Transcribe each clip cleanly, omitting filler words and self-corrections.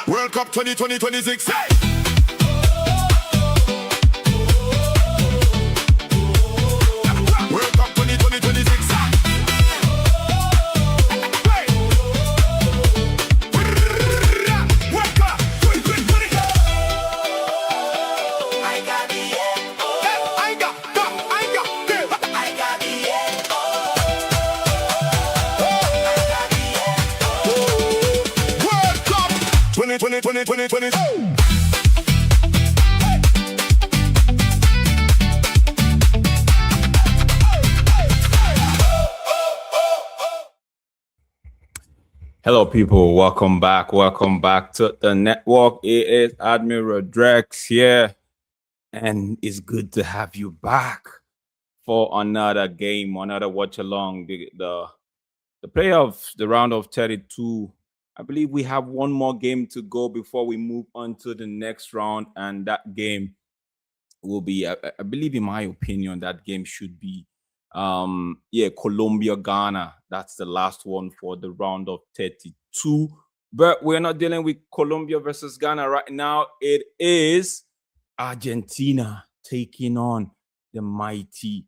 World Cup 2026. World Cup 2026. Hello, people. Welcome back. Welcome back to the network. It is Admiral Drex here, and it's good to have you back for another game, another watch along. The playoffs, the round of 32. I believe we have one more game to go before we move on to the next round, and that game will be, I believe, in my opinion, that game should be Colombia Ghana. That's the last one for the round of 32, but we're not dealing with Colombia versus Ghana right now. It is Argentina taking on the mighty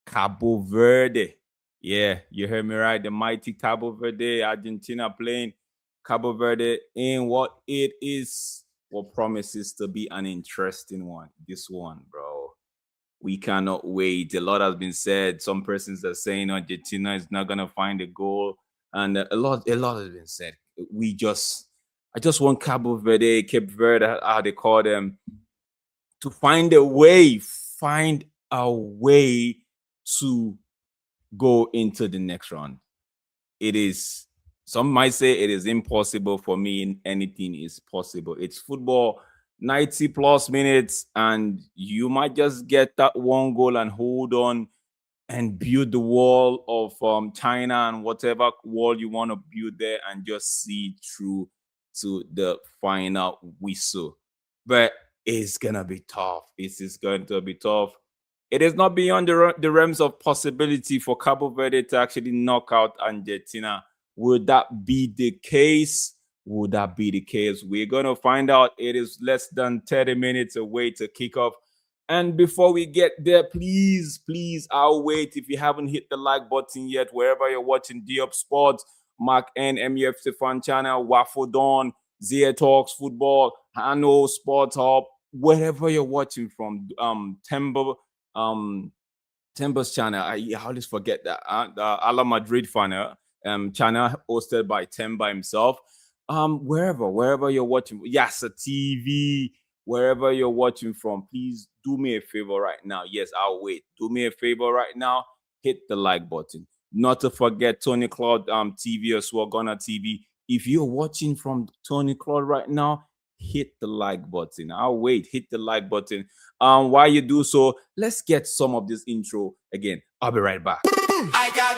Cabo Verde. Yeah, you heard me right. The mighty Cabo Verde. Argentina playing Cabo Verde in what promises to be an interesting one. This one, bro. We cannot wait. A lot has been said. Some persons are saying Argentina is not gonna find a goal, and a lot has been said. I just want Cabo Verde, Cape Verde, how they call them, to find a way to go into the next round. It is, some might say it is impossible. For me, anything is possible. It's football. 90 plus minutes, and you might just get that one goal and hold on and build the wall of China and whatever wall you want to build there, and just see through to the final whistle. But it's gonna be tough. It is going to be tough. It is not beyond the realms of possibility for Cabo Verde to actually knock out Argentina. Would that be the case? Would that be the case? We're going to find out. It is less than 30 minutes away to kick off. And before we get there, please, I'll wait. If you haven't hit the like button yet, wherever you're watching, Diop Sports, MarkN, MUFCFAN channel, Waffle Dawn, Zia Talks Football, Hano Sports Hub, wherever you're watching from, Timber's channel. I always forget that. The Ala Madrid fan channel hosted by Temba himself. Wherever you're watching, Yasa TV, wherever you're watching from, please do me a favor right now. Yes, I'll wait. Do me a favor right now. Hit the like button. Not to forget Tony Claude TV as well, Ghana TV. If you're watching from Tony Claude right now, hit the like button. I'll wait. Hit the like button. While you do so, let's get some of this intro again. I'll be right back. I got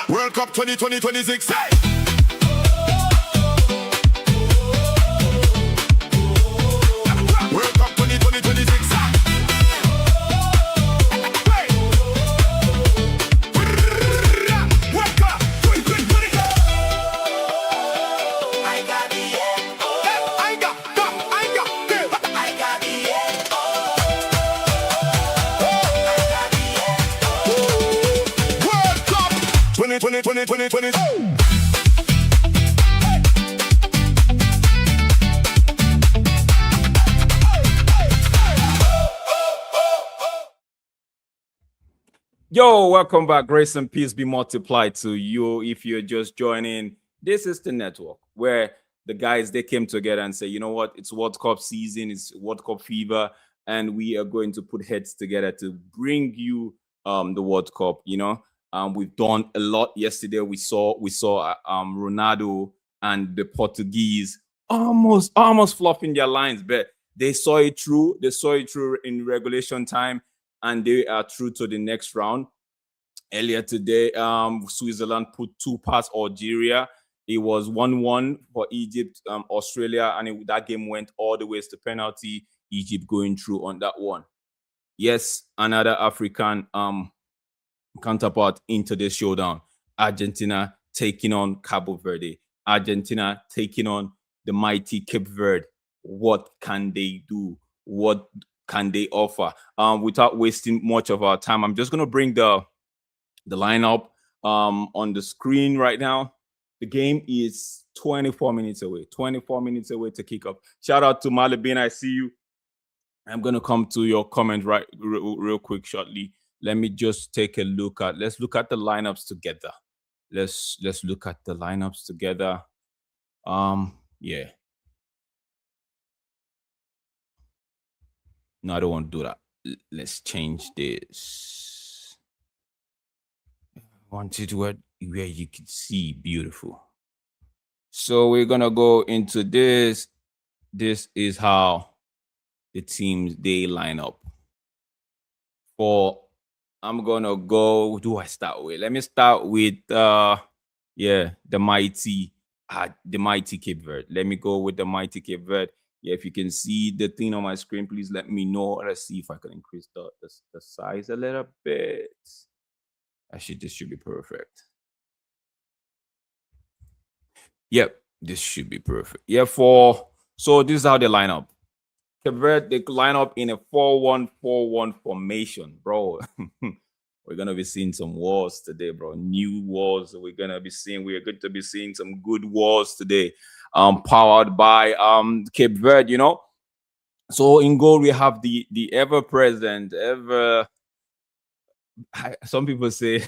World Cup 2026. Hey! World Cup 2026. Yo, welcome back. Grace and peace be multiplied to you. If you're just joining, this is the network where the guys, they came together and say, you know what, it's World Cup season, it's World Cup fever, and we are going to put heads together to bring you the World Cup. You know, we've done a lot. Yesterday we saw Ronaldo and the Portuguese almost fluffing their lines, but they saw it through. They saw it through in regulation time, and they are through to the next round. Earlier today, Switzerland put 2 past Algeria. It was 1-1 for Egypt, Australia, and that game went all the way to penalty. Egypt going through on that one. Yes, another African counterpart into the showdown. Argentina taking on Cabo Verde. Argentina taking on the mighty Cape Verde. What can they do? What can they offer? Without wasting much of our time, I'm just going to bring the lineup on the screen right now. The game is 24 minutes away. 24 minutes away to kick off. Shout out to Malibin. I see you. I'm going to come to your comment real quick shortly. Let me just take a look at, let's look at the lineups together. Let's look at the lineups together. Yeah. No, I don't want to do that. Let's change this. I want it where you can see beautiful. So we're going to go into this. This is how the teams they line up. I'm gonna go. Who do I start with? Let me start with the mighty Cape Verde. Let me go with the mighty Cape Verde. Yeah, if you can see the thing on my screen, please let me know. Let's see if I can increase the size a little bit. Actually, this should be perfect. Yep, this should be perfect. Yeah, so this is how they line up. Cape Verde, they line up in a 4-1-4-1 formation, bro. We're gonna be seeing some wars today, bro. New wars. We're going to be seeing some good wars today. Powered by Cape Verde, you know. So in goal we have the ever-present, some people say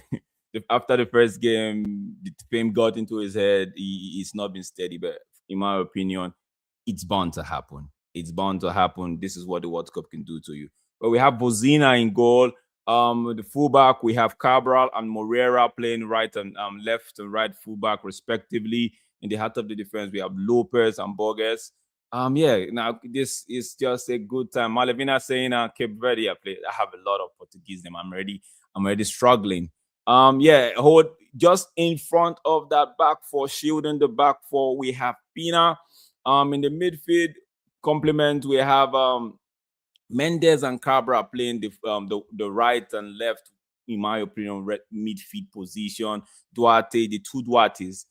after the first game, the fame got into his head. He's not been steady, but in my opinion, it's bound to happen. It's bound to happen. This is what the World Cup can do to you. But we have Bozina in goal. The fullback, we have Cabral and Moreira playing right and left and right fullback respectively. In the heart of the defense, we have Lopez and Borges. Now this is just a good time. Malevina saying Cape Verde, I have a lot of Portuguese name. I'm already struggling. Hold just in front of that back four, shielding the back four, we have Pina. In the midfield complement, we have Mendes and Cabra playing the right and left, in my opinion, midfield position. Duarte, the two Duartes,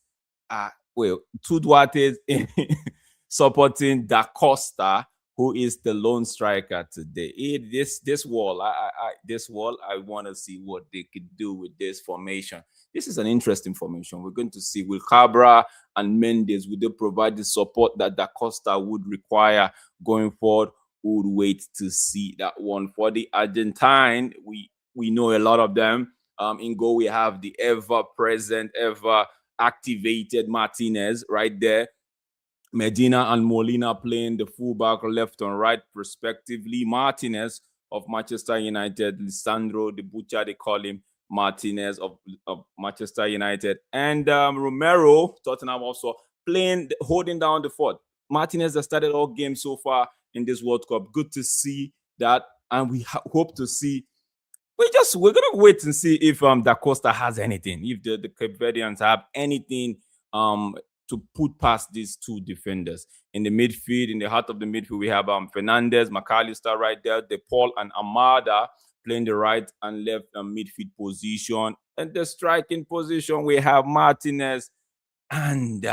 two Duartes supporting Da Costa, who is the lone striker today. This wall, I want to see what they could do with this formation. This is an interesting formation. We're going to see will Cabra and Mendes, will they provide the support that Da Costa would require going forward? We would wait to see that one. For the Argentine, we know a lot of them. In goal, we have the ever-present, ever-activated Martinez right there. Medina and Molina playing the fullback left and right respectively. Martinez of Manchester United, Lisandro the Butcher, they call him Martinez of Manchester United, and Romero, Tottenham, also playing, holding down the fort. Martinez has started all games so far in this World Cup. Good to see that, and we hope to see. We're gonna wait and see if Da Costa has anything, if the Cape Verdeans have anything to put past these two defenders. In the midfield, in the heart of the midfield, we have Fernandez, McAllister right there, De Paul and Amada playing the right and left midfield position. And the striking position, we have Martinez and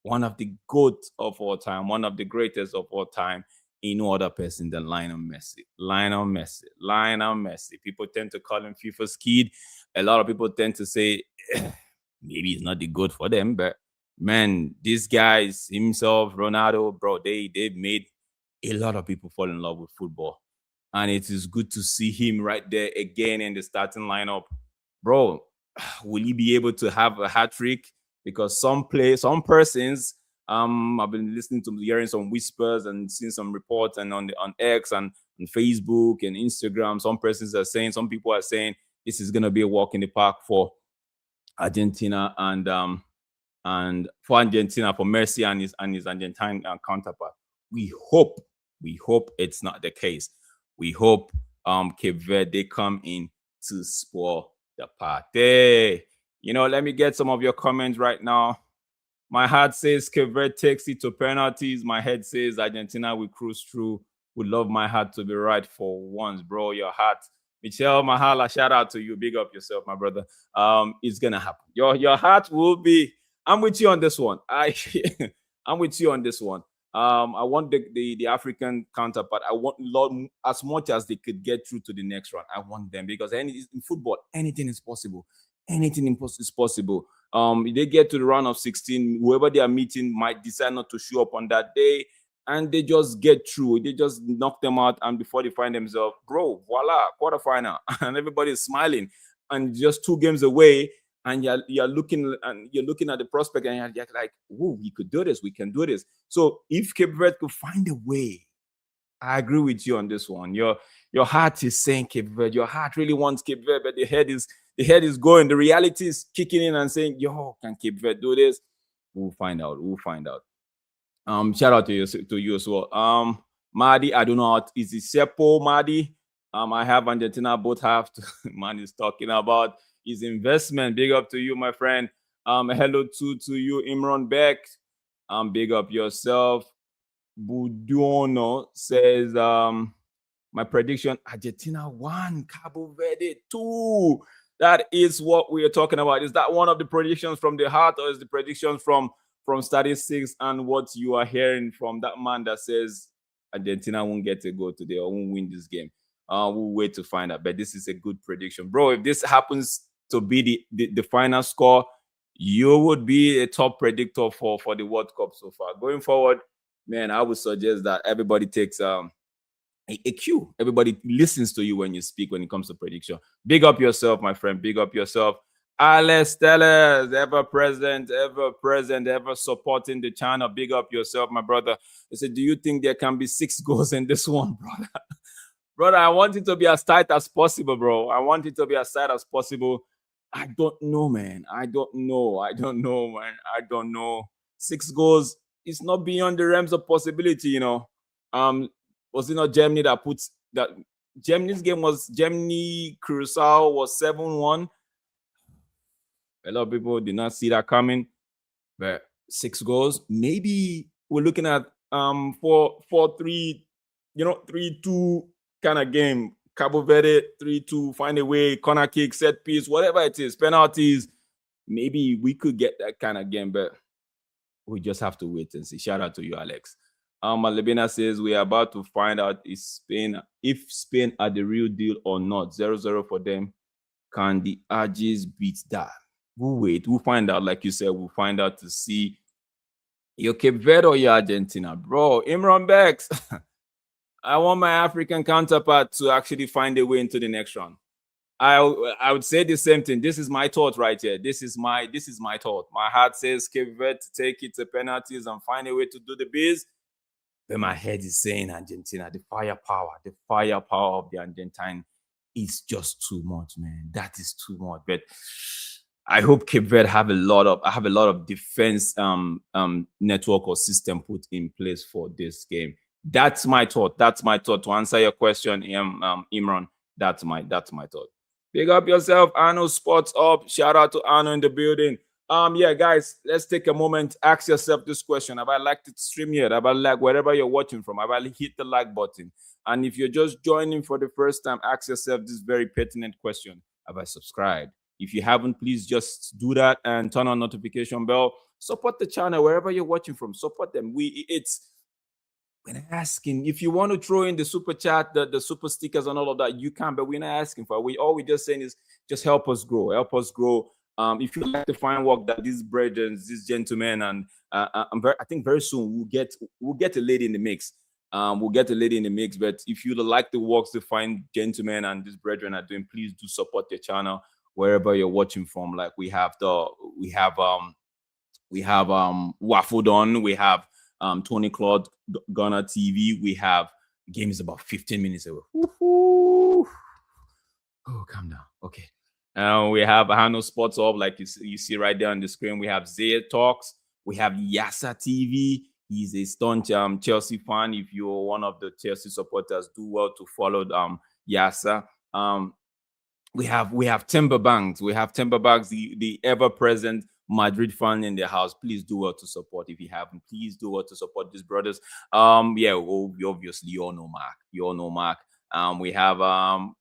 one of the GOATs of all time, one of the greatest of all time, in no other person than Lionel Messi. Lionel Messi. People tend to call him FIFA's kid. A lot of people tend to say maybe it's not the GOAT for them, but man, these guys, himself, Ronaldo, bro, they've made a lot of people fall in love with football. And it is good to see him right there again in the starting lineup. Bro, will he be able to have a hat-trick? Because some persons, I've been listening to, hearing some whispers and seeing some reports, and on X and on Facebook and Instagram, some people are saying this is going to be a walk in the park for Argentina and and for Argentina, for Messi and his Argentine counterpart. We hope it's not the case. We hope Cape Verde come in to spoil the party. You know, let me get some of your comments right now. My heart says Cape Verde takes it to penalties. My head says Argentina will cruise through. Would love my heart to be right for once, bro. Your heart. Michelle Mahala, shout out to you. Big up yourself, my brother. It's gonna happen. Your heart will be. I'm with you on this one. I'm with you on this one. I want the African counterpart. I want as much as they could get through to the next round. I want them because in football, anything is possible. Anything is possible. They get to the round of 16, whoever they are meeting might decide not to show up on that day, and they just get through. They just knock them out, and before they find themselves, bro, voila, quarterfinal, and everybody is smiling, and just 2 games away, and you're looking at the prospect, and you're like, "Whoa, we could do this. We can do this." So if Cape Verde could find a way, I agree with you on this one. Your heart is saying Cape Verde. Your heart really wants Cape Verde, but the head is going. The reality is kicking in and saying, "Yo, can Cape Verde do this?" We'll find out. Shout out to you as well. Madi, I don't know how is it Seppo Madi. I have Argentina, both have to. Man is talking about his investment. Big up to you, my friend. Hello to you, Imran Beck. Big up yourself. Buduono says, my prediction, Argentina 1, Cabo Verde 2. That is what we are talking about. Is that one of the predictions from the heart, or is the prediction from statistics and what you are hearing from that man that says Argentina won't get a goal today or won't win this game? We'll wait to find out. But this is a good prediction. Bro, if this happens to be the final score, you would be a top predictor for the World Cup so far. Going forward, man, I would suggest that everybody takes a cue. Everybody listens to you when you speak when it comes to prediction. Big up yourself, my friend. Big up yourself. Albiceleste, ever present, ever supporting the channel. Big up yourself, my brother. I said, do you think there can be 6 goals in this one, brother? Brother, I want it to be as tight as possible, bro. I want it to be as tight as possible. I don't know, man. I don't know, man. 6 goals, it's not beyond the realms of possibility, you know. Was it not Germany that puts that? Germany's game was Curacao was 7-1. A lot of people did not see that coming, but 6 goals. Maybe we're looking at 4-3, 3-2 kind of game. Cabo Verde 3-2, find a way, corner kick, set piece, whatever it is, penalties. Maybe we could get that kind of game, but we just have to wait and see. Shout out to you, Alex. Malebina says we are about to find out if Spain are the real deal or not. 0-0 for them. Can the Argies beat that? We'll wait. We'll find out. Like you said, we'll find out to see your Cape Verde or your Argentina, bro. Imran Bex. I want my African counterpart to actually find a way into the next round. I would say the same thing. This is my thought right here. This is my thought. My heart says Cape Verde to take it to penalties and find a way to do the biz. But my head is saying Argentina. The firepower of the Argentine is just too much, man. That is too much. But I hope Cape Verde have a lot of defense network or system put in place for this game. That's my thought. To answer your question, Imran. That's my thought. Big up yourself, Arno Sports Up. Shout out to Arno in the building. Yeah, guys, let's take a moment. Ask yourself this question: have I liked the stream yet? Have I liked wherever you're watching from? Have I hit the like button? And if you're just joining for the first time, ask yourself this very pertinent question: have I subscribed? If you haven't, please just do that and turn on notification bell. Support the channel wherever you're watching from. Support them. We're asking if you want to throw in the super chat, the super stickers and all of that, you can, but we're not asking for it. All we're just saying is just help us grow. If you like the fine work that these brethren, these gentlemen, and I think very soon we'll get a lady in the mix. But if you like the works the fine gentlemen and these brethren are doing, please do support the channel wherever you're watching from. Like we have Waffle Don, we have Tony Claude Ghana TV. We have games about 15 minutes away. Oh, calm down. Okay. We have Hano Sports Hub, like you see right there on the screen. We have Zay Talks. We have Yasa TV. He's a staunch Chelsea fan. If you're one of the Chelsea supporters, do well to follow Yasa. We have Timberbanks. We have Timberbanks, the ever-present Madrid fan in the house. Please do well to support if you haven't. Please do well to support these brothers. Yeah, well, obviously you all know Mark. You all know Mark. We have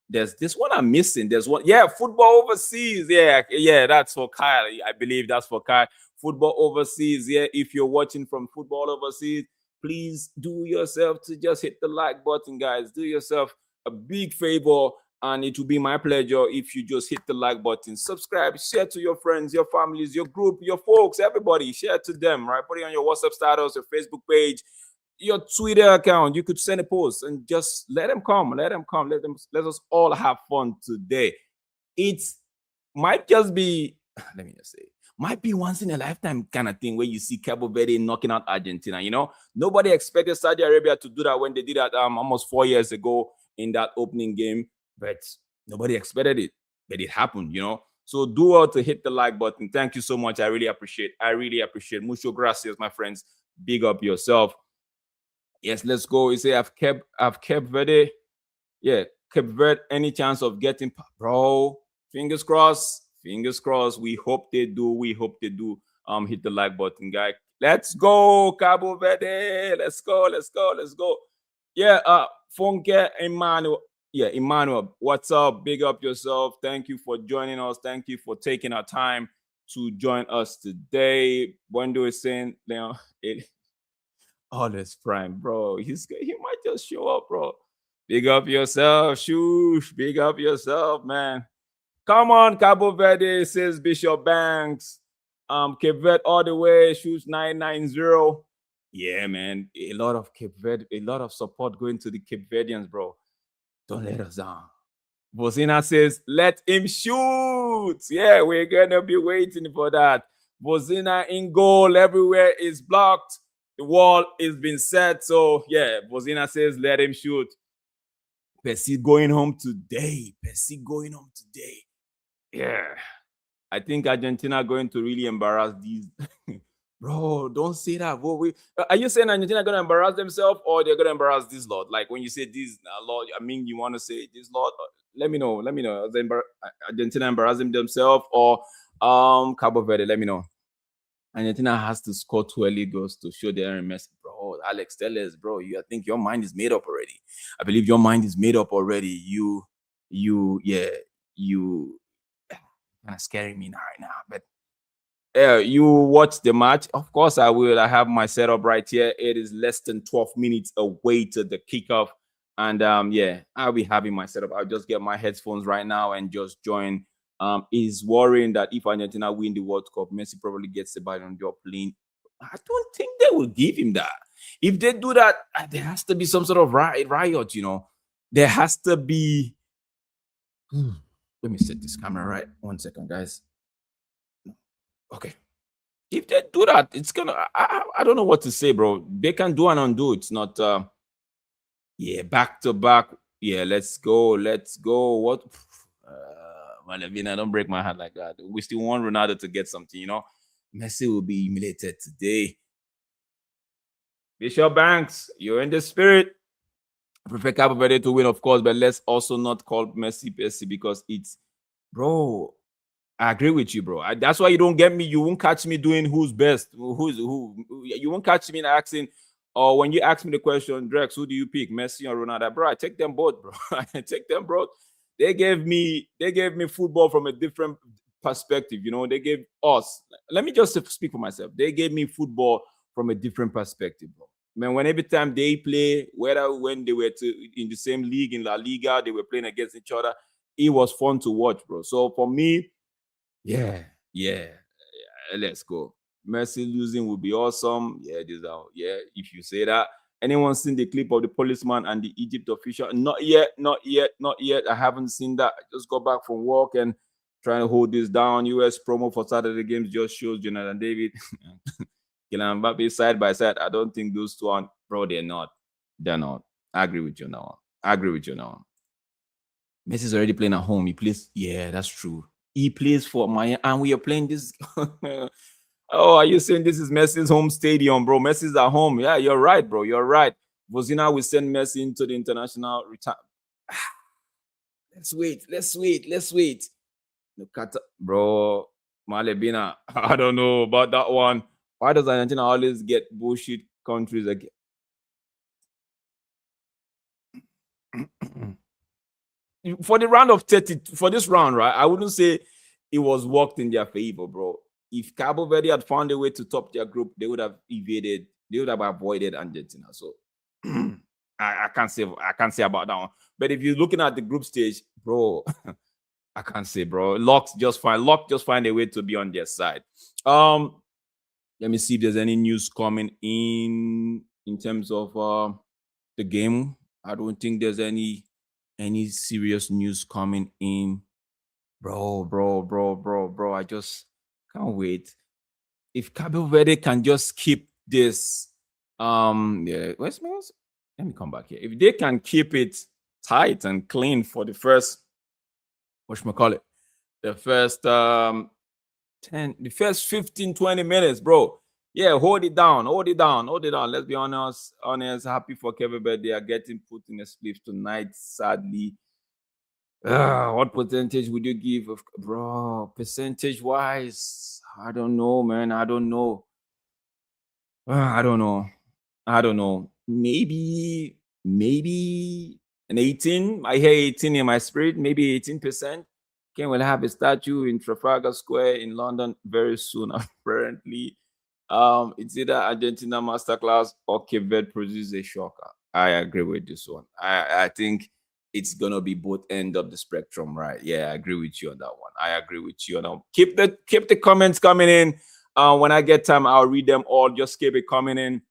there's this one I'm missing. There's one, yeah, football overseas. Yeah, that's for Kyle. I believe that's for Kyle. Football overseas. Yeah, if you're watching from football overseas, please do yourself to just hit the like button, guys. Do yourself a big favor. And it will be my pleasure if you just hit the like button, subscribe, share to your friends, your families, your group, your folks, everybody. Share to them, right? Put it on your WhatsApp status, your Facebook page, your Twitter account. You could send a post and just let them come. Let them come. Let us all have fun today. It might just be, let me just say, might be once in a lifetime kind of thing where you see Cabo Verde knocking out Argentina. You know, nobody expected Saudi Arabia to do that when they did that almost 4 years ago in that opening game. But nobody expected it, but it happened, you know. So do well to hit the like button. Thank you so much. I really appreciate. Mucho gracias, my friends. Big up yourself. Yes, let's go. You say I've kept Verde. Yeah, Cape Verde. Any chance of getting, bro? Fingers crossed. Fingers crossed. We hope they do. We hope they do. Hit the like button, guy. Let's go, Cabo Verde. Let's go. Let's go. Let's go. Yeah, Funke Emmanuel. Yeah, Emmanuel, what's up? Big up yourself. Thank you for joining us. Thank you for taking our time to join us today. Wendo is saying, Leon, all this prime, bro. He might just show up, bro. Big up yourself, Shoosh. Big up yourself, man. Come on, Cabo Verde, says Bishop Banks. Cape Verde all the way, Shoosh 990. Yeah, man. A lot of Cape Verde, a lot of support going to the Cape Verdeans, bro. Don't let us down. Bozina says, let him shoot. Yeah, we're going to be waiting for that. Bozina in goal. Everywhere is blocked. The wall is been set. So, yeah, Bozina says, let him shoot. Percy going home today. Yeah. I think Argentina are going to really embarrass these. Bro, don't say that. Are you saying Argentina going to embarrass themselves or they're going to embarrass this lot? Like when you say this lot, I mean, you want to say this lot? Let me know. Argentina embarrassing themselves or Cabo Verde? Let me know. Argentina has to score 2 early goals to show their mess. Bro, Alex, tell us, bro. I think your mind is made up already. I believe your mind is made up already. You kind of scaring me right now, but you watch the match. Of course I will. I have my setup right here. It is less than 12 minutes away to the kickoff, and yeah, I'll be having my setup. I'll just get my headphones right now and just join. Is worrying that if Argentina win the World Cup, Messi probably gets the Ballon d'Or plane. I don't think they will give him that. If they do that, there has to be some sort of riot, you know. There has to be. Let me set this camera right. 1 second, guys. Okay. If they do that, it's gonna. I don't know what to say, bro. They can do and undo. It's not. Yeah, back to back. Yeah, let's go. What? Malavina, don't break my heart like that. We still want Ronaldo to get something, you know. Messi will be humiliated today. Bishop Banks, you're in the spirit. I prefer Cabo Verde to win, of course, but let's also not call Messi because it's, bro. I agree with you, bro. That's why you don't get me. You won't catch me doing who's best. Who? You won't catch me asking, or when you ask me the question, Drex, who do you pick, Messi or Ronaldo? Bro, I take them both, bro. I take them both. They gave me football from a different perspective. You know, they gave us. Let me just speak for myself. They gave me football from a different perspective, bro. Man, every time they play, whether when they were in the same league in La Liga, they were playing against each other. It was fun to watch, bro. So for me, yeah, let's go. Messi losing would be awesome. Yeah, if you say that. Anyone seen the clip of the policeman and the Egypt official? Not yet. I haven't seen that. I just got back from work and trying to hold this down. US promo for Saturday games just shows Jonathan David, Kylian Mbappe side by side. I don't think those two are, bro. They're not. I agree with you now. Messi's already playing at home. He plays. Yeah, that's true. He plays for Miami, and we are playing this. Oh, are you saying this is Messi's home stadium, bro? Messi's at home. Yeah, you're right, bro. You're right. Vozina will send Messi into the international return. Let's wait. Let's wait. Look at bro, Malebina. I don't know about that one. Why does Argentina always get bullshit countries again? For the round of 30, for this round, right? I wouldn't say it was worked in their favor, bro. If Cabo Verde had found a way to top their group, they would have evaded, they would have avoided Argentina. So I can't say about that one. But if you're looking at the group stage, bro, I can't say, bro. Luck just find a way to be on their side. Let me see if there's any news coming in terms of the game. I don't think there's any serious news coming in. Bro. I just can't wait. If Cabo Verde can just keep this, yeah, let me come back here. If they can keep it tight and clean for the first, whatchamacallit, the first 15, 20 minutes, bro. Yeah, hold it down. Let's be honest. Happy for Cabo Verde. They are getting put in a split tonight, sadly. What percentage would you give, bro? Percentage wise, I don't know, man. I don't know. I don't know. Maybe an 18. I hear 18 in my spirit. Maybe 18%. Ken will have a statue in Trafalgar Square in London very soon, apparently. It's either Argentina masterclass or Cape Verde produces a shocker. I agree with this one. I think it's gonna be both end of the spectrum, right? Yeah, I agree with you on that one. I agree with you on that. Keep the comments coming in. When I get time, I'll read them all. Just keep it coming in.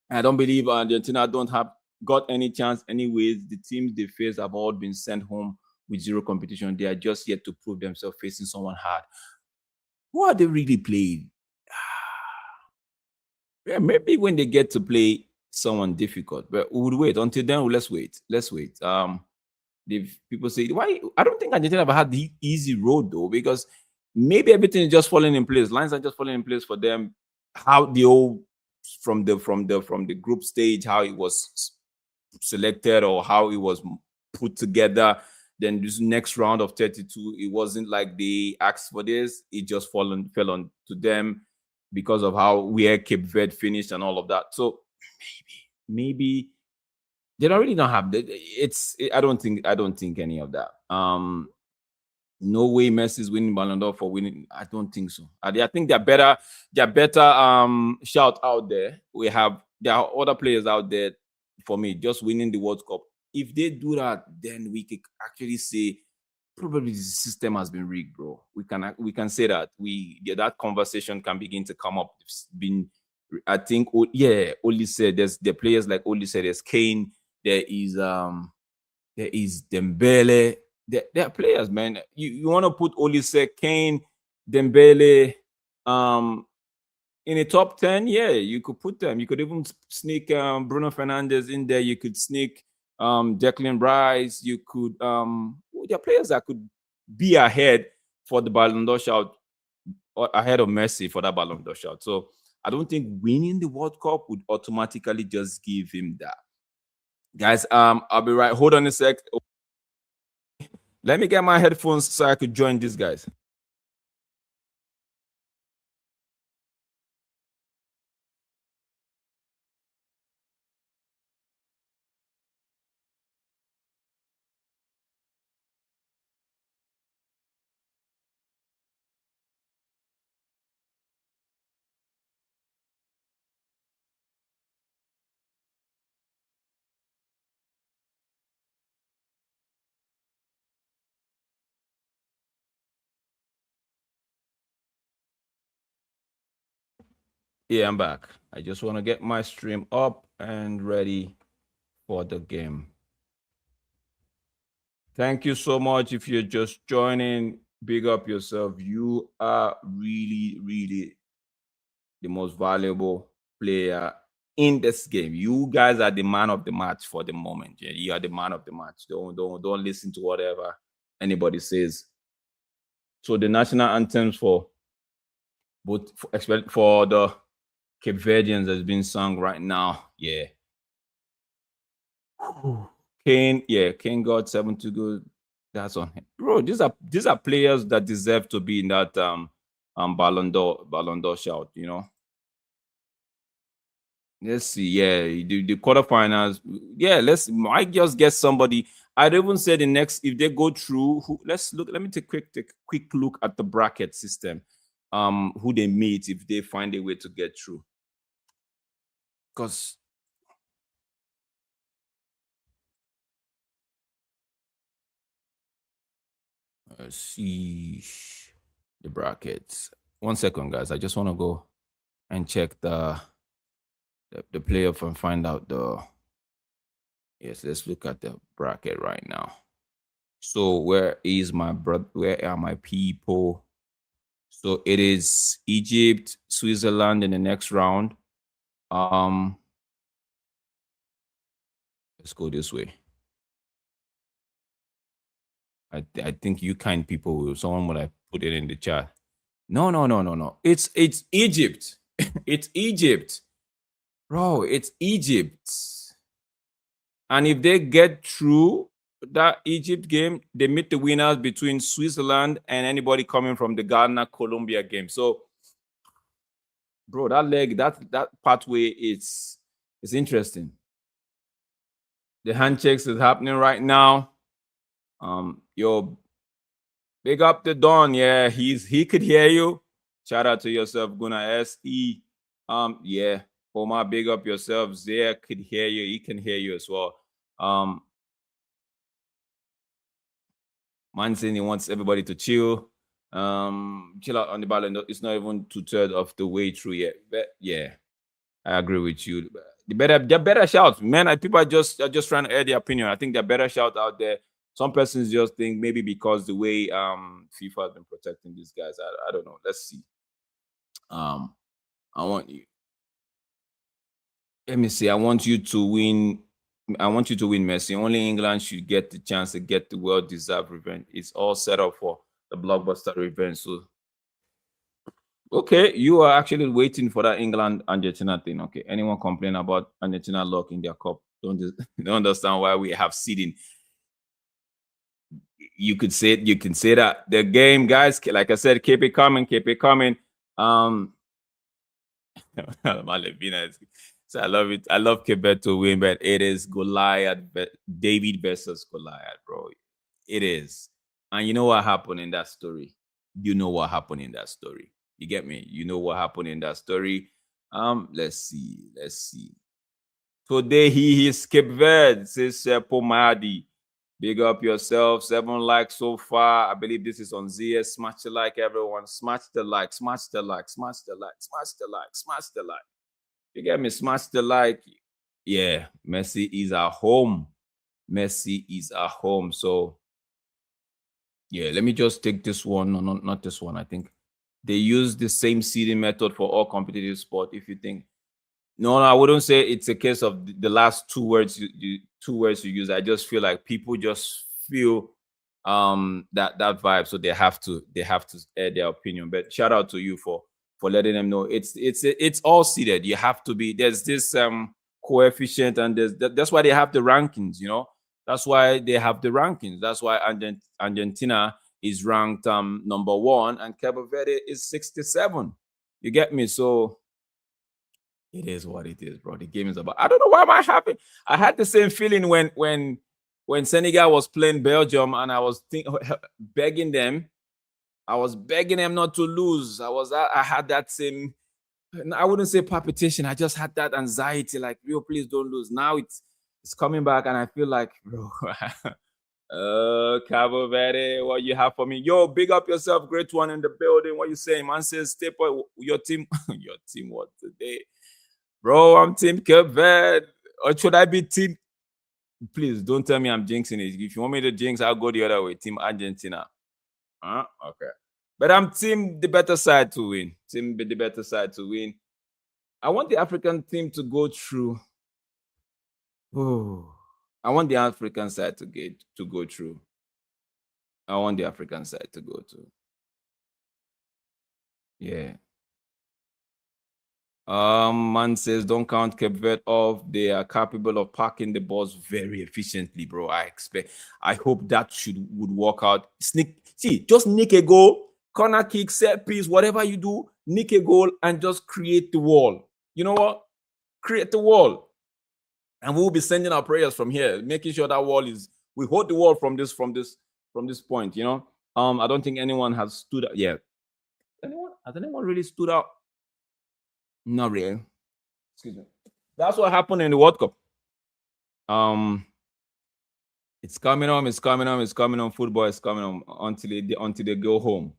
I don't believe Argentina don't have got any chance anyways. The teams they face have all been sent home with zero competition. They are just yet to prove themselves facing someone hard. Who are they really playing? Yeah, maybe when they get to play someone difficult, but we would wait until then. Let's wait. People say, why? I don't think Argentina ever had the easy road though, because maybe everything is just falling in place. Lines are just falling in place for them. How the old from the group stage, how it was selected or how it was put together. Then this next round of 32, it wasn't like they asked for this. It just fell on to them because of how where Cape Verde finished and all of that. So maybe they don't really don't have that. I don't think any of that. No way Messi's winning Ballon d'Or for winning. I don't think so. I think they're better shout out there. There are other players out there for me just winning the World Cup. If they do that, then we can actually say probably the system has been rigged, bro. We can say that that conversation can begin to come up. It's been, I think, Oli said there's the players like Oli said, there's Kane, there is Dembele. There are players, man. You want to put Olise, Kane, Dembele, in a top 10? Yeah, you could put them. You could even sneak Bruno Fernandes in there. You could sneak Declan Rice. You could there are players that could be ahead for the Ballon d'Or shout, or ahead of Messi for that Ballon d'Or shout. So I don't think winning the World Cup would automatically just give him that. Guys, I'll be right. Hold on a sec. Let me get my headphones so I could join these guys. Yeah, I'm back. I just want to get my stream up and ready for the game. Thank you so much. If you're just joining, big up yourself. You are really, really the most valuable player in this game. You guys are the man of the match for the moment. Yeah, you are the man of the match. Don't listen to whatever anybody says. So the national anthems for both for the Cape Verdeans has been sung right now. Yeah. Kane got 7 to go. That's on him. Bro, these are players that deserve to be in that Ballon d'Or shout, you know. Let's see. Yeah, the quarterfinals. Yeah, might just get somebody. I'd even say the next, if they go through, let's look. Let me take quick look at the bracket system. Who they meet if they find a way to get through. Because let's see the brackets. 1 second, guys. I just want to go and check the playoff and find out the. Yes, let's look at the bracket right now. So where is my brother? Where are my people? So it is Egypt, Switzerland in the next round. Let's go this way. I think you kind people will. Someone would have put it in the chat. No. It's Egypt. It's Egypt, bro. It's Egypt. And if they get through that Egypt game, they meet the winners between Switzerland and anybody coming from the Ghana Colombia game. So, bro, that leg, that pathway is interesting. The handshakes is happening right now. Yo, big up the Don. Yeah, he could hear you. Shout out to yourself, Guna SE. Yeah, Omar, big up yourself. Zaya could hear you. He can hear you as well. Man saying he wants everybody to chill. Chill out on the ball. It's not even 2/3 of the way through yet. But yeah, I agree with you. They're better shouts, man. People are just trying to air their opinion. I think they're better shout out there. Some persons just think maybe because the way FIFA has been protecting these guys. I don't know. Let's see. I want you. Let me see. I want you to win, Messi. Only England should get the chance to get the well-deserved revenge. It's all set up for the blockbuster revenge. So, okay, you are actually waiting for that England-Argentina thing. Okay, anyone complain about Argentina luck in their cup? Don't understand why we have seeding. You can say that the game, guys. Like I said, keep it coming. So I love it. I love Quebec to win, but it is Goliath, David versus Goliath, bro. It is. And you know what happened in that story? You know what happened in that story. You get me? You know what happened in that story. Let's see. Today he is Cape Verde, says Pomadi. Big up yourself. 7 likes so far. I believe this is on ZS. Smash the like, everyone. Smash the like. You get me? Smash the like. Yeah, Messi is at home. So, yeah, let me just take this one. No, not this one. I think they use the same seeding method for all competitive sport. If you think, no, I wouldn't say it's a case of the last two words you use. I just feel like people just feel that vibe, so they have to air their opinion. But shout out to you for letting them know it's all seeded. You have to be, there's this coefficient, and that's why they have the rankings, you know. That's why they have the rankings. That's why Argentina is ranked number 1 and Cabo Verde is 67. You get me? So it is what it is, bro. The game is about. I don't know why am I happy. I had the same feeling when Senegal was playing Belgium, and I was begging them. I was begging them not to lose. I had that same. I wouldn't say palpitation. I just had that anxiety, like, yo, please don't lose. Now it's coming back, and I feel like, bro. Cabo Verde, what you have for me? Yo, big up yourself, great one in the building. What you saying? Man says, stay put. Your team, your team. What today? Bro, I'm Team Cape Verde. Or should I be Team? Please don't tell me I'm jinxing it. If you want me to jinx, I'll go the other way. Team Argentina. Okay. But I'm Team the better side to win. Team the better side to win. I want the African team to go through. Oh, I want the African side to go through. I want the African side to go through. Yeah. Man says don't count Cape Verde off. They are capable of parking the balls very efficiently, bro. I hope that would work out. Just nick a goal, corner kick, set piece, whatever you do, nick a goal and just create the wall. You know what? Create the wall. And we'll be sending our prayers from here, making sure that wall is, we hold the wall from this point, you know. I don't think anyone has stood out yet. Has anyone really stood out? Not really. Excuse me. That's what happened in the World Cup. It's coming on. Football is coming on until they go home.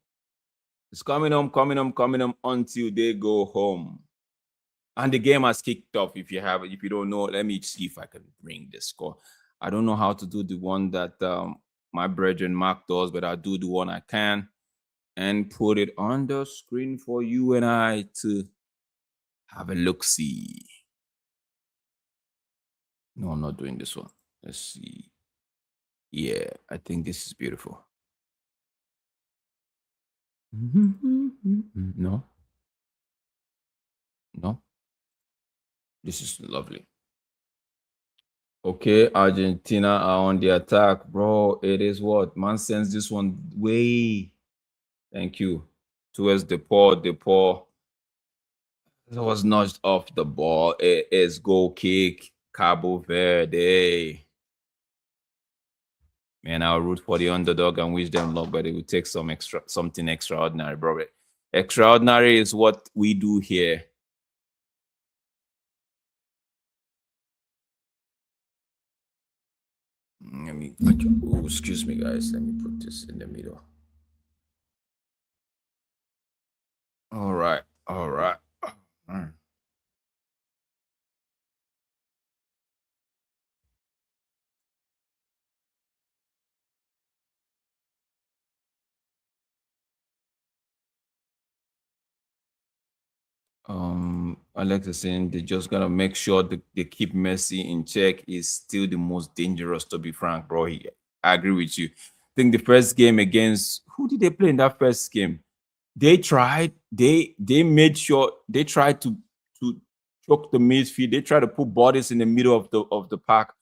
It's coming on until they go home. And the game has kicked off. If you don't know, let me see if I can bring the score. I don't know how to do the one that my brethren Mark does, but I'll do the one I can and put it on the screen for you and I to have a look-see. No, I'm not doing this one. Let's see. Yeah, I think this is beautiful. No. This is lovely. Okay, Argentina are on the attack, bro. It is what? Man sends this one way. Thank you. Towards the paw. It was nudged off the ball. It is goal kick. Cabo Verde. Man, I'll root for the underdog and wish them luck, but it will take something extraordinary, bro. Extraordinary is what we do here. Excuse me, guys. Let me put this in the middle. All right. Alex is saying they're just gonna make sure they keep Messi in check. Is still the most dangerous, to be frank, bro. I agree with you. I think the first game against, who did they play in that first game? They tried. They made sure they tried to choke the midfield. They tried to put bodies in the middle of the park,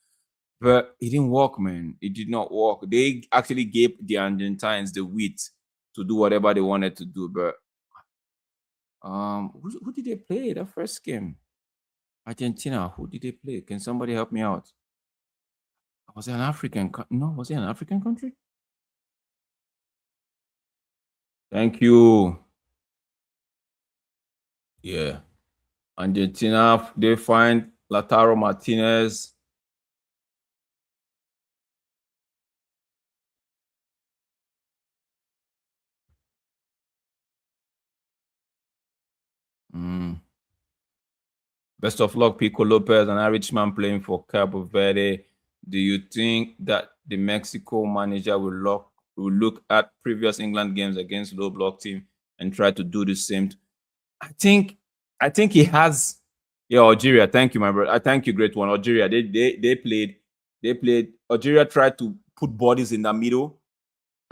but it didn't work, man. It did not work. They actually gave the Argentines the wit to do whatever they wanted to do, but who did they play that first game? Argentina. Who did they play? Can somebody help me out? Was it an African? No, was it an African country? Thank you. Yeah. Argentina, they find Lautaro Martinez. Best of luck, Pico Lopez, and Richman playing for Cabo Verde. Do you think that the Mexico manager will look at previous England games against low block team and try to do the same? I think he has. Yeah, Algeria. Thank you, my brother. I thank you, great one. Algeria. They played. Algeria tried to put bodies in the middle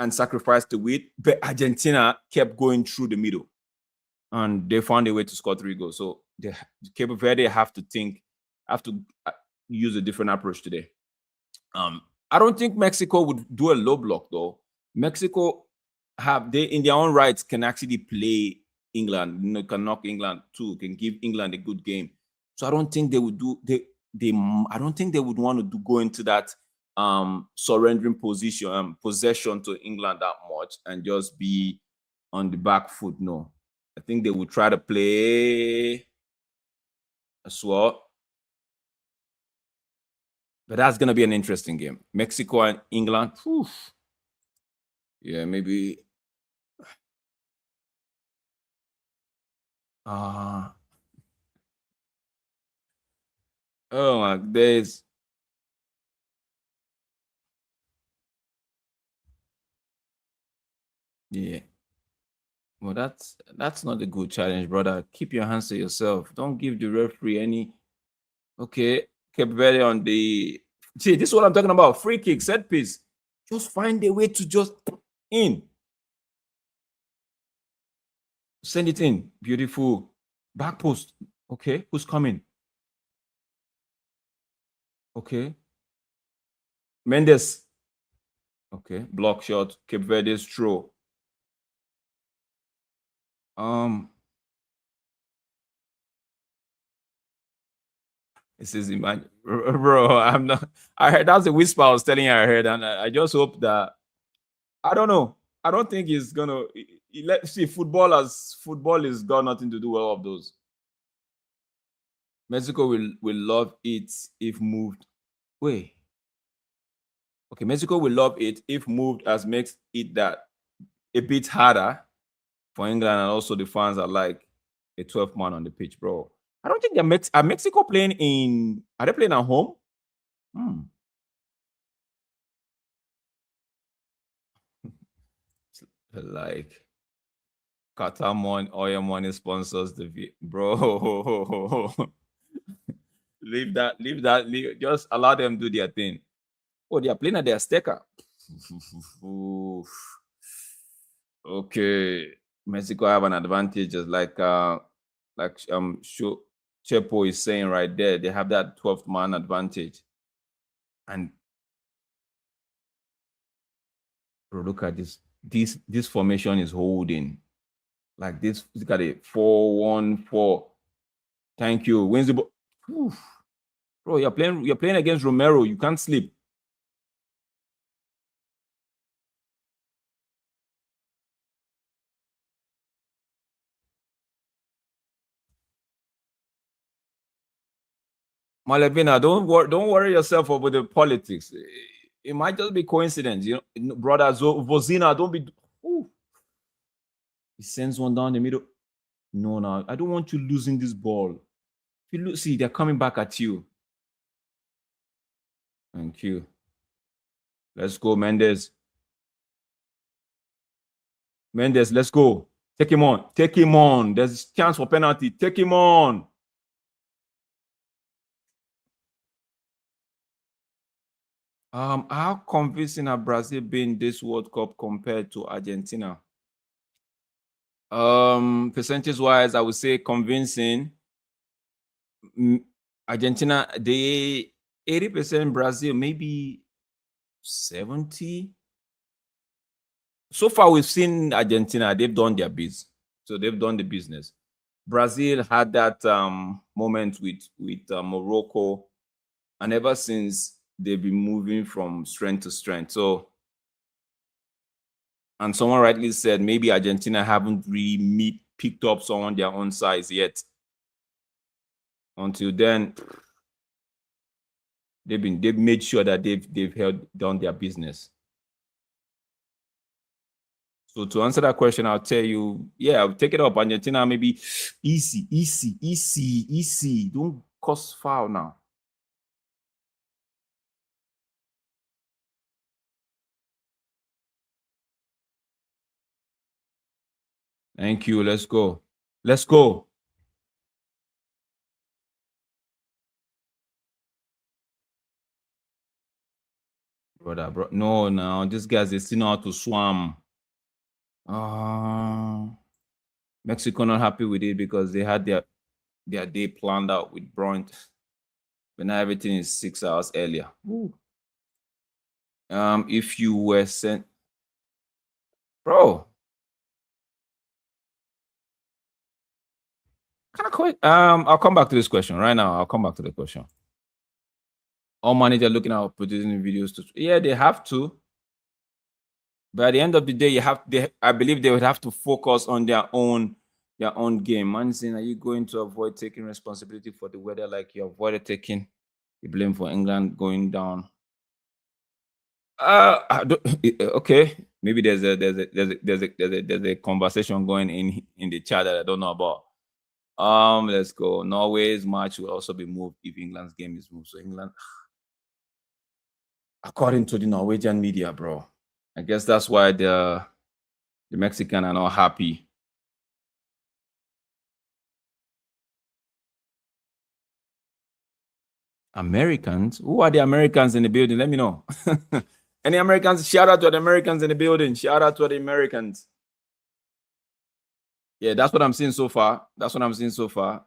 and sacrifice the width, but Argentina kept going through the middle, and they found a way to score 3 goals. So the Cabo Verde have to use a different approach today. I don't think Mexico would do a low block though. Mexico in their own rights can actually play England, can knock England too, can give England a good game. So I don't think they would do I don't think they would want to go into that surrendering possession to England that much and just be on the back foot. No, I think they would try to play as well. But that's gonna be an interesting game. Mexico and England. Whew. Yeah, maybe. Oh my days. Yeah. Well, that's not a good challenge, brother. Keep your hands to yourself. Don't give the referee any. Okay, Cape Verde on the. See, this is what I'm talking about. Free kick, set piece. Just find a way to just in. Send it in. Beautiful. Back post. Okay. Who's coming? Okay. Mendes. Okay. Block shot. Cape Verde's throw. This is imagine, bro. I'm not. I heard that's the whisper I was telling you. I heard, and I just hope that I don't know. I don't think he's gonna. Let's see. Football is got nothing to do with all of those. Mexico will love it if moved. Wait. Okay, Mexico will love it if moved, as makes it that a bit harder for England, and also the fans are like a 12th man on the pitch, bro. I don't think they're are Mexico playing in. Are they playing at home? Like Qatar Money, Oil Money sponsors the bro. leave that. Just allow them do their thing. Oh, they are playing at their Azteca. Okay, Mexico have an advantage, just like Chepo is saying right there. They have that 12th man advantage, and bro, look at this. This formation is holding like this. Look at it, 4-1-4. Thank you. Wins the ball. Bro, you're playing against Romero. You can't sleep. Malevina, don't worry yourself over the politics. It might just be coincidence, you know, brother. Vozina, don't be. Ooh. He sends one down the middle. No, I don't want you losing this ball. If you see, they're coming back at you. Thank you. Let's go, Mendes. Mendes, let's go. Take him on. Take him on. There's a chance for penalty. Take him on. How convincing have Brazil been this World Cup compared to Argentina? Percentage-wise, I would say convincing. Argentina, they 80%, Brazil, maybe 70. So far, we've seen Argentina, they've done their biz. So they've done the business. Brazil had that moment with Morocco, and ever since they've been moving from strength to strength. So, and someone rightly said maybe Argentina haven't really picked up someone their own size yet. Until then, they've made sure that they've held down their business. So to answer that question, I'll tell you, yeah, I'll take it up. Argentina, maybe easy. Don't cause foul now. Thank you. Let's go. Let's go. Brother, bro. No. These guys, they still know how to swim. Mexico not happy with it because they had their day planned out with Brunt. But now everything is 6 hours earlier. Ooh. If you were sent, bro. I'll come back to this question right now. I'll come back to the question. All managers looking at producing videos yeah, they have to. But at the end of the day, I believe they would have to focus on their own game. Man saying, are you going to avoid taking responsibility for the weather like you avoided taking the blame for England going down? Okay, maybe there's a conversation going in the chat that I don't know about. Let's go. Norway's match will also be moved if England's game is moved. So England, according to the Norwegian media, bro, I guess that's why the Mexican are not happy. Americans? Who are the Americans in the building? Let me know. Any Americans? Shout out to the Americans in the building. Shout out to the Americans. Yeah, that's what I'm seeing so far. That's what I'm seeing so far.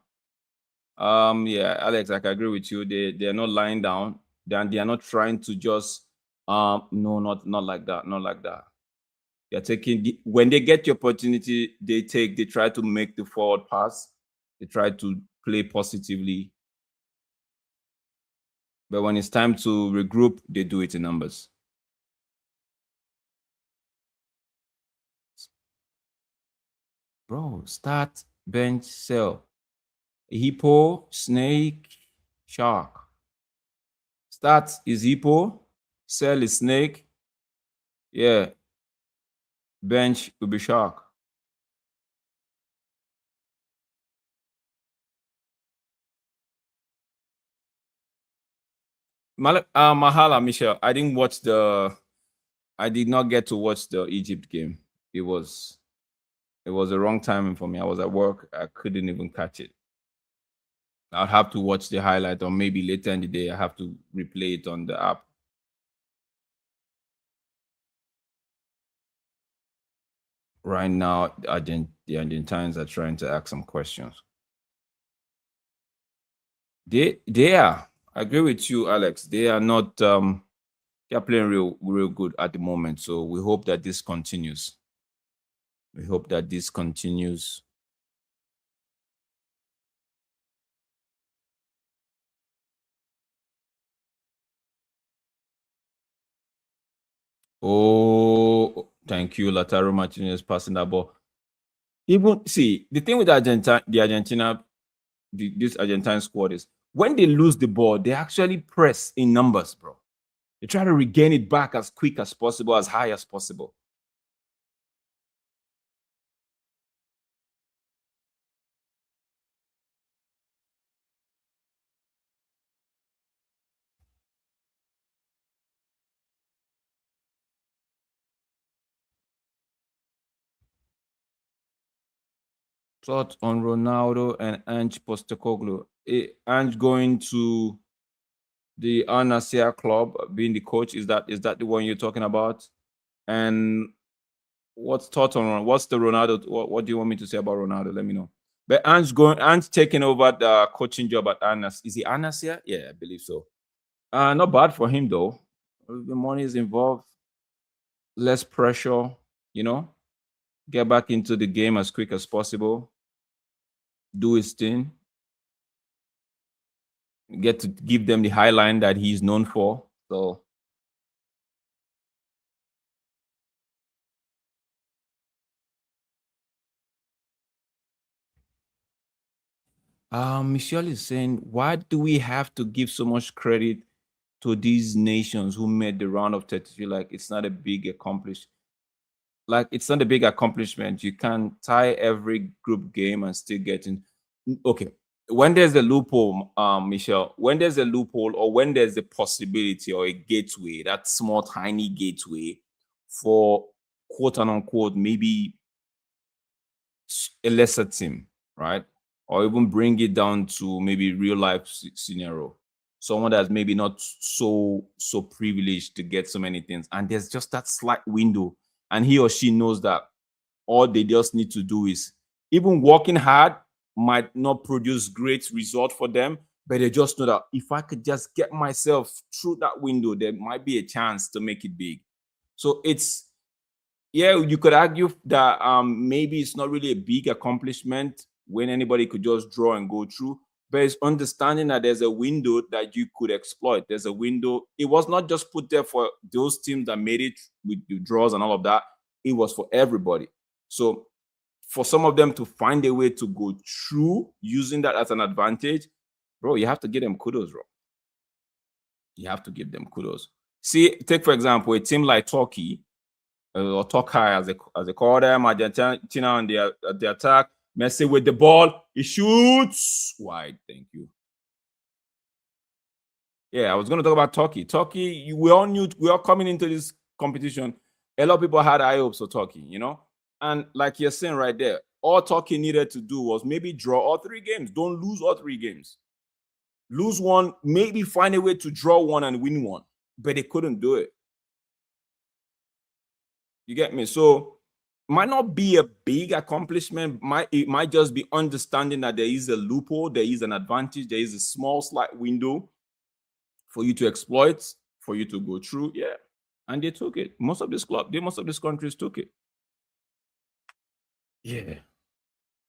Yeah, Alex, I can agree with you. They're not lying down. They are not trying to just no, not like that. Not like that. They're taking when they get the opportunity, they try to make the forward pass. They try to play positively. But when it's time to regroup, they do it in numbers. Bro, start, bench, sell. Hippo, snake, shark. Start is hippo, sell is snake. Yeah. Bench will be shark. Mahala, Michelle. I did not get to watch the Egypt game. It was the wrong timing for me. I was at work. I couldn't even catch it. I'll have to watch the highlight, or maybe later in the day I have to replay it on the app. Right now, the Argentines are trying to ask some questions. They are. I agree with you, Alex. They are not. They are playing real good at the moment. So we hope that this continues. We hope that this continues. Oh, thank you, Lautaro Martinez passing that ball. Even see the thing with this Argentine squad is when they lose the ball, they actually press in numbers, bro. They try to regain it back as quick as possible, as high as possible. Thought on Ronaldo and Ange Postecoglou. Ange going to the Al Nassr club, being the coach. Is that the one you're talking about? And what's thought on what's the Ronaldo? What do you want me to say about Ronaldo? Let me know. But Ange taking over the coaching job at Al Nassr. Is he Al Nassr? Yeah, I believe so. Not bad for him though. The money is involved, less pressure, you know. Get back into the game as quick as possible. Do his thing. Get to give them the high line that he's known for. So Michelle is saying, why do we have to give so much credit to these nations who made the round of 33? Like it's not a big accomplishment. Like it's not a big accomplishment. You can tie every group game and still get in. Okay. When there's a loophole, Michelle, when there's a loophole or when there's a possibility or a gateway, that small tiny gateway for quote unquote maybe a lesser team, right? Or even bring it down to maybe real life scenario. Someone that's maybe not so privileged to get so many things, and there's just that slight window, and he or she knows that all they just need to do is even working hard might not produce great result for them, but they just know that if I could just get myself through that window, there might be a chance to make it big. So it's yeah, you could argue that maybe it's not really a big accomplishment when anybody could just draw and go through, but it's understanding that there's a window that you could exploit. There's a window. It was not just put there for those teams that made it with the draws and all of that. It was for everybody. So for some of them to find a way to go through using that as an advantage, bro, you have to give them kudos, bro. You have to give them kudos. See, take for example, a team like Turkey, or Tokai as they call them, Argentina on the attack. Messi with the ball, he shoots wide. Thank you. Yeah, I was going to talk about Turkey. Turkey, we all knew we are coming into this competition. A lot of people had high hopes for Turkey, you know, and like you're saying right there, all Turkey needed to do was maybe draw all 3 games. Don't lose all 3 games. Lose one, maybe find a way to draw one and win one, but they couldn't do it. You get me? So might not be a big accomplishment. It might just be understanding that there is a loophole, there is an advantage, there is a small slight window for you to exploit, for you to go through. Yeah. And they took it. Most of these countries took it. Yeah.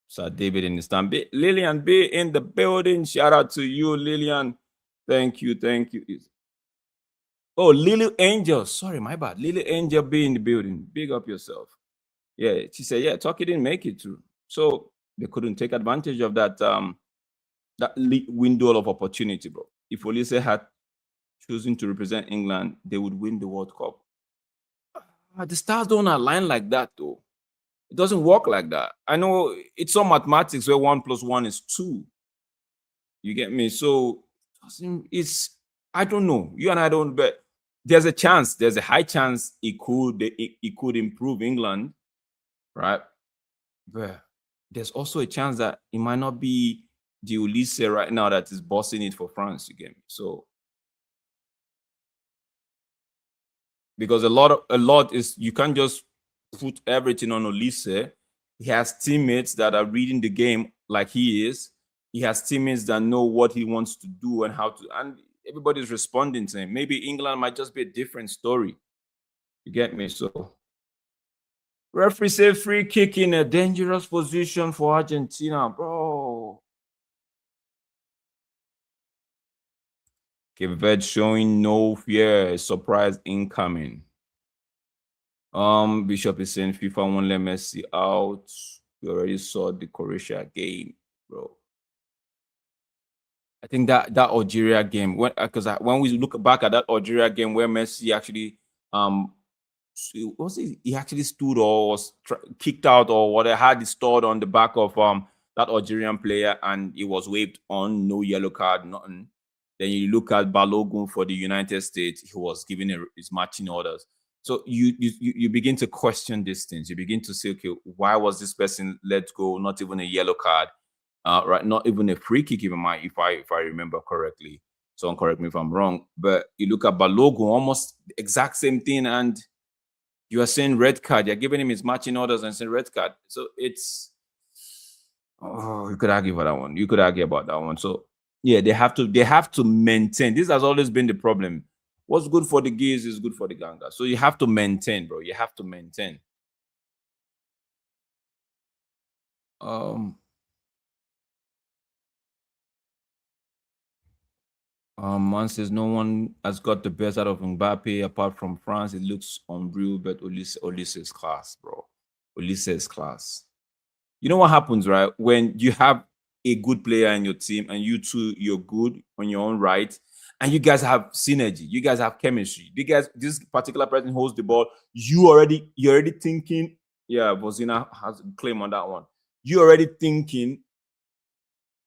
Sir David in Istanbul. Lillian B in the building. Shout out to you, Lillian. Thank you. Thank you. Oh, Lily Angel. Sorry, my bad. Lily Angel B in the building. Big up yourself. Yeah, she said, yeah, Turkey didn't make it through. So they couldn't take advantage of that window of opportunity, bro. If Olise had chosen to represent England, they would win the World Cup. The stars don't align like that, though. It doesn't work like that. I know it's all mathematics where 1 + 1 is 2. You get me? So it's, I don't know. You and I don't, but there's a chance. There's a high chance it could improve England, right? But there's also a chance that it might not be the Olise right now that is bossing it for France. You get me? So because a lot is, you can't just put everything on Olise. He has teammates that are reading the game like he is. He has teammates that know what he wants to do and how to, and everybody's responding to him. Maybe England might just be a different story. You get me? So referee say free kick in a dangerous position for Argentina, bro. Cabo Verde showing no fear. Surprise incoming. Bishop is saying FIFA won't let Messi out. We already saw the Croatia game, bro. I think that Algeria game, when we look back at that Algeria game where Messi actually he actually stood or was kicked out or whatever, had he stood on the back of that Algerian player and it was waved on, no yellow card, nothing. Then you look at Balogun for the United States, he was given his matching orders. So you begin to question these things. You begin to say, okay, why was this person let go? Not even a yellow card, right? Not even a free kick, even if I remember correctly. So correct me if I'm wrong. But you look at Balogun, almost the exact same thing, and you are saying red card. You're giving him his matching orders and saying red card. So it's, you could argue for that one. You could argue about that one. So yeah, they have to maintain. This has always been the problem. What's good for the geese is good for the ganga. So you have to maintain, bro. You have to maintain. Man says no one has got the best out of Mbappe apart from France. It looks unreal, but Olise is class, bro. Olise is class. You know what happens, right? When you have a good player in your team and you two, you're good on your own right, and you guys have synergy, you guys have chemistry. You guys, this particular person holds the ball, you're already thinking, yeah, Bozina has a claim on that one. You're already thinking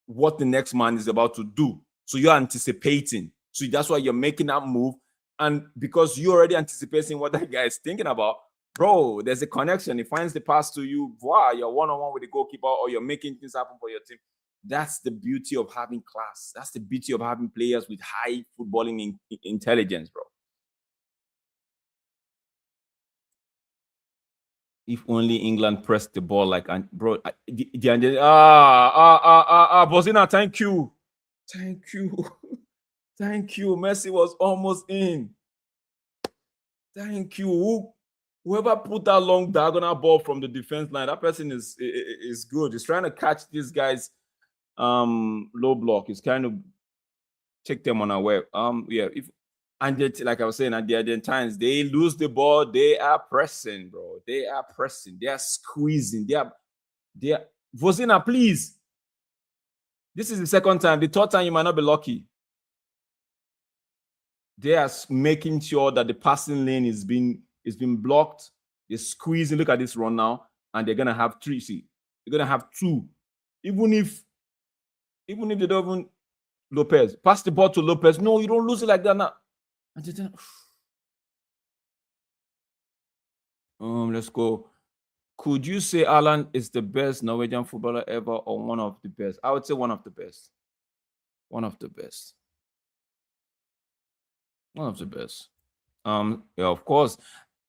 what the next man is about to do. So you're anticipating. So that's why you're making that move. And because you're already anticipating what that guy is thinking about, bro, there's a connection. He finds the pass to you. Wow, you're one-on-one with the goalkeeper or you're making things happen for your team. That's the beauty of having class. That's the beauty of having players with high footballing intelligence, bro. If only England pressed the ball like, bro, Bozina, thank you. Thank you. Thank you. Messi was almost in. Thank you. Whoever put that long diagonal ball from the defense line, that person is good. He's trying to catch these guys low block. He's kind of take them unaware. Yeah, like I was saying, at the Argentines, they lose the ball, they are pressing, bro. They are pressing, they are squeezing, they are Vozina, please. This is the second time. The third time you might not be lucky. They are making sure that the passing lane is being blocked. They're squeezing. Look at this run now, and they're gonna have 3. See, they're gonna have 2. Even if they don't even Lopez pass the ball to Lopez. No, you don't lose it like that now. Let's go. Could you say Alan is the best Norwegian footballer ever or one of the best? I would say one of the best. One of the best. One of the best. Yeah, of course.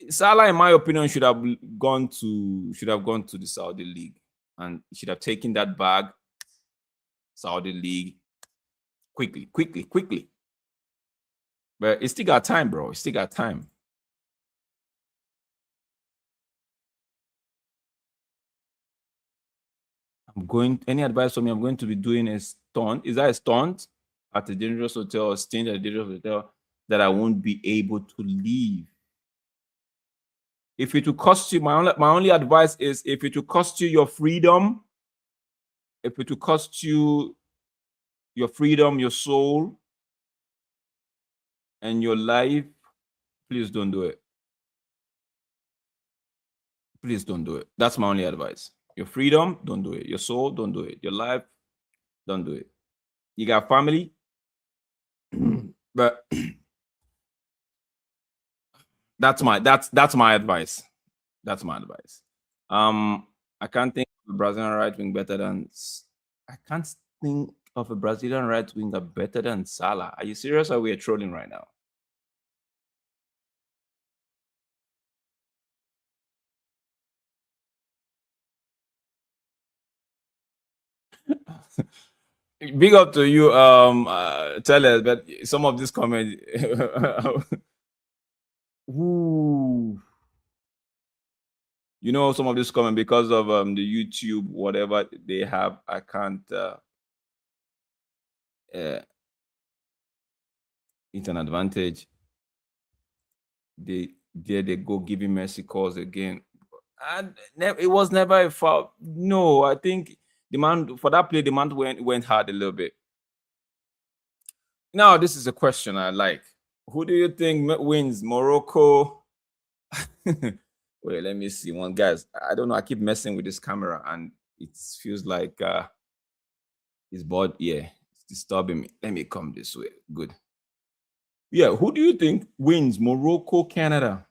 Salah, in my opinion, should have gone to the Saudi league and should have taken that bag. Saudi league quickly. But it still got time, bro. It still got time. Any advice for me? I'm going to be doing a stunt. Is that a stunt at a dangerous hotel or staying at a dangerous hotel that I won't be able to leave? If it will cost you, my only advice is if it will cost you your freedom, if it will cost you your freedom, your soul, and your life, please don't do it. Please don't do it. That's my only advice. Your freedom, don't do it. Your soul, don't do it. Your life, don't do it. You got family, but that's my advice. That's my advice. I can't think of a Brazilian right wing better than winger better than Salah. Are you serious or we are trolling right now? Big up to you, tell us, but some of these comments. Ooh. You know, some of this comment because of the YouTube, whatever they have, I can't it's an advantage. They go giving Messi calls again. And it was never a foul. No, I think demand for that play, demand went hard a little bit. Now, this is a question I like. Who do you think wins, Morocco? Wait, let me see one, guys. I don't know. I keep messing with this camera and it feels like it's bored. Yeah, it's disturbing me. Let me come this way. Good. Yeah, who do you think wins, Morocco, Canada?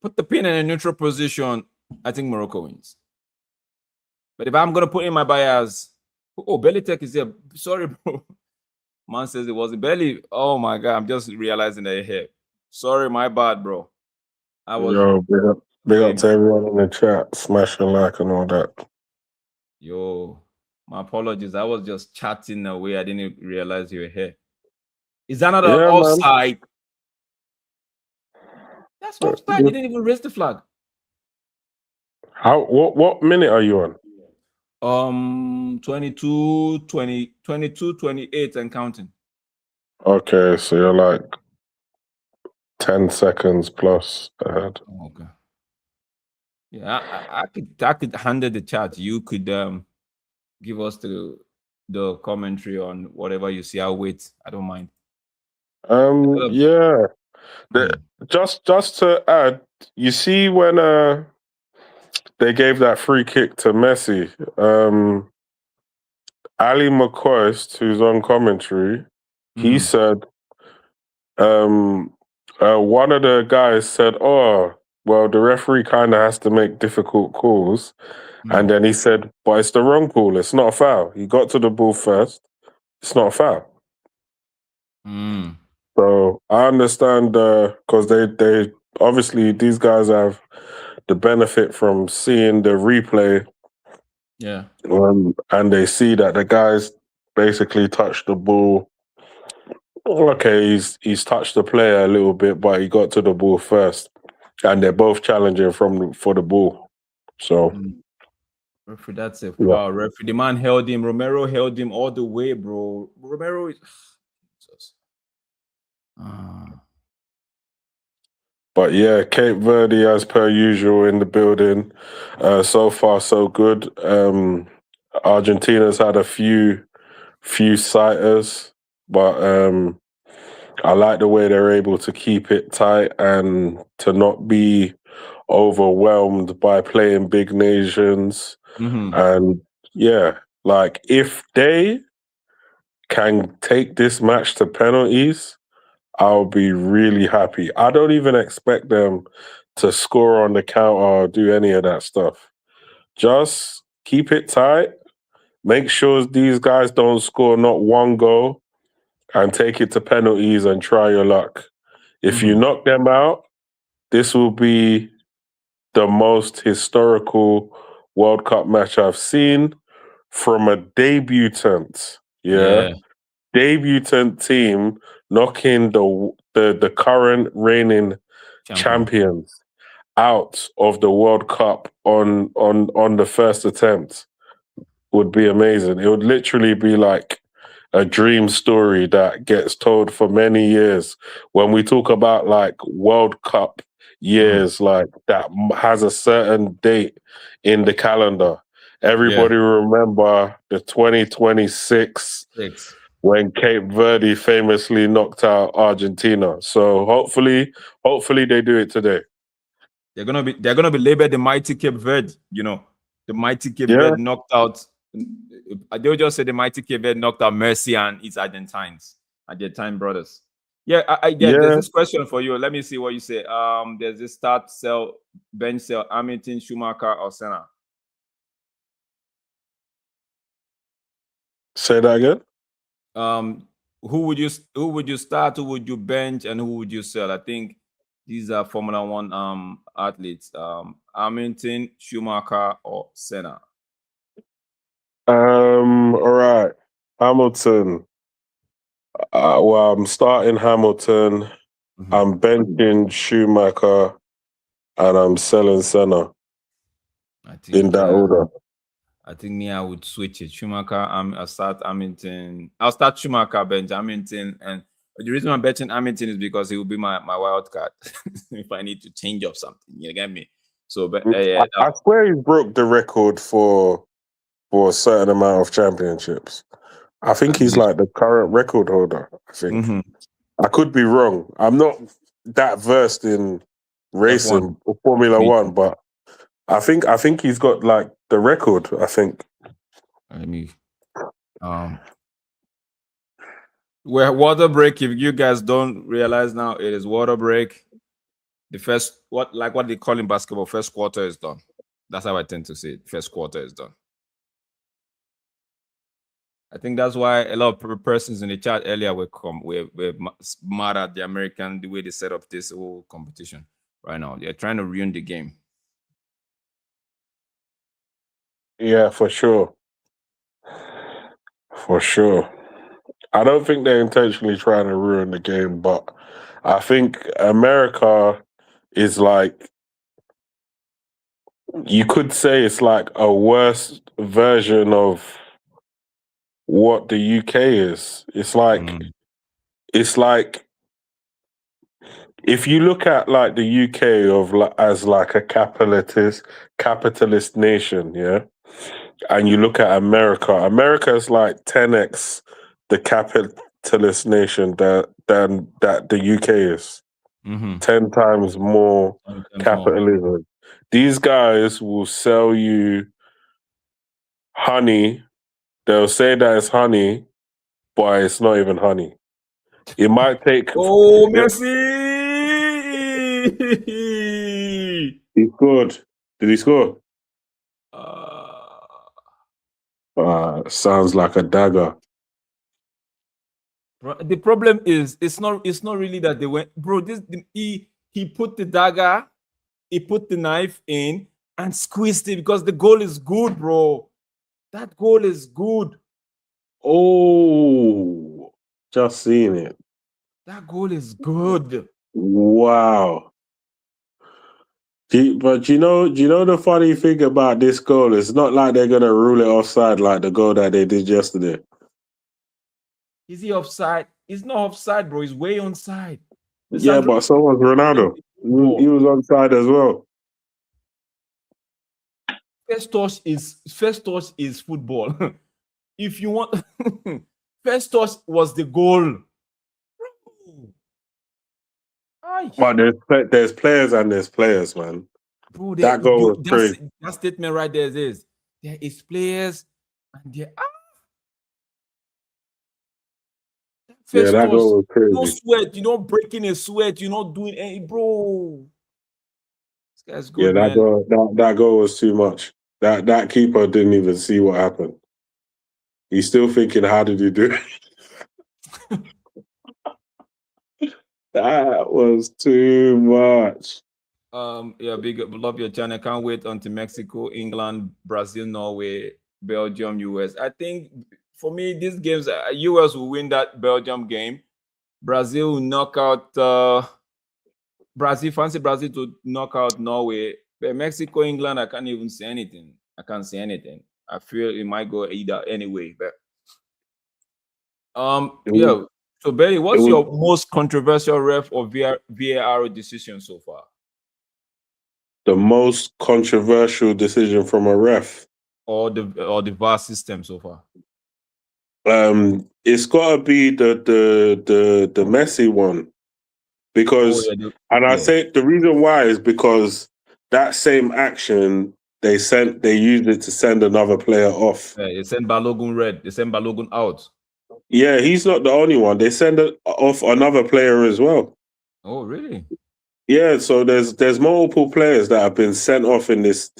Put the pin in a neutral position. I think Morocco wins. But if I'm gonna put in my bias, oh, Belly Tech is there. Sorry, bro. Man says it wasn't Belly. Oh my god, I'm just realizing that here. Sorry, my bad, bro. I was big up to everyone in the chat, smash a like and all that. Yo, my apologies. I was just chatting away. I didn't realize you were here. Is that not an offside? That's offside. You didn't even raise the flag. What minute are you on? 22, 28 and counting. Okay, so you're like 10 seconds plus ahead. Okay. Yeah, I could handle the chat. You could give us the commentary on whatever you see. I'll wait. I don't mind. Yeah. Just to add, you see when they gave that free kick to Messi, Ali McCoist, who's on commentary, he said one of the guys said, "Oh, well, the referee kind of has to make difficult calls," and then he said, "But it's the wrong call. It's not a foul. He got to the ball first. It's not a foul." So I understand because they obviously these guys have the benefit from seeing the replay. Yeah. And they see that the guys basically touched the ball. Okay, he's touched the player a little bit, but he got to the ball first, and they're both challenging for the ball. So, referee, that's a foul. Yeah. Referee, the man held him. Romero held him all the way, bro. Romero is. Jesus. But yeah, Cape Verde, as per usual, in the building. So far, so good. Argentina's had a few sighters, but I like the way they're able to keep it tight and to not be overwhelmed by playing big nations. And yeah, like if they can take this match to penalties, I'll be really happy. I don't even expect them to score on the counter or do any of that stuff. Just keep it tight. Make sure these guys don't score not one goal. and take it to penalties and try your luck. If you knock them out, this will be the most historical World Cup match I've seen from a debutant. Yeah. Debutant team knocking the current reigning champions out of the World Cup on the first attempt would be amazing. It would literally be like a dream story that gets told for many years. When we talk about like World Cup years, like that has a certain date in the calendar. Everybody remember the 2026 when Cape Verde famously knocked out Argentina. So hopefully they do it today. They're gonna be labeled the mighty Cape Verde. You know, the mighty Cape Verde knocked out. They'll just say the mighty Cape Verde knocked out Mercy and its Argentine brothers. There's this question for you. Let me see what you say. There's this start, sell, bench, sell, Hamilton, Schumacher, or Senna. Say that again. Who would you start? Who would you bench? And who would you sell? I think these are Formula One athletes. Hamilton, Schumacher, or Senna. All right. Hamilton. Well, I'm starting Hamilton. I'm benching Schumacher, and I'm selling Senna. In that order. I think I would switch it. Schumacher, I'll start Hamilton. I'll start Schumacher, bench Hamilton. And the reason I'm betting Hamilton is because he will be my wild card if I need to change up something. You get me? So, but I swear he broke the record for a certain amount of championships. I think he's like the current record holder. I think I could be wrong. I'm not that versed in racing or Formula One, but I think he's got like the record. I think. Let me. We're water break. If you guys don't realize now, it is water break. The first what they call in basketball, first quarter is done. That's how I tend to say it. First quarter is done. I think that's why a lot of persons in the chat earlier were mad at the American, the way they set up this whole competition right now. They're trying to ruin the game. Yeah, for sure. For sure. I don't think they're intentionally trying to ruin the game, but I think America is like, you could say it's like a worse version of what the UK is. It's like if you look at like the UK as like a capitalist nation, yeah, and you look at America is like 10x the capitalist nation than that the UK is. 10 times more capitalism. These guys will sell you honey. They'll say that it's honey, but it's not even honey. It might take. Oh, Messi! He scored. Did he score? Sounds like a dagger. The problem is it's not really that they went, bro. He put the dagger, he put the knife in and squeezed it because the goal is good, bro. That goal is good. Oh, just seeing it. That goal is good. Wow. But you know the funny thing about this goal? It's not like they're gonna rule it offside like the goal that they did yesterday. Is he offside? He's not offside, bro. He's way onside. Yeah, but so was Ronaldo. He was onside as well. First touch is football. If you want, first touch was the goal. But there's players and there's players, man. Bro, that goal was crazy. That statement right there is there is players and there are. Yeah, that goal was crazy. No sweat, you're not breaking a sweat, you're not doing any, bro. This guy's good, yeah, man. That goal was too much. That keeper didn't even see what happened. He's still thinking, how did he do it? That was too much. Yeah, big up, love your channel. Can't wait until Mexico, England, Brazil, Norway, Belgium, US. I think for me, these games, US will win that Belgium game. Brazil will knock out Brazil. Fancy Brazil to knock out Norway. But Mexico, England, I can't even say anything. I can't say anything. I feel it might go either anyway. But It was, yeah. So Betty, it what's was your most controversial ref or VAR decision so far? the most controversial decision from a ref. Or the VAR system so far? It's got to be the Messi one because, and I say the reason why is because that same action they used it to send another player off. Yeah, they send Balogun red. They send Balogun out. Yeah, he's not the only one. They send off another player as well. Oh, really? Yeah, so there's multiple players that have been sent off in this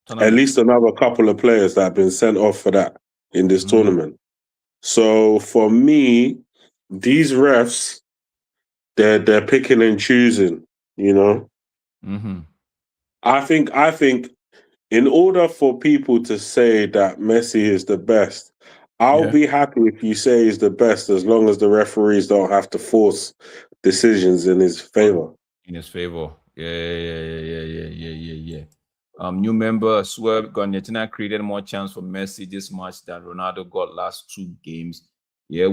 at least another couple of players that have been sent off for that in this tournament. So for me, these refs, they're picking and choosing, you know. I think in order for people to say that Messi is the best, I'll be happy if you say he's the best as long as the referees don't have to force decisions in his favor. In his favor. Yeah. New member Swerve Argentina created more chance for Messi this match than Ronaldo got last 2 games. Yeah,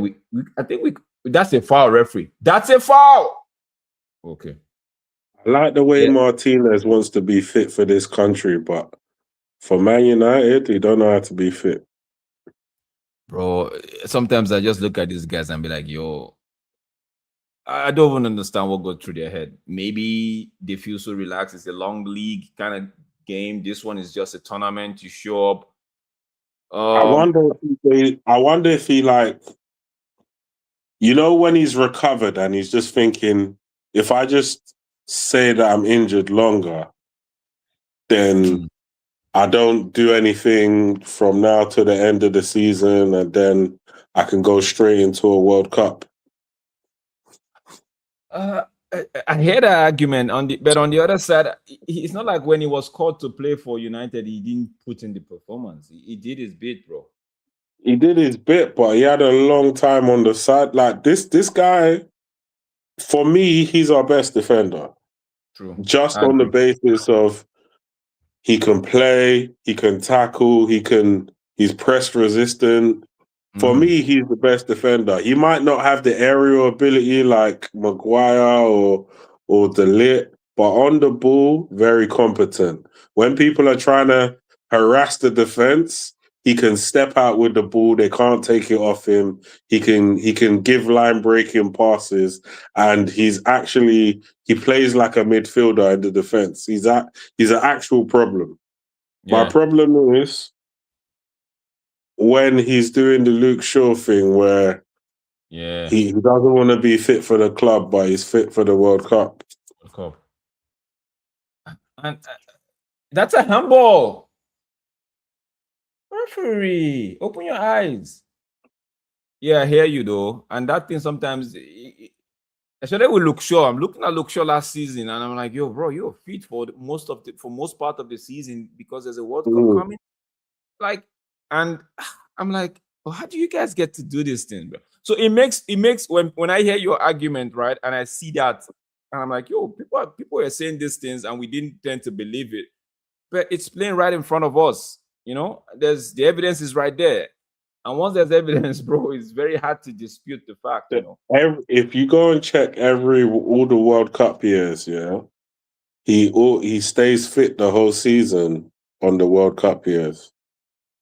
I think that's a foul, referee. That's a foul. Okay. I like the way Martinez wants to be fit for this country, but for Man United, he don't know how to be fit. Bro, sometimes I just look at these guys and be like, yo, I don't even understand what goes through their head. Maybe they feel so relaxed. It's a long league kind of game. This one is just a tournament. You show up. I wonder if he like, you know, when he's recovered and he's just thinking, if I just say that I'm injured longer, then I don't do anything from now to the end of the season, and then I can go straight into a World Cup. I hear that argument but on the other side, it's not like when he was called to play for United, he didn't put in the performance. He did his bit, bro. He did his bit, but he had a long time on the side. Like this guy, for me, he's our best defender. True. Just on the basis of he can play, he can tackle, he's press resistant. For me, he's the best defender. He might not have the aerial ability like Maguire or De Ligt, but on the ball, very competent. When people are trying to harass the defense, he can step out with the ball. They can't take it off him. He can give line breaking passes, and he plays like a midfielder in the defense. He's an actual problem. Yeah. My problem is when he's doing the Luke Shaw thing where he doesn't want to be fit for the club, but he's fit for the World Cup. And that's a handball. Referee, open your eyes. Yeah, I hear you though. And that thing sometimes, especially with Luke Shaw, I'm looking at Luke Shaw last season, and I'm like, yo, bro, you're fit for most part of the season because there's a World Cup coming. Like, and I'm like, well, how do you guys get to do this thing, bro? So it makes when I hear your argument, right, and I see that, and I'm like, yo, people are saying these things, and we didn't tend to believe it, but it's playing right in front of us. You know, the evidence is right there, and once there's evidence, bro, it's very hard to dispute the fact. You know, if you go and check all the World Cup years, yeah, he stays fit the whole season on the World Cup years.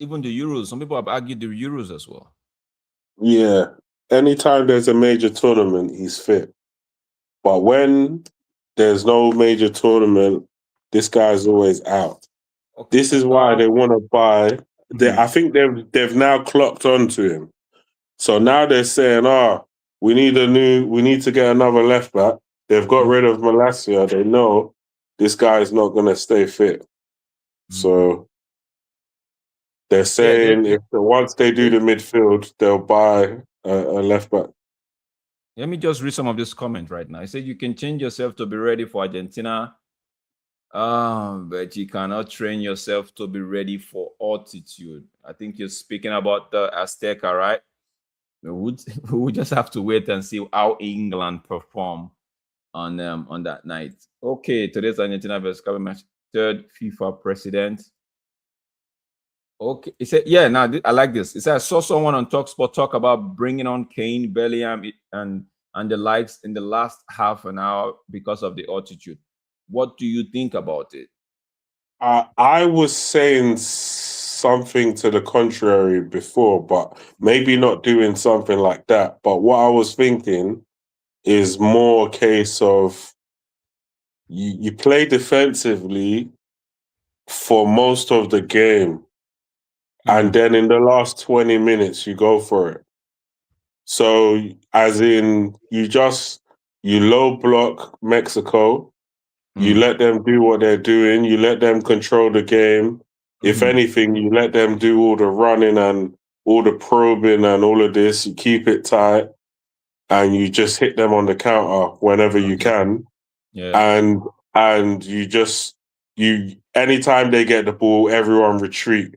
Even the Euros, some people have argued the Euros as well. Yeah, anytime there's a major tournament, he's fit. But when there's no major tournament, this guy's always out. Okay. This is why they want to buy. I think they've now clocked onto him. So now they're saying, we need to get another left back. They've got rid of Malacia. They know this guy is not going to stay fit. So they're saying once they do the midfield, they'll buy a left back. Let me just read some of this comment right now. He said you can change yourself to be ready for Argentina, but you cannot train yourself to be ready for altitude. I think you're speaking about the Azteca, right? We would just have to wait and see how England perform on that night. Okay, today's Argentina versus Cabo match, third FIFA president. Okay, he said, yeah, now I like this. He said, I saw someone on TalkSport talk about bringing on Kane, Bellingham, and the likes in the last half an hour because of the altitude. What do you think about it? I was saying something to the contrary before, but maybe not doing something like that. But what I was thinking is more a case of you play defensively for most of the game, and then in the last 20 minutes you go for it. So as in you low block Mexico, you let them do what they're doing, you let them control the game. If anything, you let them do all the running and all the probing and all of this, you keep it tight and you just hit them on the counter whenever you can. Yeah. And you anytime they get the ball, everyone retreat,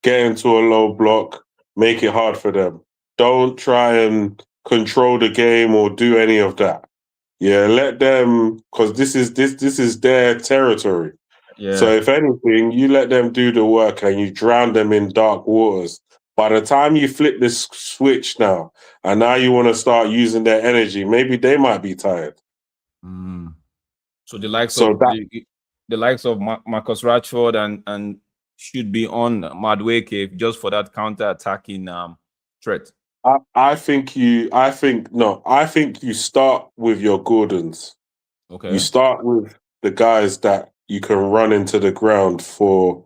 get into a low block, make it hard for them. Don't try and control the game or do any of that. Yeah, let them, because this is their territory. Yeah. So if anything, you let them do the work and you drown them in dark waters. By the time you flip this switch now, and now you want to start using their energy, maybe they might be tired. So the likes So of the likes of Marcus Rashford and should be on Madueke just for that counter-attacking threat. I think you start with your Gordons. Okay. You start with the guys that you can run into the ground for,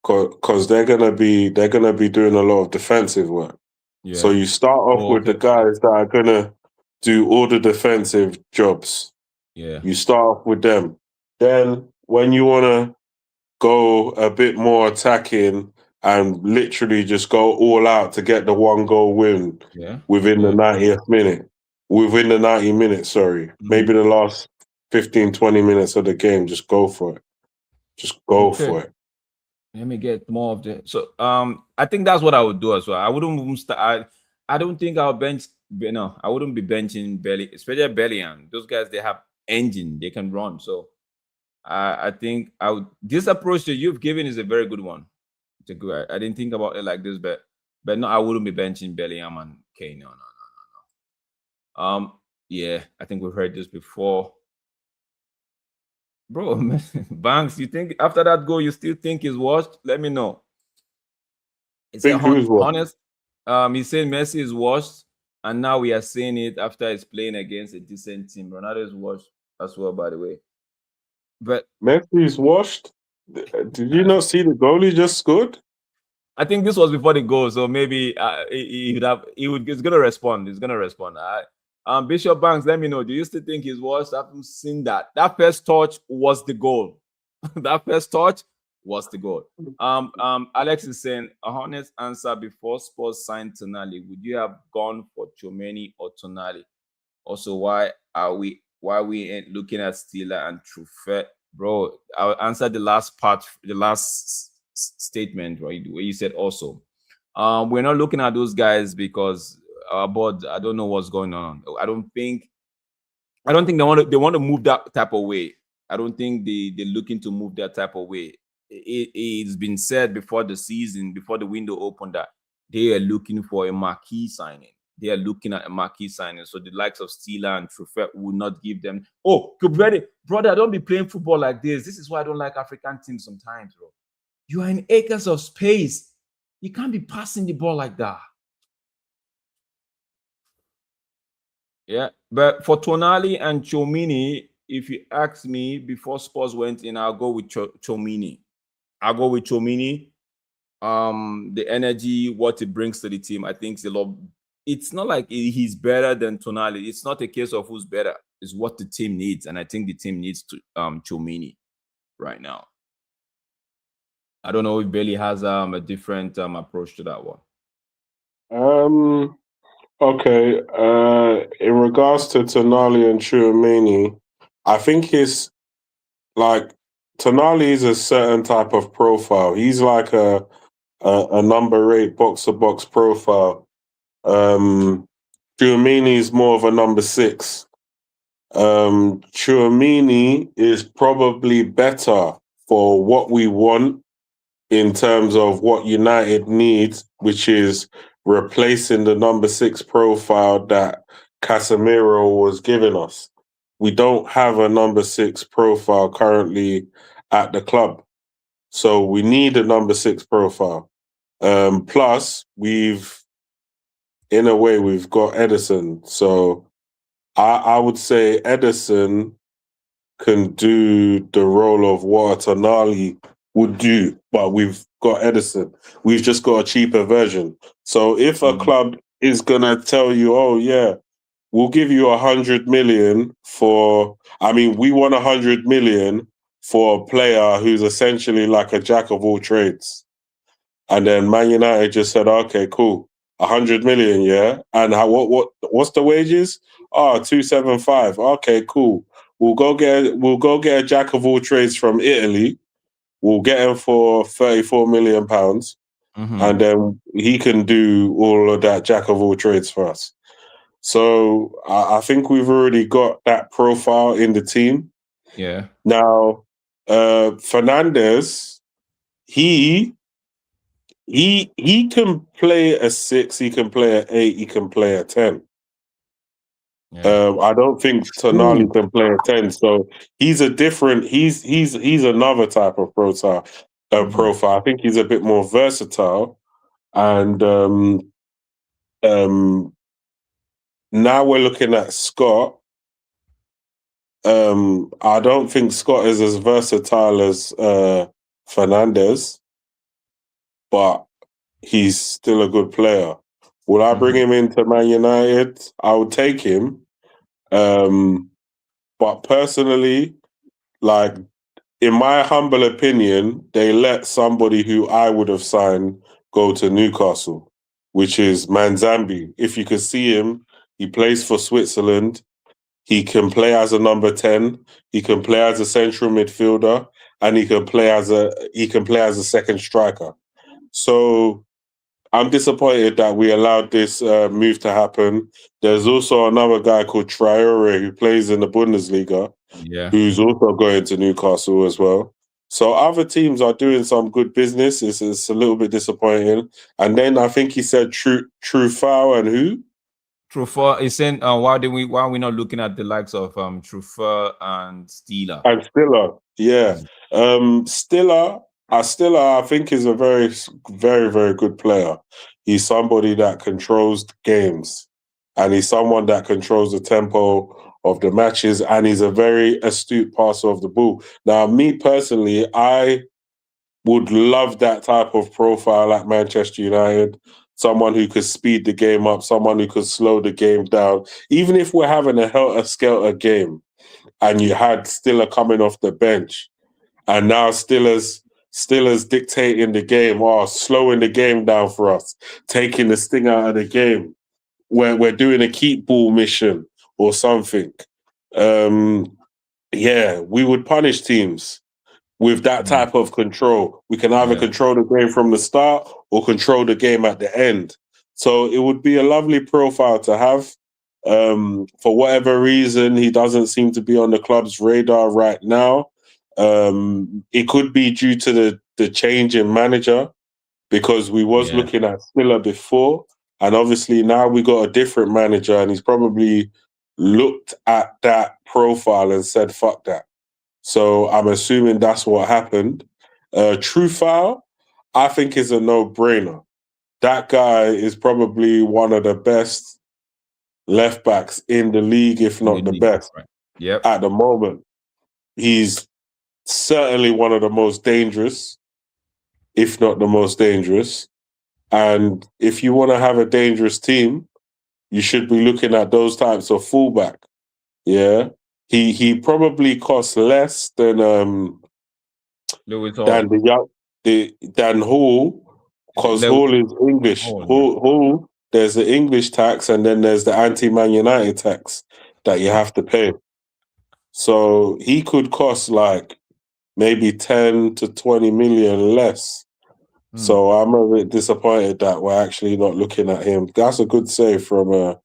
because they're gonna be doing a lot of defensive work. Yeah. So you start off with the guys that are gonna do all the defensive jobs. Yeah. You start off with them. Then when you wanna go a bit more attacking and literally just go all out to get the 1-goal win within the 90th minute. Within the 90 minutes, sorry. Maybe the last 15, 20 minutes of the game, just go for it. Just go for it. Let me get more of the. So I think that's what I would do as well. I wouldn't start. I don't think I'll bench. No, I wouldn't be benching Belly, especially Bellingham. Those guys, they have engine, they can run. So I think I would. This approach that you've given is a very good one. It's a good. I didn't think about it like this, but no, I wouldn't be benching Bellingham and Kane. No. Yeah, I think we've heard this before. Bro, Banks, you think after that goal you still think he's washed? Let me know. It's honest. He's saying Messi is washed, and now we are seeing it after he's playing against a decent team. Ronaldo is washed as well, by the way. But Messi is washed. Did you not see the goal he just scored? I think this was before the goal, so maybe he's gonna respond. He's gonna respond. Bishop Banks, let me know. Do you still think he's washed? I haven't seen that. That first touch was the goal. That first touch was the goal. Alex is saying a honest answer before Spurs signed Tonali. Would you have gone for Tchouaméni or Tonali? Also, why we ain't looking at Steeler and Truffet? Bro, I'll answer the last part, the last statement, right? Where you said also. We're not looking at those guys because our board, I don't know what's going on. I don't think they want to move that type of way. I don't think they're looking to move that type of way. It's been said before the season, before the window opened, that they are looking for a marquee signing. They are looking at a marquee signing. So the likes of Steeler and Truffet will not give them. Oh, brother, don't be playing football like this. This is why I don't like African teams sometimes, bro. You are in acres of space. You can't be passing the ball like that. Yeah, but for Tonali and Tchouaméni, if you ask me before Spurs went in, I'll go with Tchouaméni. I'll go with Tchouaméni. The energy, what it brings to the team, I think it's a lot. It's not like he's better than Tonali. It's not a case of who's better. It's what the team needs, and I think the team needs to Tchouaméni right now. I don't know if Bailey has a different approach to that one. Okay. In regards to Tonali and Chouameni, I think it's like Tonali is a certain type of profile. He's like a number 8 box to box profile. Chouameni is more of a number 6. Chouameni is probably better for what we want in terms of what United needs, which is replacing the number 6 profile that Casemiro was giving us. We don't have a number 6 profile currently at the club. So we need a number 6 profile. Plus, in a way, we've got Edison. So I would say Edison can do the role of what a Tonali would do, but we've got Edison. We've just got a cheaper version. So if a club is gonna tell you, oh yeah, we'll give you 100 million for, I mean, we want 100 million for a player who's essentially like a jack of all trades. And then Man United just said, okay, cool, 100 million, yeah. And what's the wages? Oh, 275. Okay, cool. We'll go get a jack of all trades from Italy. We'll get him for 34 million pounds, and then he can do all of that jack of all trades for us. So I think we've already got that profile in the team. Yeah. Now, Fernandez, he can play a 6, he can play a 8, he can play a 10. Yeah. I don't think Tonali can play a 10, so he's a different. He's another type of profile. I think he's a bit more versatile, and now we're looking at Scott. I don't think Scott is as versatile as Fernandez, but he's still a good player. Would I bring him into Man United? I would take him. But personally, like, in my humble opinion, they let somebody who I would have signed go to Newcastle, which is Manzambi. If you could see him, he plays for Switzerland. He can play as a number 10. He can play as a central midfielder, and he can play as a second striker. So I'm disappointed that we allowed this move to happen. There's also another guy called Traore who plays in the Bundesliga, who's also going to Newcastle as well. So other teams are doing some good business. It's a little bit disappointing. And then I think he said Truffaut and who? Truffaut is saying, why are we not looking at the likes of Truffaut and Stiller? And Stiller, yeah. Stiller, I think is a very, very, very good player. He's somebody that controls games, and he's someone that controls the tempo of the matches, and he's a very astute passer of the ball. Now, me personally, I would love that type of profile at Manchester United. Someone who could speed the game up, someone who could slow the game down. Even if we're having a helter-skelter game, and you had Stiller coming off the bench, and now Stiller's dictating the game, or slowing the game down for us, taking the sting out of the game, where we're doing a keep ball mission or something. Yeah, we would punish teams with that type of control. We can either control the game from the start or control the game at the end. So it would be a lovely profile to have. For whatever reason, he doesn't seem to be on the club's radar right now. It could be due to the change in manager, because we was looking at Stiller before, and obviously now we got a different manager, and he's probably looked at that profile and said, fuck that. So I'm assuming that's what happened. Truffaut, I think, is a no-brainer. That guy is probably one of the best left backs in the league, if not the best. Right. At the moment. He's certainly one of the most dangerous, if not the most dangerous. And if you want to have a dangerous team, you should be looking at those types of fullback. Yeah. He probably costs less than than Hall, because Hall is English. Hall there's the English tax, and then there's the anti-Man United tax that you have to pay. So he could cost like maybe 10 to 20 million less. So I'm a bit disappointed that we're actually not looking at him. That's a good save from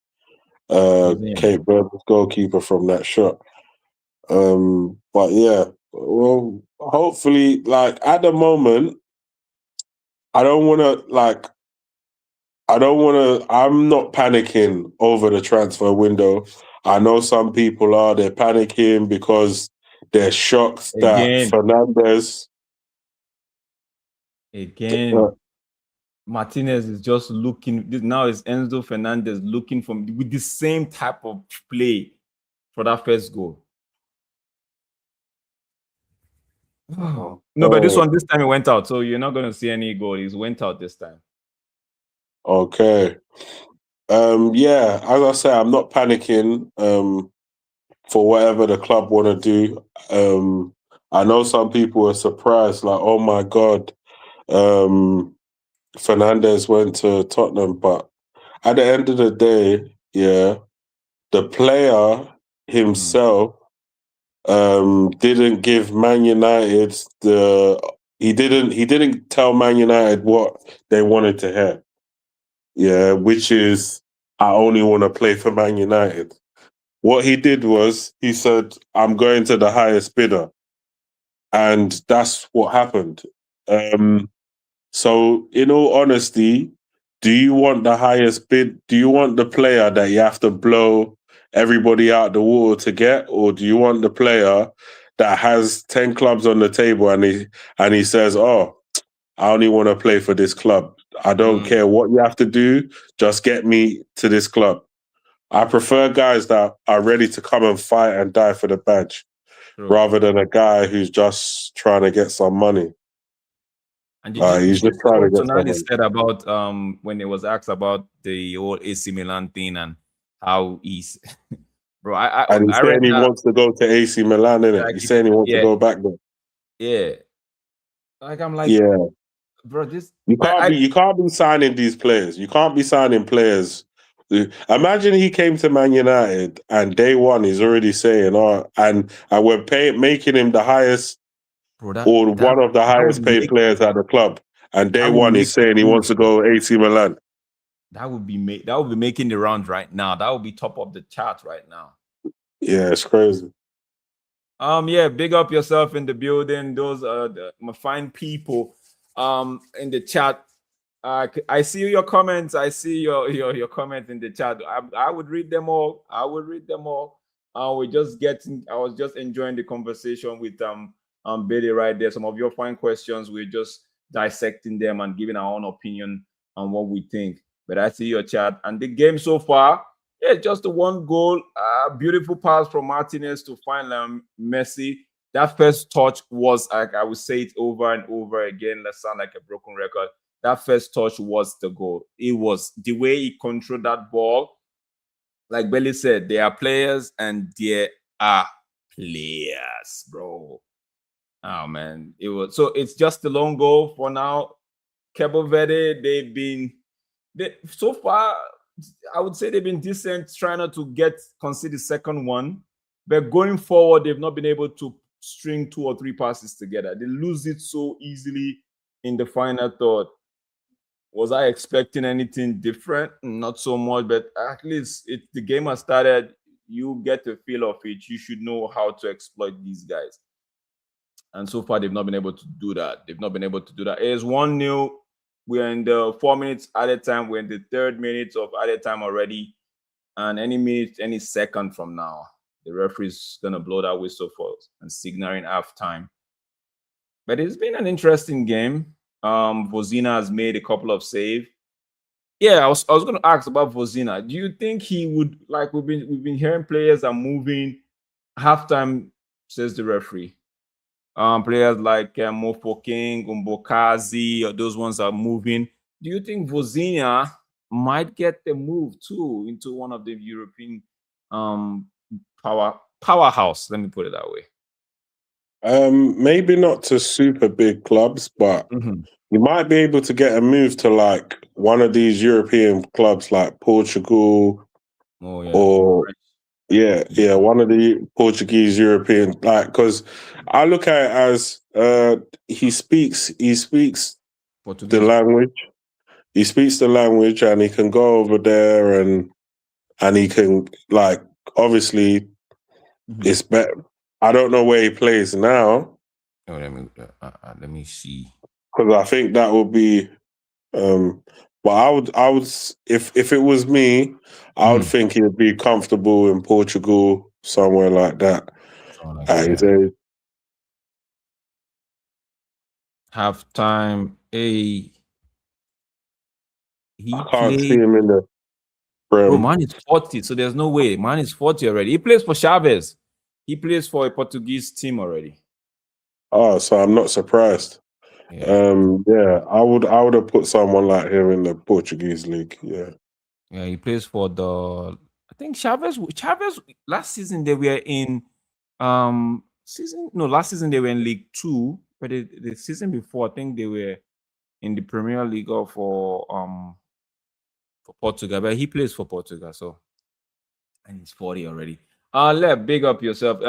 Cape Verde goalkeeper from that shot. But yeah, well, hopefully, like at the moment, I'm not panicking over the transfer window. I know some people are. They're panicking because they're shocked that Fernandez. Martinez is just looking. Now is Enzo Fernandez looking with the same type of play for that first goal. No, but this time it went out, so you're not going to see any goal. It went out this time. Okay. Yeah, as I say, I'm not panicking for whatever the club want to do. I know some people are surprised, like, oh my God, Fernandez went to Tottenham, but at the end of the day, yeah, the player himself didn't give Man United he didn't tell Man United what they wanted to hear. Yeah, which is, I only want to play for Man United. What he did was he said, I'm going to the highest bidder. And that's what happened. So in all honesty, do you want the highest bid? Do you want the player that you have to blow everybody out the water to get? Or do you want the player that has 10 clubs on the table and he says, oh, I only want to play for this club. I don't care what you have to do. Just get me to this club. I prefer guys that are ready to come and fight and die for the badge rather than a guy who's just trying to get some money. And he's just trying to get some money. Said about when it was asked about the old AC Milan thing and how he's bro. And he's saying he wants to go to AC Milan, innit? Like, he's saying he wants to go back there. Yeah. Like I'm like, yeah, bro, this you can't be signing these players. You can't be signing players. Imagine he came to Man United and day one he's already saying, "Oh," and we're making him the highest or one of the highest paid players at the club. And day one he's saying he wants to go AC Milan. That would be making the rounds right now. That would be top of the chart right now. Yeah, it's crazy. Yeah, big up yourself in the building. Those are my fine people in the chat. I see your comments. I see your comments in the chat. I would read them all. I was just enjoying the conversation with Billy right there. Some of your fine questions, we're just dissecting them and giving our own opinion on what we think. But I see your chat and the game so far. Yeah, just the one goal. Beautiful pass from Martinez to find Messi. That first touch was, like, I would say it over and over again. Let's sound like a broken record. That first touch was the goal. It was the way he controlled that ball. Like Belly said, there are players and there are players, bro. Oh, man. So it's just a long goal for now. Cabo Verde, so far, I would say they've been decent, trying not to concede the second one. But going forward, they've not been able to string 2 or 3 passes together. They lose it so easily in the final third. Was I expecting anything different? Not so much, but at least the game has started. You get a feel of it. You should know how to exploit these guys. And so far, they've not been able to do that. It is 1-0. We're in the 4 minutes added time. We're in the 3rd minute of added time already. And any minute, any second from now, the referee's going to blow that whistle for us and signaling halftime. But it's been an interesting game. Vozina has made a couple of saves. Yeah, I was going to ask about Vozina. Do you think he would, like we've been hearing players are moving halftime, says the referee. Players like Mofo King, Umbokazi, or those ones are moving. Do you think Vozina might get the move too into one of the European powerhouse? Let me put it that way. Maybe not to super big clubs, but You might be able to get a move to like one of these European clubs like Portugal Oh yeah. or one of the Portuguese European, like, because I look at it as he speaks the Portuguese. language. He speaks the language and he can go over there and he can, like, obviously it's better. I don't know where he plays now. Oh, let me see. Because I think that would be but I would if it was me, I would think he'd be comfortable in Portugal, somewhere like that. At his age. Halftime. I can't see him in the Bro, man is 40, so there's no way. Man is 40 already. He plays for Chavez. He plays for a Portuguese team already. Oh, so I'm not surprised. I would have put someone like him in the Portuguese league. Yeah, he plays for I think Chavez last season they were in last season they were in League 2, but the season before I think they were in the Premier League for Portugal, but he plays for Portugal, so, and he's 40 already. Big up yourself.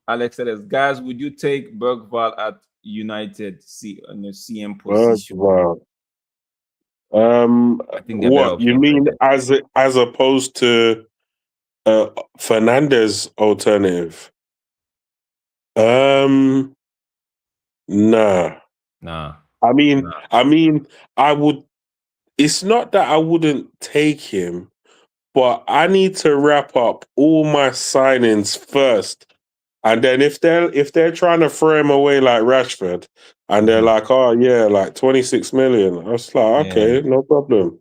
Alex says, guys, would you take Bergvall at United in the CM position? I think what you mean as opposed to Fernandez alternative? Nah. I mean, I would. It's not that I wouldn't take him, but I need to wrap up all my signings first, and then if they're trying to throw him away like Rashford, and they're like, oh yeah, like 26 million, I was like, okay, no problem,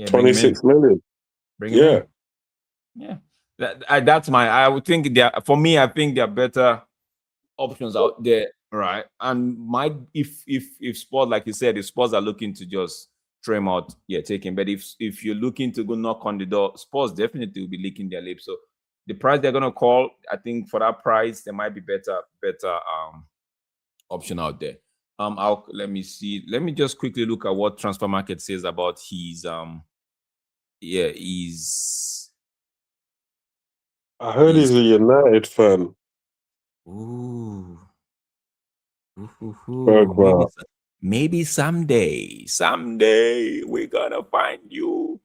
26 million, bring him in. Yeah, that's I would think for me, I think there are better options out there, right? And if Spurs, like you said, if Spurs are looking to just throw him out, take him. But if you're looking to go knock on the door, Spurs definitely will be licking their lips. So the price they're gonna call, I think for that price, there might be better option out there. Let me see. Let me just quickly look at what Transfer Market says about his he's. I heard he's a United fan. Ooh. Maybe someday we're gonna find you.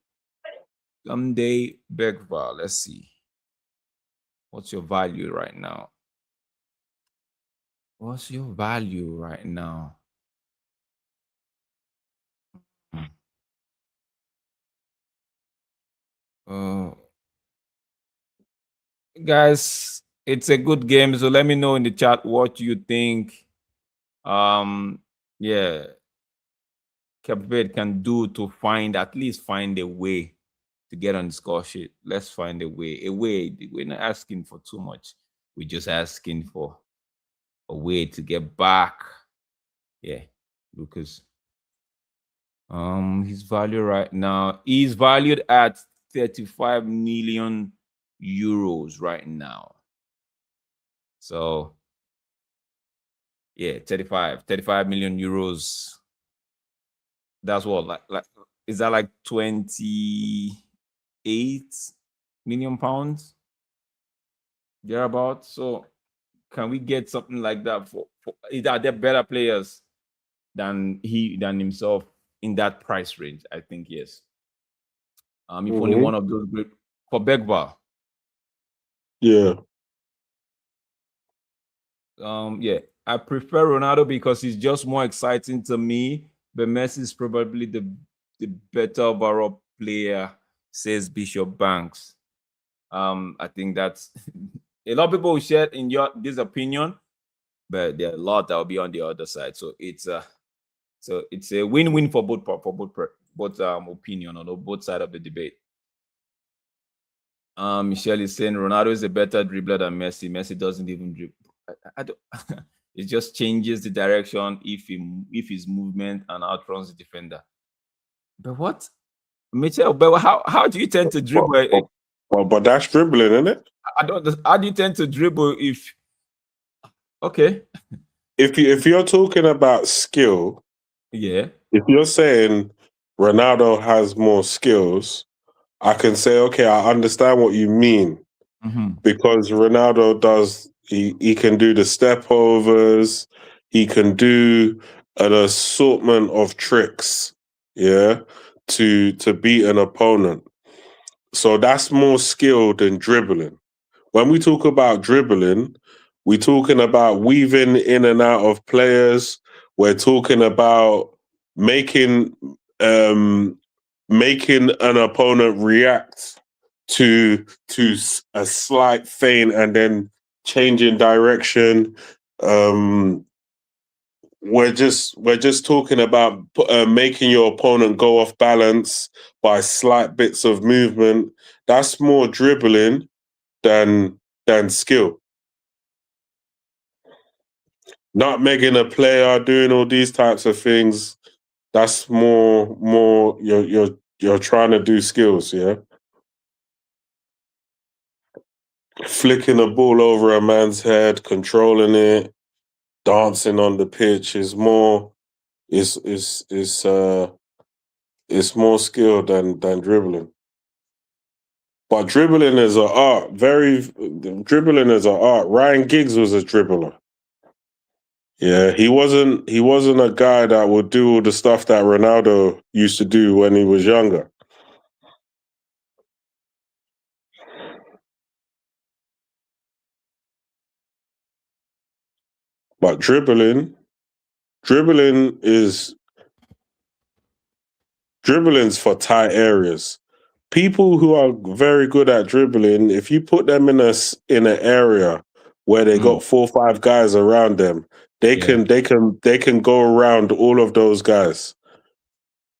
Someday, Bergvall. Let's see. What's your value right now? What's your value right now? Guys, it's a good game. So let me know in the chat what you think. Cabo Verde can do to at least find a way to get on the score sheet. Let's find a way. We're not asking for too much. We're just asking for a way to get back. Lucas. His value right now is valued at 35 million euros right now. So 35 million euros. That's what, like is that like 28 million pounds? Thereabout. So can we get something like that for are there better players than himself in that price range? I think yes. If only one of those great for Bergvall. I prefer Ronaldo because he's just more exciting to me. But Messi is probably the better overall player, says Bishop Banks. I think that's a lot of people will share in this opinion, but there are a lot that will be on the other side. So it's a win-win for both opinion on both sides of the debate. Michelle is saying Ronaldo is a better dribbler than Messi. Messi doesn't even dribble. I don't. It just changes the direction if his movement and outruns the defender. But what, Michelle? But how do you tend to dribble? But that's dribbling, isn't it? I don't. How do you tend to dribble if? Okay. If you're talking about skill, if you're saying Ronaldo has more skills, I can say, okay, I understand what you mean. Because Ronaldo does, he can do the step overs, he can do an assortment of tricks, yeah, to beat an opponent. So that's more skill than dribbling. When we talk about dribbling, we're talking about weaving in and out of players. We're talking about making making an opponent react to a slight feint and then changing direction. We're just talking about making your opponent go off balance by slight bits of movement. That's more dribbling than skill. Nutmegging a player, doing all these types of things. That's more you're trying to do skills, yeah. Flicking a ball over a man's head, controlling it, dancing on the pitch is more it's more skill than dribbling. But dribbling is an art. Dribbling is an art. Ryan Giggs was a dribbler. Yeah, he wasn't a guy that would do all the stuff that Ronaldo used to do when he was younger. But dribbling's for tight areas. People who are very good at dribbling, if you put them in an area where they got 4 or 5 guys around them, they can go around all of those guys.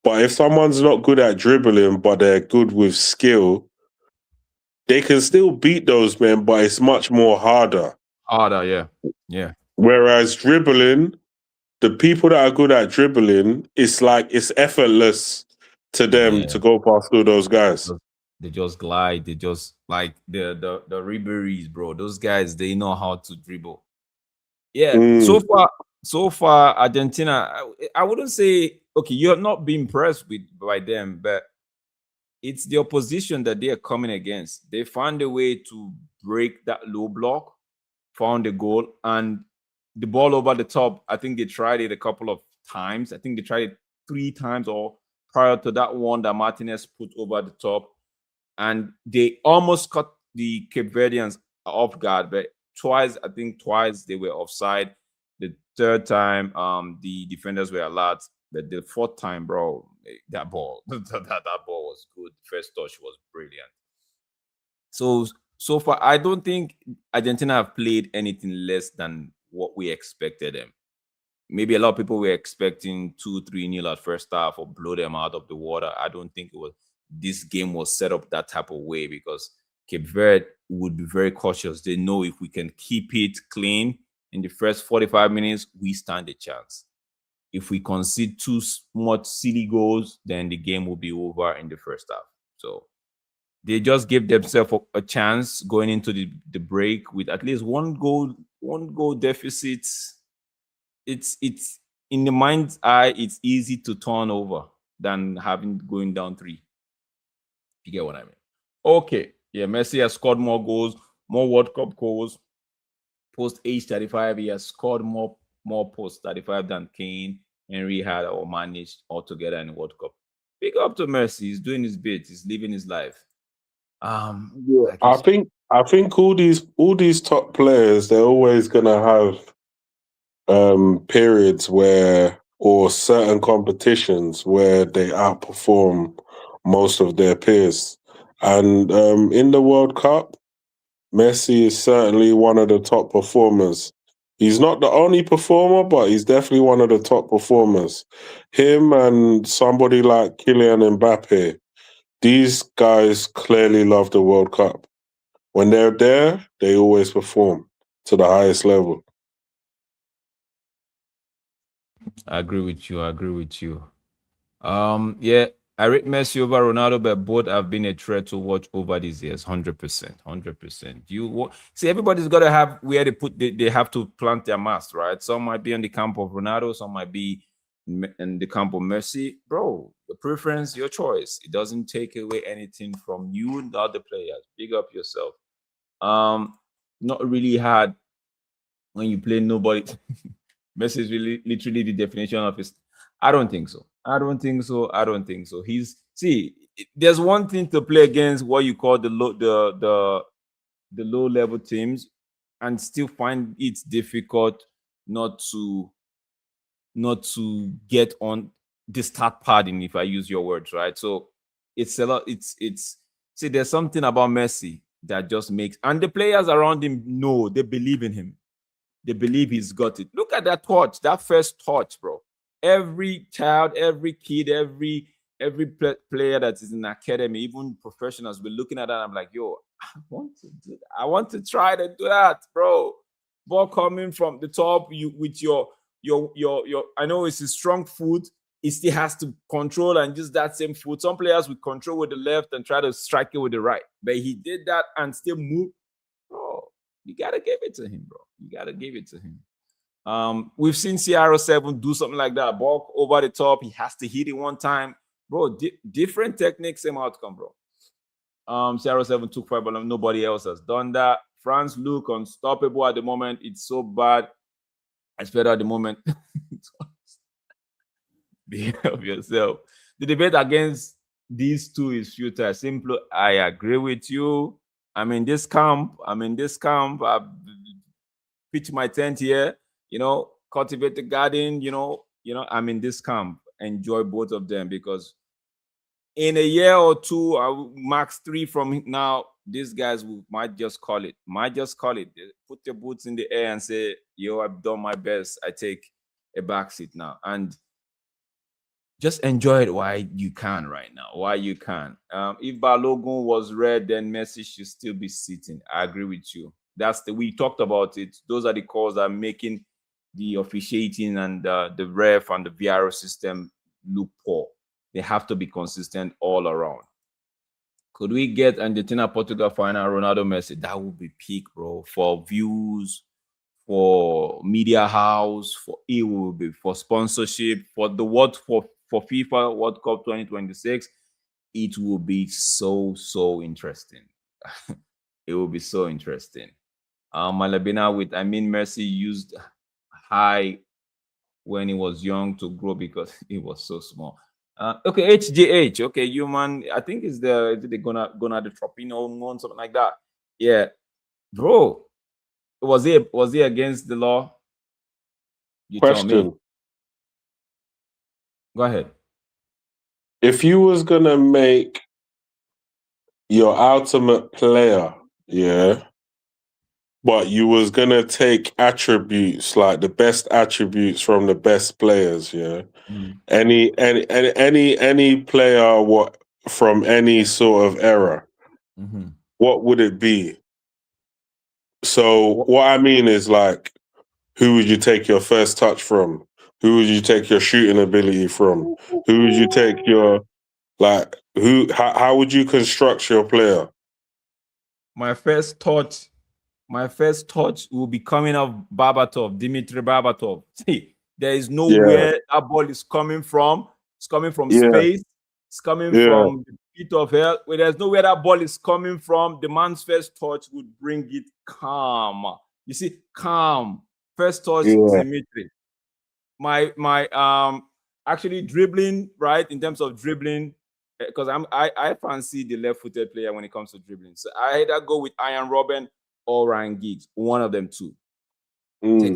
But if someone's not good at dribbling, but they're good with skill, they can still beat those men, but it's much more harder. Yeah. Whereas dribbling, the people that are good at dribbling, it's effortless to them to go past all those guys. They just glide. They just like the Ribery's, bro. Those guys, they know how to dribble. Yeah. So far, Argentina. I wouldn't say okay. You're not being impressed by them, but it's the opposition that they are coming against. They found a way to break that low block, found a goal, and the ball over the top. I think they tried it a couple of times. I think they tried it 3 times, or prior to that one that Martinez put over the top, and they almost caught the Cape Verdeans off guard. But twice they were offside. The third time, the defenders were alert. But the fourth time, bro, that ball was good. First touch was brilliant. So far, I don't think Argentina have played anything less than what we expected them. Maybe a lot of people were expecting 2-3-0 at first half or blow them out of the water. I don't think this game was set up that type of way, because Cape Verde would be very cautious. They know if we can keep it clean in the first 45 minutes, we stand a chance. If we concede too much silly goals, then the game will be over in the first half. So they just gave themselves a chance going into the break with at least one goal deficit. It's in the mind's eye, it's easy to turn over than going down 3. You get what I mean? Okay. Yeah, Messi has scored more goals, more World Cup goals. Post age 35, he has scored more post 35 than Kane, Henry had or managed altogether in the World Cup. Big up to Messi. He's doing his bit. He's living his life. I think all these top players, they're always gonna have periods or certain competitions where they outperform most of their peers. And in the World Cup, Messi is certainly one of the top performers. He's not the only performer, but he's definitely one of the top performers. Him and somebody like Kylian Mbappe, these guys clearly love the World Cup. When they're there, they always perform to the highest level. I agree with you. Yeah, I rate Messi over Ronaldo, but both have been a threat to watch over these years. 100%. See, everybody's got to have where they have to plant their mass, right? Some might be on the camp of Ronaldo, some might be in the camp of Messi, bro, your preference, your choice. It doesn't take away anything from you and the other players. Big up yourself. Not really hard when you play nobody. Messi is really literally the definition of his. I don't think so. I don't think so. I don't think so. There's one thing to play against what you call the low level teams and still find it difficult not to get on the start padding, if I use your words, right? So it's a lot. See, there's something about Messi that just makes, and the players around him know, they believe in him. They believe he's got it. Look at that touch, that first touch, bro. Every child, every kid, every player that is in the academy, even professionals, we're looking at that. I'm like, yo, I want to do that. I want to try to do that, bro. Ball coming from the top, you with your I know it's a strong foot. It still has to control and use that same foot. Some players will control with the left and try to strike it with the right, but he did that and still move. Bro, you gotta give it to him, bro. You gotta give it to him. We've seen CR7 do something like that. Ball over the top, he has to hit it one time, bro. Different techniques, same outcome, bro. CR7 took 5 balls. Nobody else has done that. France look unstoppable at the moment. It's so bad. It's better at the moment. Be of yourself. The debate against these two is futile. Simple. I agree with you. I'm in this camp. I've pitched my tent here. Cultivate the garden. I'm in this camp. Enjoy both of them, because in a year or two, max 3 from now, these guys might just call it. They put your boots in the air and say, yo, I've done my best. I take a backseat now. And just enjoy it while you can right now. If Balogun was red, then Messi should still be sitting. I agree with you. We talked about it. Those are the calls that are making the officiating and the ref and the VAR system look poor. They have to be consistent all around. Could we get Argentina Portugal final, Ronaldo Messi? That would be peak, bro. For views, for media house, for sponsorship, for FIFA World Cup 2026. It will be so interesting. It will be so interesting. Malabina with Messi used high when he was young to grow because he was so small. Okay, HGH. Okay, human. I think is they're gonna the Tropino one, something like that. Yeah, bro. Was he against the law? You tell me. Question: Go ahead. If you was gonna make your ultimate player, yeah, but you was gonna take attributes, like the best attributes from the best players, yeah. Any player from any sort of era, what would it be? So what I mean is, like, who would you take your first touch from? Who would you take your shooting ability from? Who would you take your, like, how would you construct your player? My first touch will be coming off Dimitri Berbatov. See, there is nowhere that ball is coming from. It's coming from space. It's coming from the pit of hell. Where there's nowhere that ball is coming from. The man's first touch would bring it calm. You see, calm. First touch, Dimitri. My actually dribbling, right? In terms of dribbling, because I fancy the left-footed player when it comes to dribbling. So I either go with Ian Robben or Ryan Giggs, one of them two. Take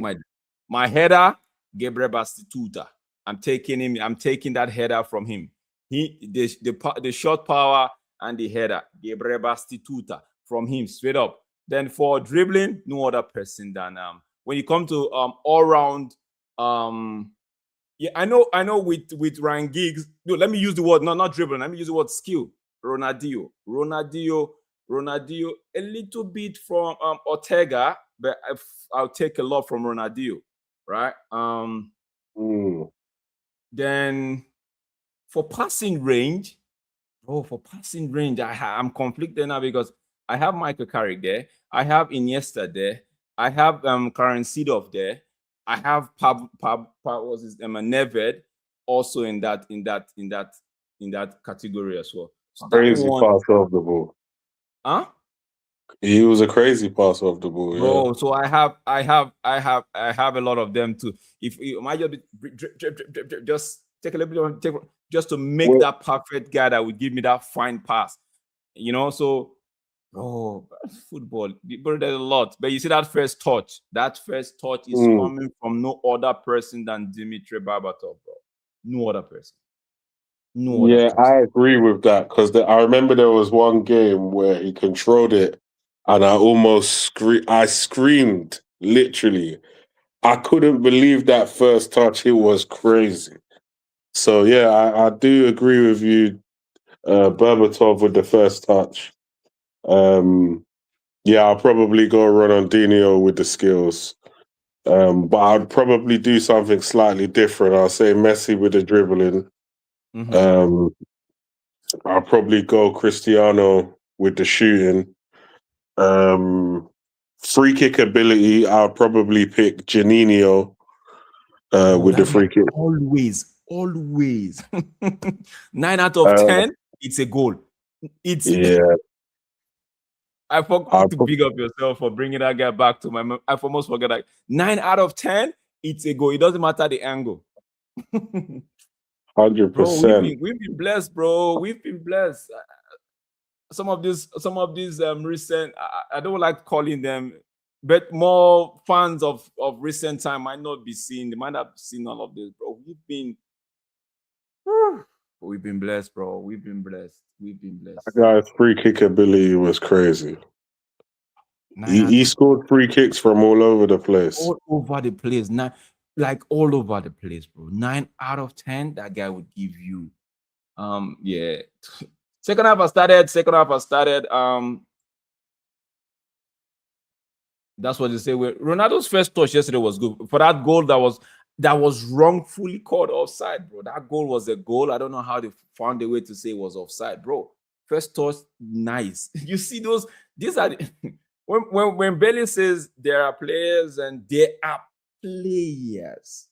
my header, Gabriel Batistuta. I'm taking that header from him. The shot power and the header, Gabriel Batistuta, from him straight up. Then for dribbling, no other person than when you come to all round. Yeah, I know with Ryan Giggs. No, let me use the word not dribbling. Let me use the word skill. Ronaldinho, a little bit from Ortega, but I'll take a lot from Ronaldinho, right? Then for passing range, I'm conflicted now because I have Michael Carrick there, I have Iniesta there, I have Karen Seedorf there, I have Neved, also in that category as well. So that Crazy one, pass off the ball. huh? He was a crazy pass off the ball, Bro, yeah. so I have a lot of them too. If you might just take a little bit of just to make Well, that perfect guy that would give me that fine pass, you know. So, bro, football, bro, there's a lot. But you see that first touch is coming from no other person than Dimitri Berbatov, bro. No other person. No other yeah, person. I agree with that because I remember there was one game where he controlled it, and I screamed literally. I couldn't believe that first touch. It was crazy. So yeah, I do agree with you, Berbatov with the first touch. Yeah, I'll probably go Ronaldinho with the skills. But I'd probably do something slightly different. I'll say Messi with the dribbling. Um, I'll probably go Cristiano with the shooting. Free kick ability, I'll probably pick Janino Bro, with the that guy free kick. always 9 out of 10, it's a goal. It's Yeah, I forgot to big up yourself for bringing that guy back to my memory. I almost forget that 9 out of 10, it's a goal. It doesn't matter the angle. 100%. Bro, we've been blessed, bro. We've been blessed. Some of these recent, I don't like calling them, but more fans of recent time might not be seeing. They might have seen all of this, bro. We've been blessed, bro. We've been blessed. That guy's free kick ability was crazy. He scored free kicks from all over the place. All over the place. All over the place, bro. 9 out of 10, that guy would give you. Yeah. Second half I started. That's what they say. Ronaldo's first touch yesterday was good. For that goal that was wrongfully called offside, bro. That goal was a goal. I don't know how they found a way to say it was offside, bro. First touch, nice. You see these are when Bailey says there are players and they are players.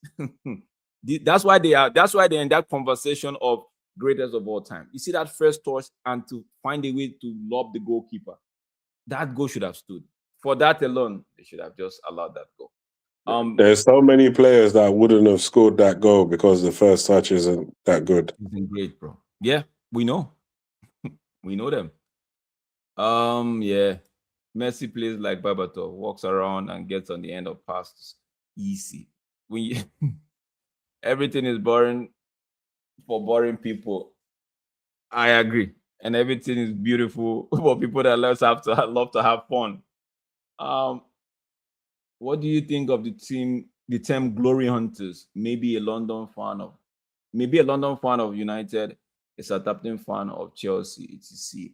That's why they're in that conversation of greatest of all time. You see that first touch and to find a way to lob the goalkeeper. That goal should have stood. For that alone, they should have just allowed that goal. There's so many players that wouldn't have scored that goal because the first touch isn't that good. Isn't great, bro. Yeah, we know. We know them. Yeah. Messi plays like Berbatov, walks around and gets on the end of passes. Easy. Everything is boring for boring people. I agree. And everything is beautiful for people that love to have fun. What do you think of the term glory hunters? Maybe a London fan of United, a Southampton fan of Chelsea, etc.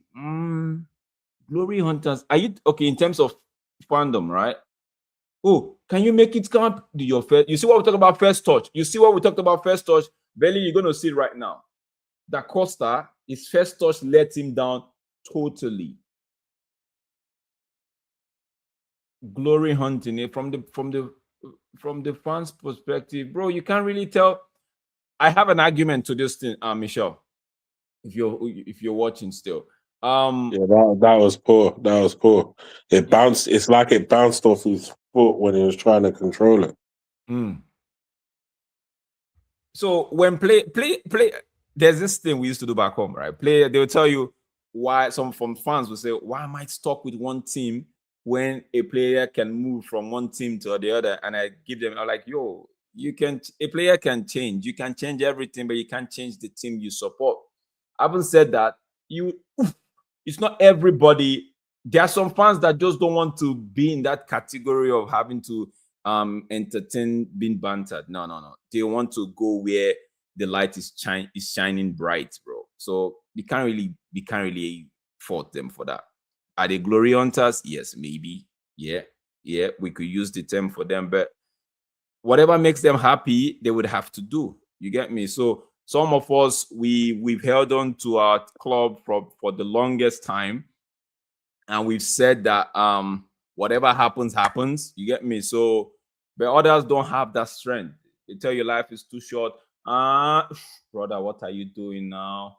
Glory hunters. Are you okay in terms of fandom, right? Oh, can you make it come up to your first? You see what we talked about first touch? Belly, you're gonna see it right now. Da Costa, his first touch let him down totally. Glory hunting from the fans' perspective, bro. You can't really tell. I have an argument to this thing, Michelle. If you're watching still, yeah, that was poor. That was poor. It bounced. It's like it bounced off his foot when he was trying to control it. So when play, there's this thing we used to do back home, right? They will tell you why. Some from fans will say, "Why am I stuck with one team when a player can move from one team to the other?" And I give them, I'm like, "Yo, a player can change. You can change everything, but you can't change the team you support." I haven't said that. It's not everybody. There are some fans that just don't want to be in that category of having to entertain being bantered. No. They want to go where the light is shining bright, bro. So we can't really fault them for that. Are they glory hunters? Yes, maybe. Yeah, we could use the term for them, but whatever makes them happy, they would have to do. You get me? So some of us, we've held on to our club for the longest time, and we've said that whatever happens. You get me? So, but others don't have that strength. They tell you life is too short. Brother, what are you doing now?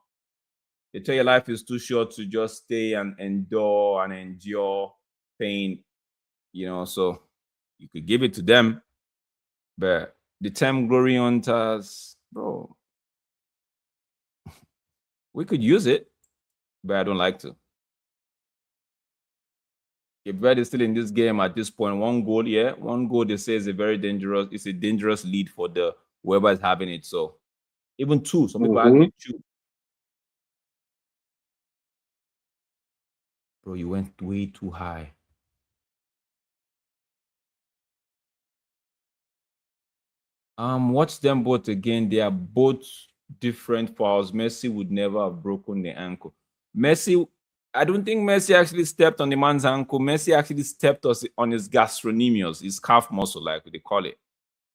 They tell your life is too short to just stay and endure and endure pain, you know. So you could give it to them, but the term glory hunters, bro, we could use it, but I don't like to. Cape Verde is still in this game at this point. One goal, yeah. One goal, they say, is a very dangerous, it's a dangerous lead for the whoever is having it. So even two, some people argue two. Bro, you went way too high. Watch them both again. They are both different fouls. Messi would never have broken the ankle. Messi, I don't think Messi actually stepped on the man's ankle. Messi actually stepped on his gastrocnemius, his calf muscle, like they call it.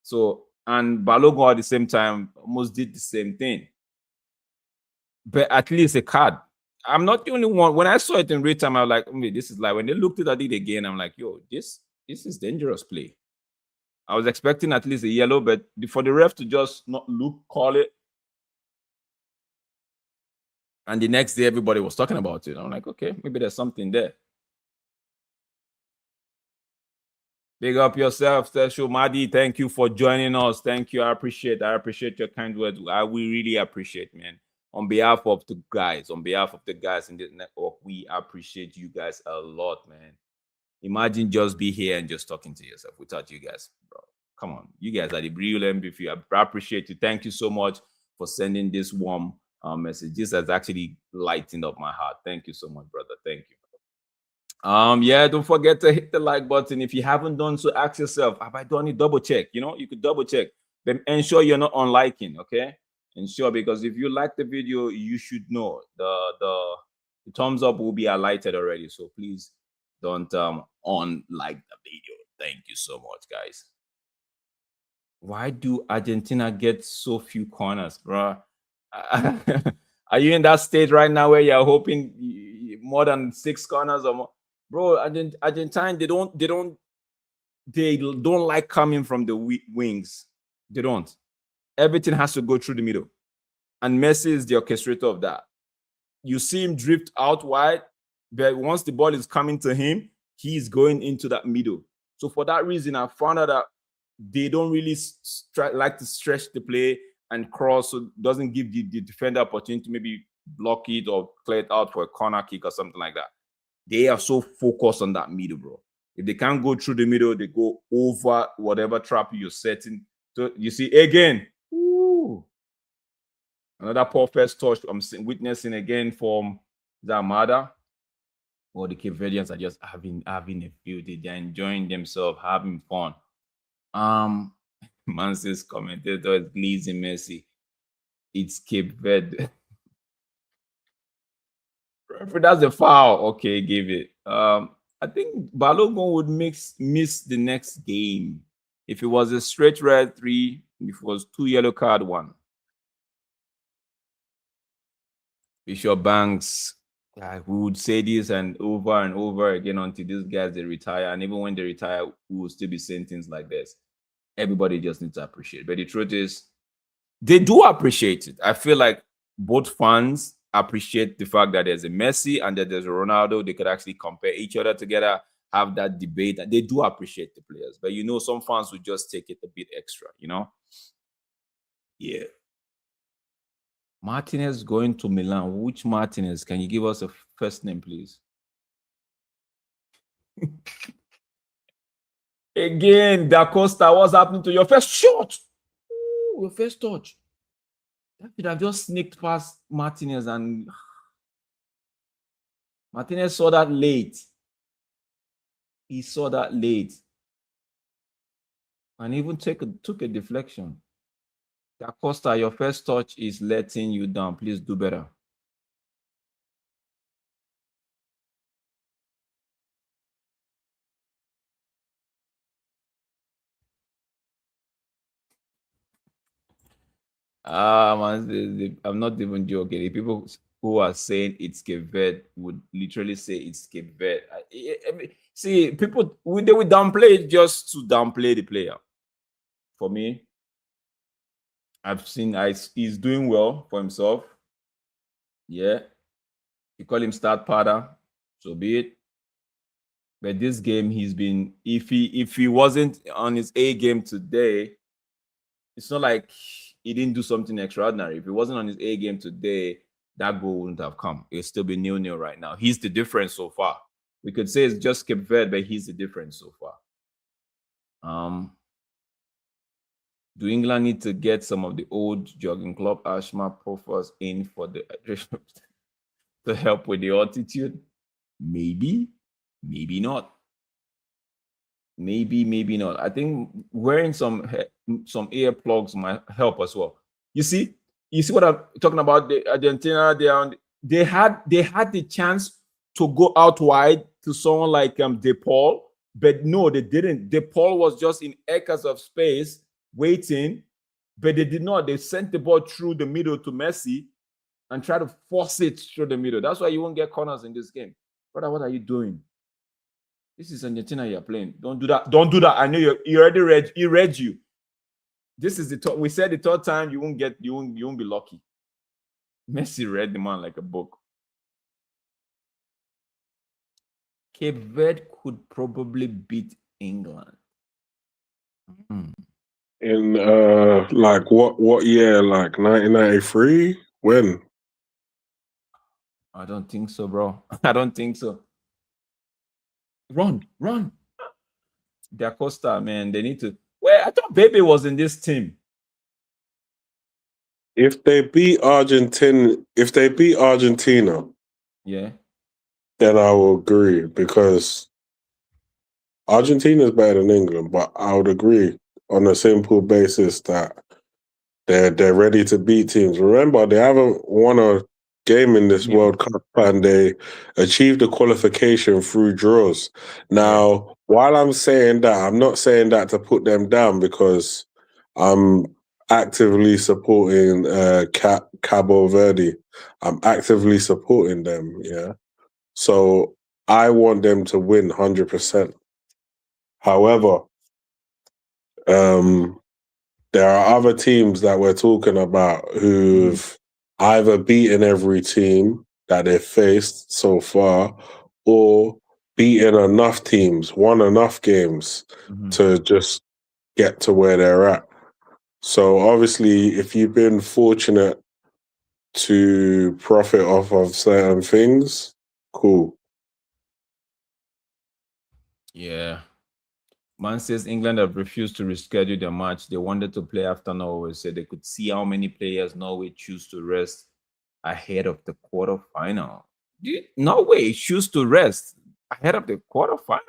So, and Balogun at the same time almost did the same thing. But at least a card. I'm not the only one. When I saw it in real time, I was like, this is like, when they looked at it again, I'm like, yo, this is dangerous play. I was expecting at least a yellow, but for the ref to just not look, call it. And the next day, everybody was talking about it. I'm like, okay, maybe there's something there. Big up yourself, Tesho Madi. Thank you for joining us. Thank you. I appreciate your kind words. We really appreciate, man. On behalf of the guys in this network, we appreciate you guys a lot, man. Imagine just be here and just talking to yourself without you guys, bro. Come on, you guys are the real MVP. I appreciate you. Thank you so much for sending this warm message. This has actually lightened up my heart. Thank you so much, brother. Thank you. Yeah, don't forget to hit the like button. If you haven't done so, ask yourself, have I done it? Double check. You know, you could double check. Then ensure you're not on liking, okay? Ensure, because if you like the video, you should know the thumbs up will be highlighted already. So please don't unlike the video. Thank you so much, guys. Why do Argentina get so few corners, bro? Are you in that stage right now where you're hoping more than 6 corners or more? Bro, Argentine, they don't like coming from the wings. They don't. Everything has to go through the middle. And Messi is the orchestrator of that. You see him drift out wide, but once the ball is coming to him, he's going into that middle. So for that reason, I found out that they don't really like to stretch the play and cross, so it doesn't give the defender opportunity to maybe block it or clear it out for a corner kick or something like that. They are so focused on that middle, bro. If they can't go through the middle, they go over whatever trap you're setting. So you see again, ooh, another poor first touch I'm witnessing again from Zamada. Well, the Cape Verdeans are just having a field day. They're enjoying themselves, having fun. Man's commentator is Gleason Messi. It's Cape Verde. That's a foul. Okay, give it. I think Balogun would miss the next game. If it was a straight red 3, if it was 2 yellow card 1. Bishop Banks, we would say this and over again until these guys they retire. And even when they retire, we will still be saying things like this. Everybody just needs to appreciate. But the truth is, they do appreciate it. I feel like both fans appreciate the fact that there's a Messi and that there's a Ronaldo. They could actually compare each other together, have that debate. And they do appreciate the players. But, you know, some fans would just take it a bit extra, you know? Yeah. Martinez going to Milan. Which Martinez? Can you give us a first name, please? Again, Da Costa, what's happening to your first shot? Ooh, your first touch. That could have just sneaked past Martinez, and Martinez saw that late. He saw that late. And even took a deflection. Da Costa, your first touch is letting you down. Please do better. Man, I'm not even joking. The people who are saying it's Cape Verde would literally say it's Cape Verde. See, people, they would downplay it just to downplay the player. For me, I've seen he's doing well for himself. Yeah. You call him start pattern, so be it. But this game, he's been if he wasn't on his A game today, it's not like he didn't do something extraordinary. If he wasn't on his A game today, that goal wouldn't have come. It'd still be 0-0 right now. He's the difference so far. We could say it's just Cape Verde, but he's the difference so far. Do England need to get some of the old jogging club asthma profiles in for the hydration to help with the altitude? Maybe, maybe not. Maybe not. I think wearing some earplugs might help as well. You see what I'm talking about? The Argentina, they had the chance to go out wide to someone like De Paul, but no, they didn't. De Paul was just in acres of space waiting, but they did not. They sent the ball through the middle to Messi and try to force it through the middle. That's why you won't get corners in this game. Brother, what are you doing? This is Argentina you're playing. Don't do that. Don't do that. I know you already read. He read you. This is the third. We said the third time you won't be lucky. Messi read the man like a book. Cape Verde could probably beat England. In like what year? Like 1993? When? I don't think so, bro. I don't think so. Run. Da Costa, man, they need to. Well, I thought Baby was in this team. If they beat Argentina, Yeah. then I will agree because Argentina is better than England. But I would agree on a simple basis that they're ready to beat teams. Remember, they haven't won a game in this World Cup, and they achieved the qualification through draws. Now, while I'm saying that, I'm not saying that to put them down because I'm actively supporting Cabo Verde. I'm actively supporting them, yeah. So I want them to win 100%. However, there are other teams that we're talking about who've either beaten every team that they've faced so far or beaten enough teams, won enough games to just get to where they're at. So obviously, if you've been fortunate to profit off of certain things, cool. Yeah. Man says England have refused to reschedule their match. They wanted to play after Norway, so they could see how many players Norway choose to rest ahead of the quarterfinal. Norway choose to rest ahead of the quarterfinal?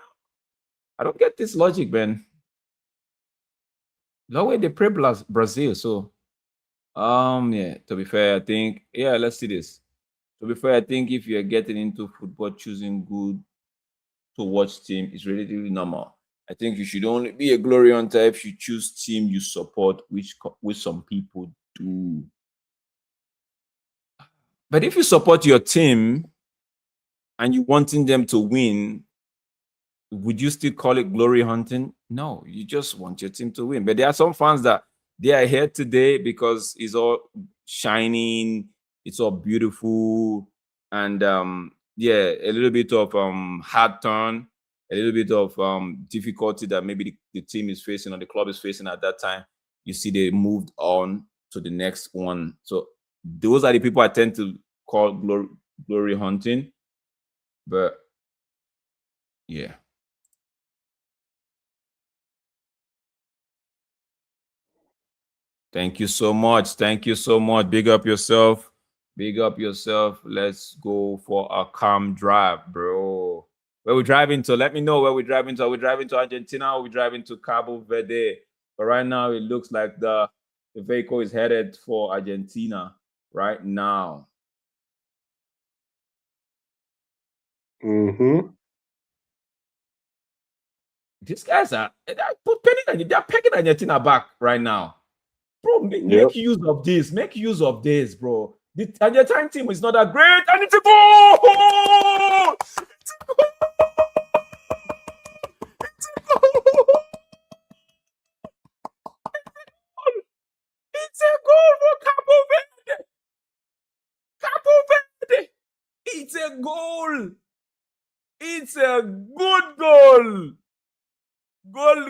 I don't get this logic, man. Norway, they play Brazil, so yeah, to be fair, I think, yeah, let's see this. To be fair, I think if you're getting into football, choosing good to watch team is relatively normal. I think you should only be a glory hunter if you choose team you support, which some people do. But if you support your team and you wanting them to win, would you still call it glory hunting? No, you just want your team to win. But there are some fans that they are here today because it's all shining, it's all beautiful, and yeah, a little bit of hard turn, a little bit of difficulty that maybe the team is facing or the club is facing at that time. You see, they moved on to the next one. So those are the people I tend to call glory hunting. But yeah. Thank you so much. Thank you so much. Big up yourself. Big up yourself. Let's go for a calm drive, bro. Where we driving to? Let me know where we're driving to. Are we driving to Argentina or are we driving to Cabo Verde? But right now, it looks like the vehicle is headed for Argentina right now. These guys they're pegging Argentina back right now. Bro, make use of this. Make use of this, bro. The Argentine team is not that great. And it's a goal! It's a goal! It's a goal! It's a It's a good goal. Goal.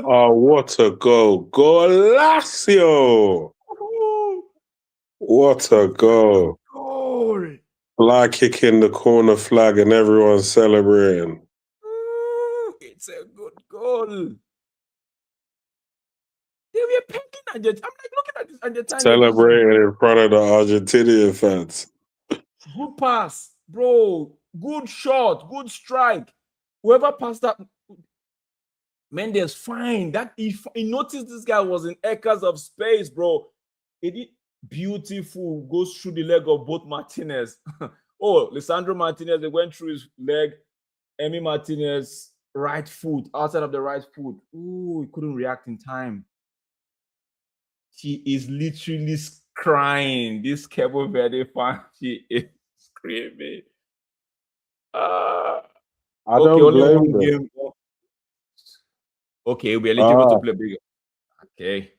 Oh, what a goal. Golacio. What a goal. Goal. Fly kicking the corner flag and everyone celebrating. It's a good goal. They were pegging Argentina. I'm like looking at this Argentina. Celebrating in front of the Argentinian fans. Good pass, bro. Good shot. Good strike. Whoever passed that, Mendes, fine. That he noticed this guy was in acres of space, bro. He did beautiful. Goes through the leg of both Martinez. Oh, Lisandro Martinez, they went through his leg. Emi Martinez, right foot, outside of the right foot. Ooh, he couldn't react in time. She is literally crying. This Cabo Verde fan, she is screaming. I Okay, don't only blame one them. game. Okay, we're eligible to play bigger. Okay.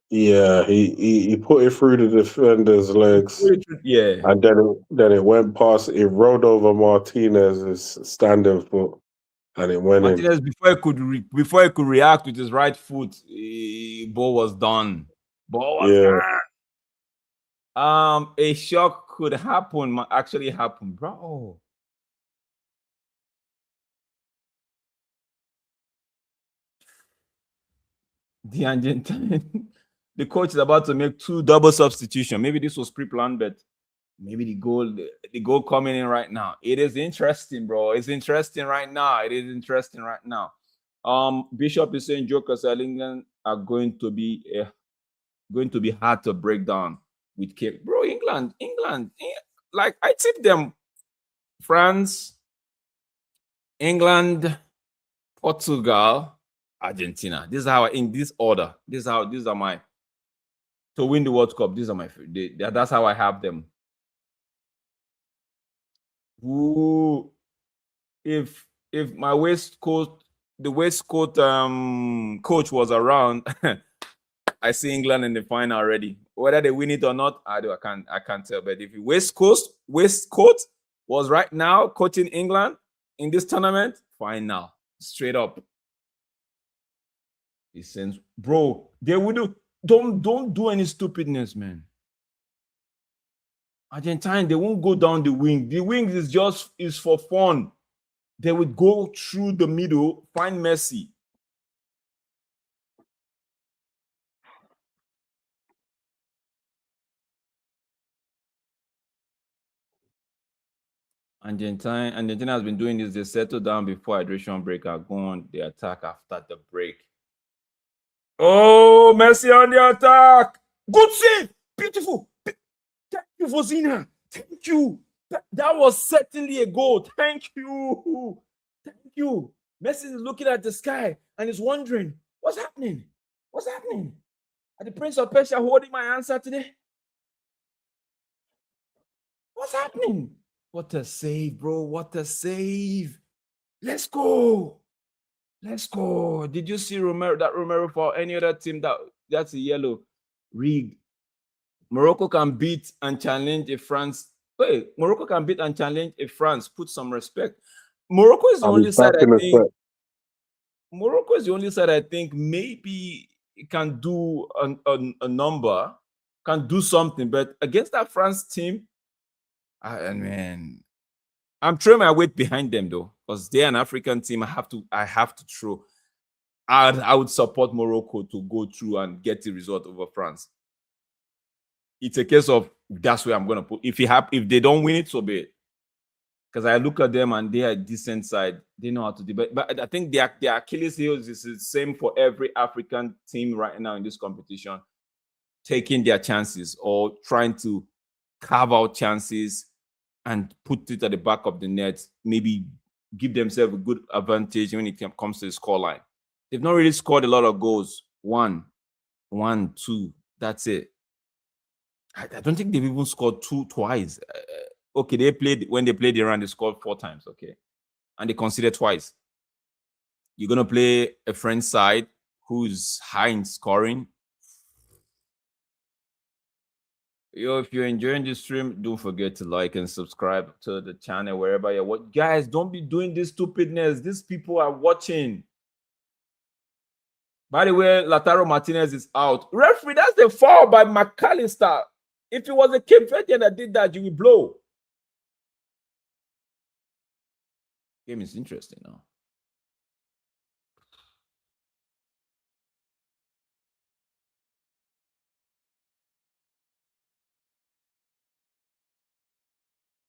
Yeah, he put it through the defender's legs. Yeah. And then it went past, it rolled over Martinez's standing foot. And it went Martinez, in. before he could react with his right foot, ball was done. Ball was gone. A shock could happen, actually happen, bro. The Argentine, the coach is about to make 2 double substitution. Maybe this was pre-planned, but maybe the goal coming in right now. It is interesting, bro. It's interesting right now. It is interesting right now. Bishop is saying Jokers England are going to be hard to break down with Cape. Bro, England, like I tipped them. France, England, Portugal, Argentina. This is how in this order. These are my to win the World Cup. These are my that's how I have them. Ooh, if my the waistcoat coach was around, I see England in the final already. Whether they win it or not, I can't tell. But if waistcoat was right now coaching England in this tournament, fine now. Straight up. He says, bro, they would don't do any stupidness, man. Argentine, they won't go down the wing. The wing is for fun. They would go through the middle, find Messi. Argentina has been doing this. They settle down before hydration break are gone. They attack after the break. Oh, Messi on the attack. Good save. Beautiful. Thank you, Vozina. Thank you. That was certainly a goal. Thank you. Thank you. Messi is looking at the sky and is wondering, what's happening? What's happening? Are the Prince of Persia holding my answer today? What's happening? What a save, bro. What a save. Let's go. Let's go. Did you see Romero for any other team that's a yellow rig? Morocco can beat and challenge if France. Wait, Morocco can beat and challenge if France. Put some respect. Morocco is the only side I think. Morocco is the only side I think maybe it can do a number, can do something, but against that France team, man, I'm throwing my weight behind them though, because they're an African team. I have to throw. I would support Morocco to go through and get the result over France. It's a case of that's where I'm gonna put. If they don't win it, so be it. Because I look at them and they are a decent side. They know how to do. But I think their Achilles heels is the same for every African team right now in this competition, taking their chances or trying to carve out chances and put it at the back of the net, maybe give themselves a good advantage when it comes to the scoreline. They've not really scored a lot of goals. 1, 2, that's it. I don't think they've even scored twice. Okay, when they played Iran, they scored 4 times, okay? And they conceded twice. You're going to play a French side who's high in scoring. Yo, if you're enjoying this stream, don't forget to like and subscribe to the channel wherever you're watching. Guys, don't be doing this stupidness. These people are watching. By the way, Lautaro Martinez is out. Referee, that's the foul by McAllister. If it was a Cape Verdean that did that, you will blow. Game is interesting now.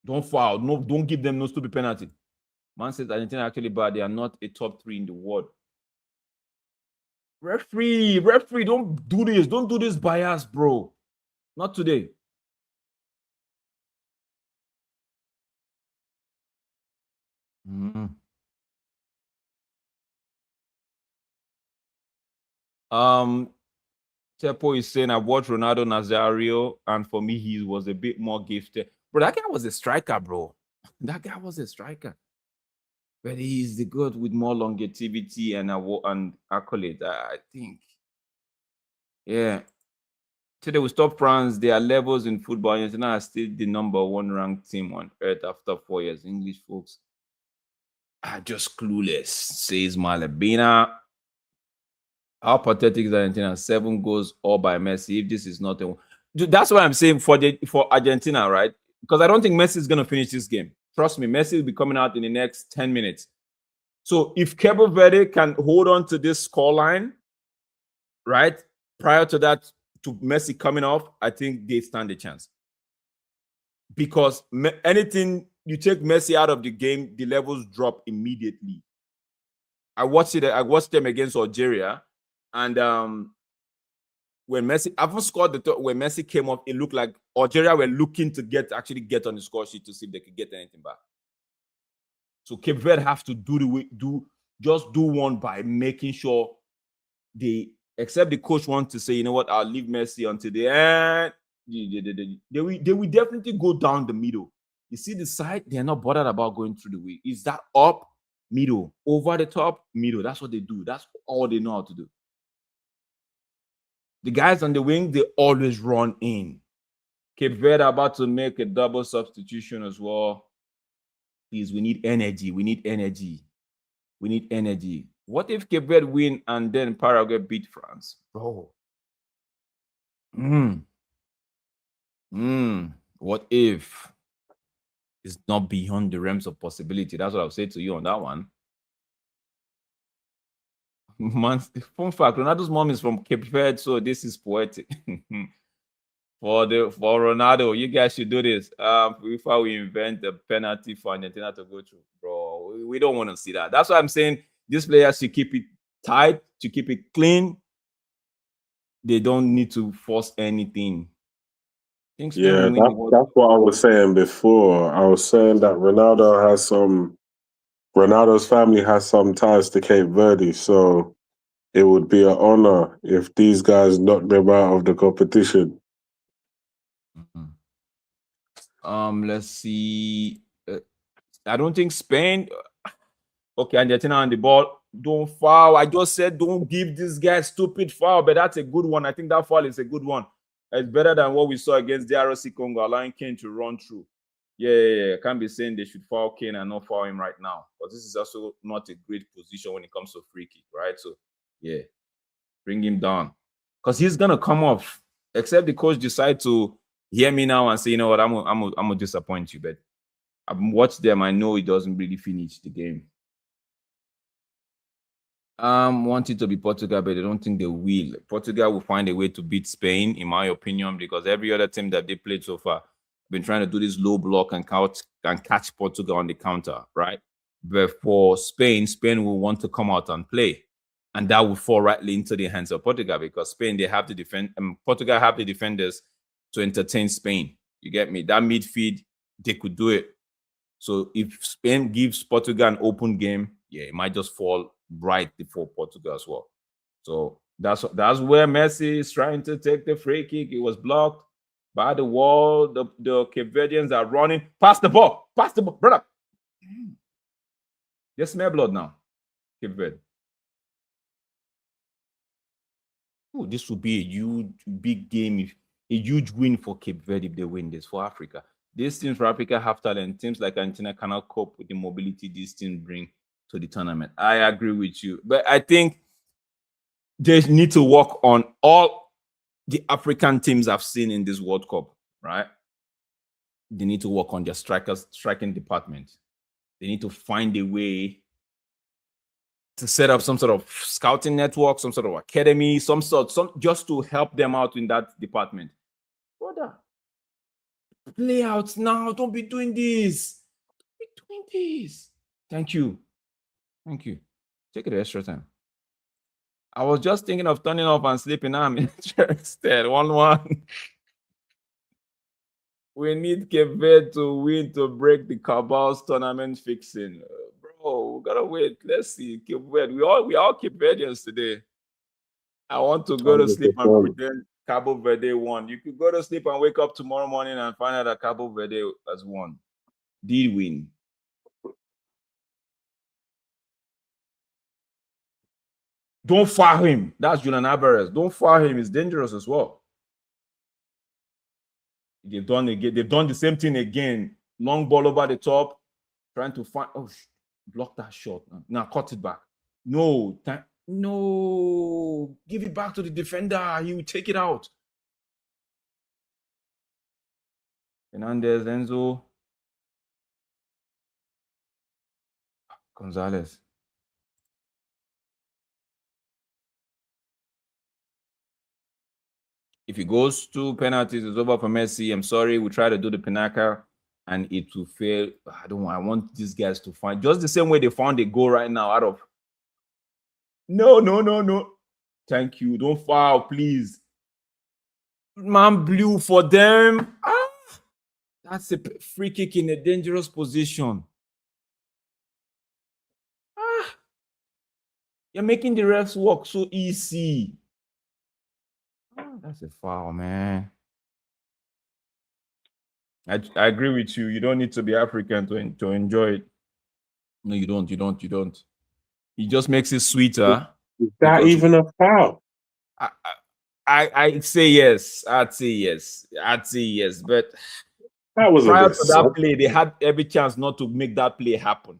Don't foul. No, don't give them no stupid penalty. Man says Argentina actually bad. They are not a top 3 in the world. Referee, don't do this. Don't do this bias, bro. Not today. Tepo is saying I watched Ronaldo Nazario, and for me, he was a bit more gifted. Bro, that guy was a striker, bro. That guy was a striker. But he's the good with more longevity and accolade, I think. Yeah. Today we stop France. There are levels in football. Argentina are still the #1 ranked team on earth after 4 years. English folks are just clueless, says Malabina. How pathetic is Argentina? 7 goals all by Messi. If this is not a, that's what I'm saying for Argentina, right? Because I don't think Messi is going to finish this game. Trust me, Messi will be coming out in the next 10 minutes. So if Cabo Verde can hold on to this scoreline, right, prior to that, to Messi coming off, I think they stand a chance. Because anything you take Messi out of the game, the levels drop immediately. I watched them against Algeria, and when Messi, I haven't scored when Messi came off, it looked like Algeria were looking to get on the score sheet to see if they could get anything back. So Cape Verde have to do one by making sure except the coach wants to say, you know what, I'll leave Messi until the end. They will definitely go down the middle. You see the side, they're not bothered about going through the wing. Is that up, middle, over the top, middle? That's what they do. That's all they know how to do. The guys on the wing, they always run in. Cape Verde about to make a double substitution as well. Please, we need energy. We need energy. We need energy. What if Cape Verde win and then Paraguay beat France? Bro. What if? It's not beyond the realms of possibility. That's what I'll say to you on that one. Man, fun fact, Ronaldo's mom is from Cape Verde, so this is poetic. For Ronaldo, you guys should do this. Before we invent the penalty for Argentina to go through, bro, we don't want to see that. That's why I'm saying these players should keep it tight, to keep it clean. They don't need to force anything. Yeah, that's what I was saying before. I was saying that Ronaldo's family has some ties to Cape Verde, so it would be an honor if these guys knocked them out of the competition. Let's see. I don't think Spain. Okay, Argentina on the ball. Don't foul. I just said don't give this guy stupid foul, but that's a good one. I think that foul is a good one. It's better than what we saw against DRC Congo, allowing Kane to run through. Yeah. I can't be saying they should foul Kane and not foul him right now, because this is also not a great position when it comes to free kick, right? So, yeah, bring him down, because he's gonna come off. Except the coach decide to hear me now and say, you know what, I'm gonna disappoint you, but I've watched them. I know he doesn't really finish the game. Want it to be Portugal, but I don't think they will. Portugal will find a way to beat Spain, in my opinion, because every other team that they played so far have been trying to do this low block and catch Portugal on the counter, right? But for Spain will want to come out and play, and that will fall rightly into the hands of Portugal, because Spain, they have to defend, and Portugal have the defenders to entertain Spain. You get me? That midfield, they could do it. So if Spain gives Portugal an open game, yeah, it might just fall right before Portugal as well. So that's where Messi is trying to take the free kick. It was blocked by the wall. The Cape Verdeans are running. Pass the ball, brother. They smell blood now, Cape Verde. Oh, this would be a huge, big game a huge win for Cape Verde if they win this for Africa. These teams for Africa have talent. Teams like Argentina cannot cope with the mobility these teams bring to the tournament. I agree with you. But I think they need to work on all the African teams I've seen in this World Cup, right? They need to work on their striking department. They need to find a way to set up some sort of scouting network, some sort of academy, some just to help them out in that department. Brother, play out now. Don't be doing this. Don't be doing this. Thank you. Thank you. Take it extra time. I was just thinking of turning off and sleeping. I'm interested. 1-1. We need Cape Verde to win to break the Cabal's tournament fixing. Bro, we gotta wait. Let's see. Cape Verde. We all Cape Verdeans today. I want to go to sleep and pretend Cabo Verde won. You could go to sleep and wake up tomorrow morning and find out that Cabo Verde has won. Did win. Don't foul him. That's Julian Alvarez. Don't foul him. It's dangerous as well. They've done the same thing again. Long ball over the top, trying to find. Oh, block that shot. Now cut it back. No, no. Give it back to the defender. He will take it out. Hernandez, Enzo, Gonzalez. If it goes to penalties, it's over for Messi. I'm sorry. We try to do the pinnacle and it will fail. I want these guys to find just the same way they found a goal right now out of. No. Thank you. Don't foul, please. Man blew for them. That's a free kick in a dangerous position. You're making the refs work so easy. That's a foul, man. I agree with you. You don't need to be African to enjoy it. No, you don't. It just makes it sweeter. Is that even a foul? I'd say yes. I'd say yes. But that was prior to that play, they had every chance not to make that play happen.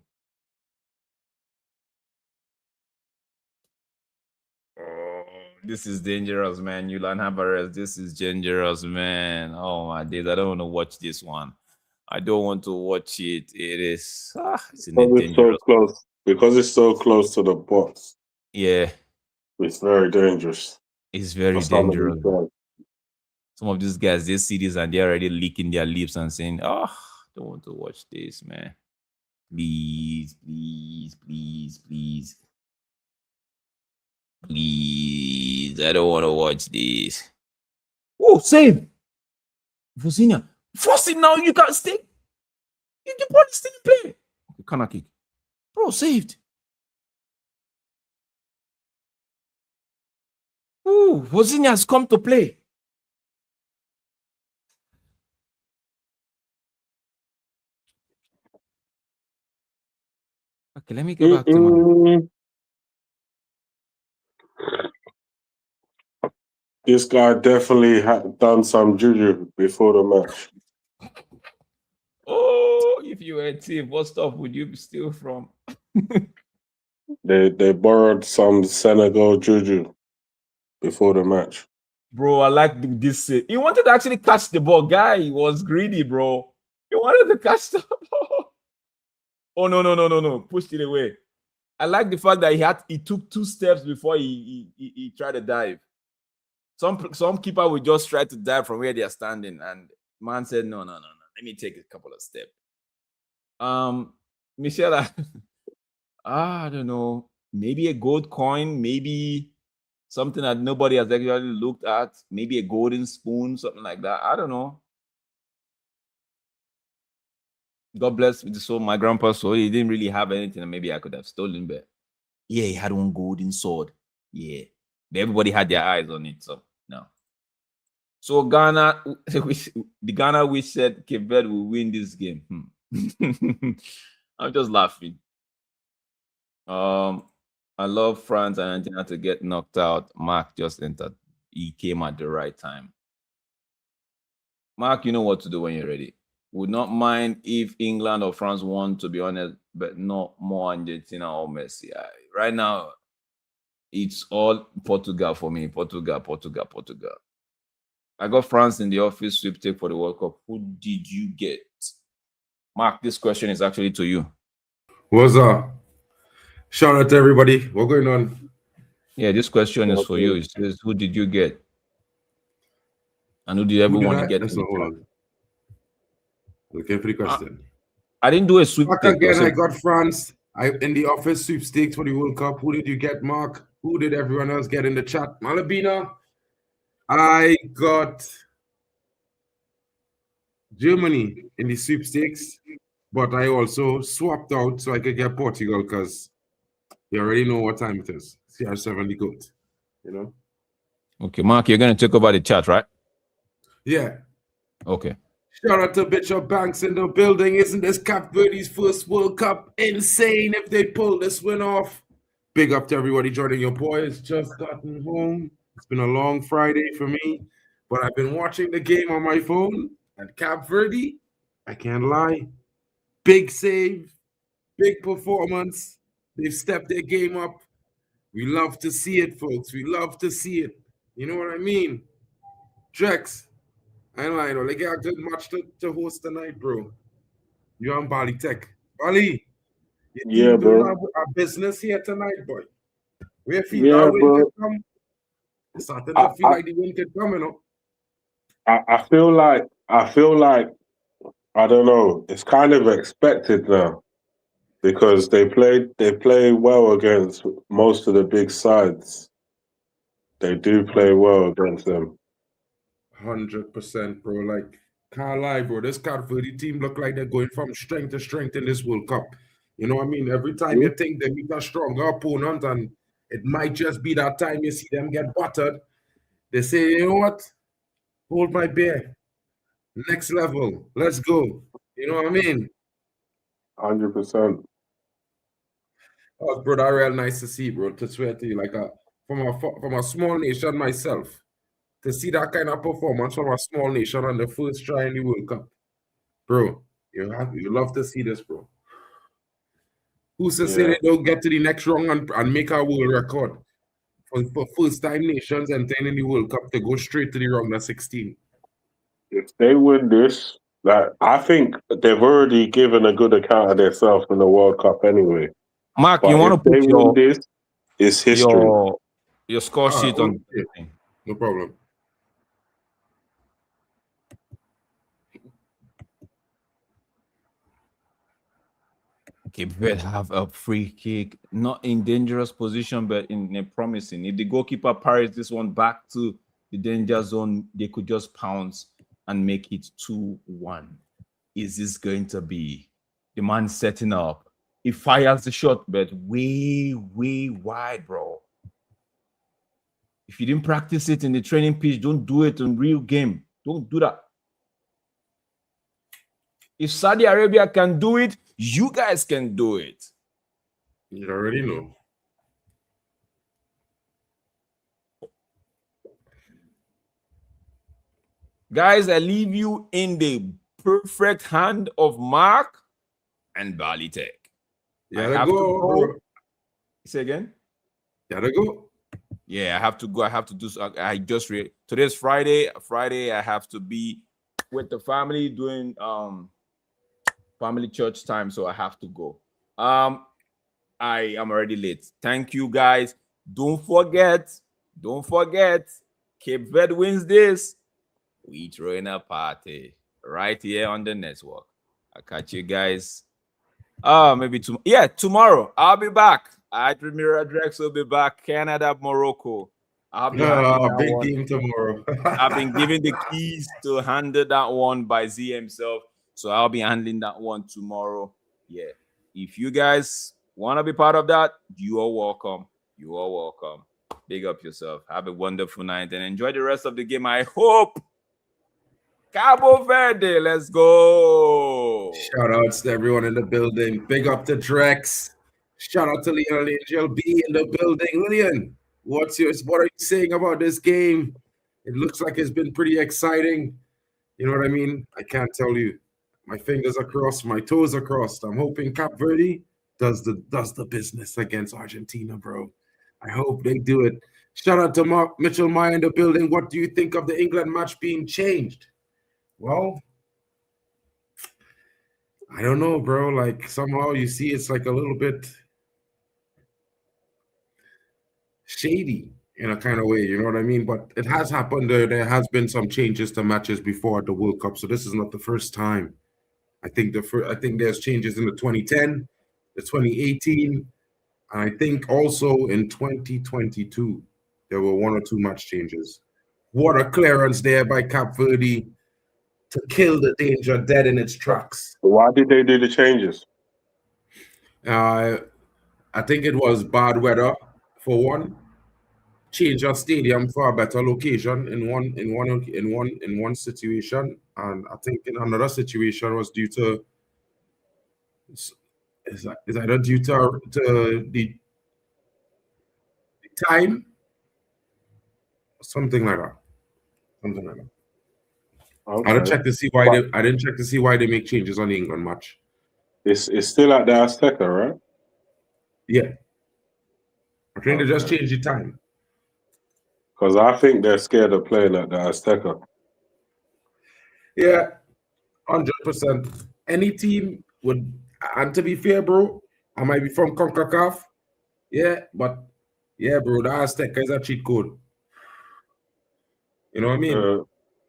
This is dangerous, man. Julian Alvarez, this is dangerous, man. Oh my days, I don't want to watch this one. I don't want to watch it. It is. It's so close because it's so close to the box. Yeah, it's very dangerous. It's very dangerous. Some of these guys, they see this and they're already licking their lips and saying, "Oh, I don't want to watch this, man. Please. Please, I don't want to watch this." Oh, save! Vosinia. Force it now, you can't stay. The ball is still in play. Okay, corner kick. Bro, saved. Oh, Vosinia has come to play. Okay, let me get back to my... This guy definitely had done some juju before the match. Oh, if you were a team, what stuff would you steal from? They borrowed some Senegal juju before the match. Bro, I like this. He wanted to actually catch the ball. Guy was greedy, bro. He wanted to catch the ball. Oh, no. Pushed it away. I like the fact that he took 2 steps before he tried to dive. Some keeper would just try to dive from where they are standing, and man said, no. Let me take a couple of steps. Michelle, I don't know. Maybe a gold coin, maybe something that nobody has actually looked at. Maybe a golden spoon, something like that. I don't know. God bless with the soul, my grandpa. So he didn't really have anything, and maybe I could have stolen, but yeah, he had one golden sword. Yeah, but everybody had their eyes on it, so no. So Ghana, the Ghana which said Cape Verde will win this game. I'm just laughing. I love France and Argentina to get knocked out. Mark just entered. He came at the right time. Mark, you know what to do when you're ready. Would not mind if England or France won, to be honest, but not more Argentina or Messi. Right now, it's all Portugal for me. Portugal. I got France in the office sweepstake for the World Cup. Who did you get? Mark, this question is actually to you. What's up? Shout out to everybody. What's going on? Yeah, this question is for you. It says, who did you get? And who did everyone to get? That's not hold on. Okay, for the question. I didn't do a sweepstake. Again, I got France. In the office sweepstakes for the World Cup. Who did you get, Mark? Who did everyone else get in the chat? Malabina. I got Germany in the sweepstakes, but I also swapped out so I could get Portugal because you already know what time it is. CR7 the GOAT, you know? Okay, Mark, you're going to take over the chat, right? Yeah. Okay. Shout out to Bishop Banks in the building. Isn't this Cabo Verde's first World Cup insane if they pull this win off? Big up to everybody joining. Your boy has just gotten home. It's been a long Friday for me, but I've been watching the game on my phone. And Cabo Verde, I can't lie. Big save, big performance. They've stepped their game up. We love to see it, folks. We love to see it. You know what I mean? Drex, I know. They got a good match to host tonight, bro. You on Bali Tech. Bali, Yeah, bro. Our business here tonight, boy. We feel Yeah, that bro. win could come. It's starting to feel like the win could come, you know. I feel like I don't know. It's kind of expected now because they play well against most of the big sides. They do play well against them. 100%, bro. Like, can't lie, bro. This Cabo Verde team look like they're going from strength to strength in this World Cup. You know what I mean? Every time you think they meet a stronger opponent and it might just be that time you see them get battered, they say, you know what? Hold my beer. Next level. Let's go. You know what I mean? 100%. Oh, bro, that real nice to see, bro. To swear to you, like from a small nation myself, to see that kind of performance from a small nation on the first try in the World Cup, bro. You love to see this, bro. Who's to say they don't get to the next round and make a world record for first time nations entering in the World Cup to go straight to the round of 16? If they win this, I think they've already given a good account of themselves in the World Cup anyway. Mark, But you want to put win this, it's history. Your score sheet on. Okay. No problem. Cape Verde have a free kick, not in dangerous position, but in a promising. If the goalkeeper parries this one back to the danger zone, they could just pounce and make it 2-1. Is this going to be the man setting up? He fires the shot, but way wide, bro. If you didn't practice it in the training pitch, don't do it in real game. Don't do that. If Saudi Arabia can do it, you guys can do it. You already know. Guys, I leave you in the perfect hand of Mark and Bali Tech. Gotta go. Say again? Gotta go. Yeah, I have to go. I have to do. I just read. Today's Friday. Friday, I have to be with the family doing family church time, so I have to go. I am already late. Thank you, guys. Don't forget. Cape Verde wins this. We throwing a party right here on the network. I'll catch you guys. Maybe tomorrow. I'll be back. Admiral Drex will be back. Canada, Morocco. Big game tomorrow. I've been given the keys to handle that one by Z himself. So I'll be handling that one tomorrow. Yeah. If you guys want to be part of that, you are welcome. You are welcome. Big up yourself. Have a wonderful night and enjoy the rest of the game. I hope. Cabo Verde, let's go. Shout outs to everyone in the building. Big up to Drex. Shout out to Leon Angel B in the building. Leon, what are you saying about this game? It looks like it's been pretty exciting. You know what I mean? I can't tell you. My fingers are crossed, my toes are crossed. I'm hoping Cape Verde does the business against Argentina, bro. I hope they do it. Shout out to Mitchell Meyer in the building. What do you think of the England match being changed? Well, I don't know, bro. Like somehow you see it's like a little bit shady in a kind of way, you know what I mean? But it has happened. There has been some changes to matches before at the World Cup, so this is not the first time. I think there's changes in the 2010, the 2018, and I think also in 2022 there were 1 or 2 match changes. What a clearance there by Cape Verde to kill the danger dead in its tracks. Why did they do the changes? I think it was bad weather for one. Change of stadium for a better location in one situation, and I think in another situation was due to is either due to the time, something like that. Okay. I didn't check to see why I didn't check to see why they make changes on the England match. It's still at the Azteca, right? Yeah, I think they just changed the time. Because I think they're scared of playing at the Azteca. Yeah, 100%. Any team would, and to be fair, bro, I might be from CONCACAF. Yeah, but yeah, bro, the Azteca is a cheat code. You know what I mean?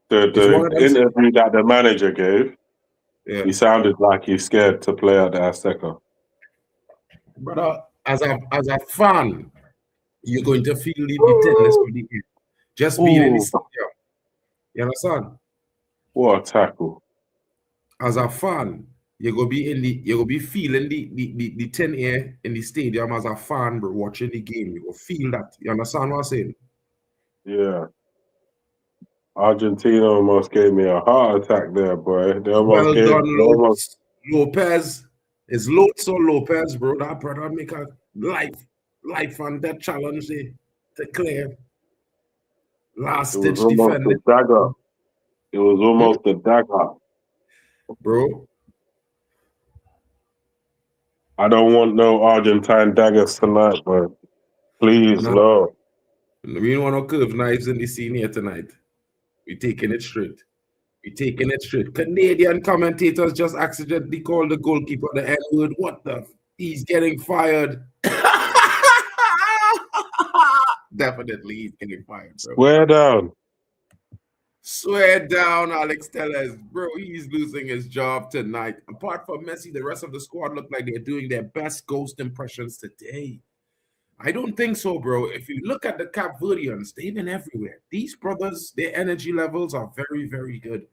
The interview that the manager gave, he sounded like he's scared to play at the Azteca. Brother, as a fan, you're going to feel the tennis for the game. Just being in the stadium. You understand? What a tackle. As a fan, you're gonna be feeling the 10 air in the stadium as a fan, bro, watching the game. You will feel that. You understand what I'm saying? Yeah. Argentina almost gave me a heart attack there, boy. They almost Lopez. Lopez is Lopez, bro. That brother make a life and death challenge to clear. Last stitch defense. It was almost a dagger. Bro. I don't want no Argentine daggers tonight, bro. Please, Lord. We don't want no curved knives in the scene here tonight. We're taking it straight. Canadian commentators just accidentally called the goalkeeper the N-word. What the? He's getting fired. Definitely he's getting fired, bro. Swear down, Alex Telles. Bro, he's losing his job tonight. Apart from Messi, the rest of the squad look like they're doing their best ghost impressions today. I don't think so, bro. If you look at the Cape Verdeans, they've been everywhere. These brothers, their energy levels are very, very good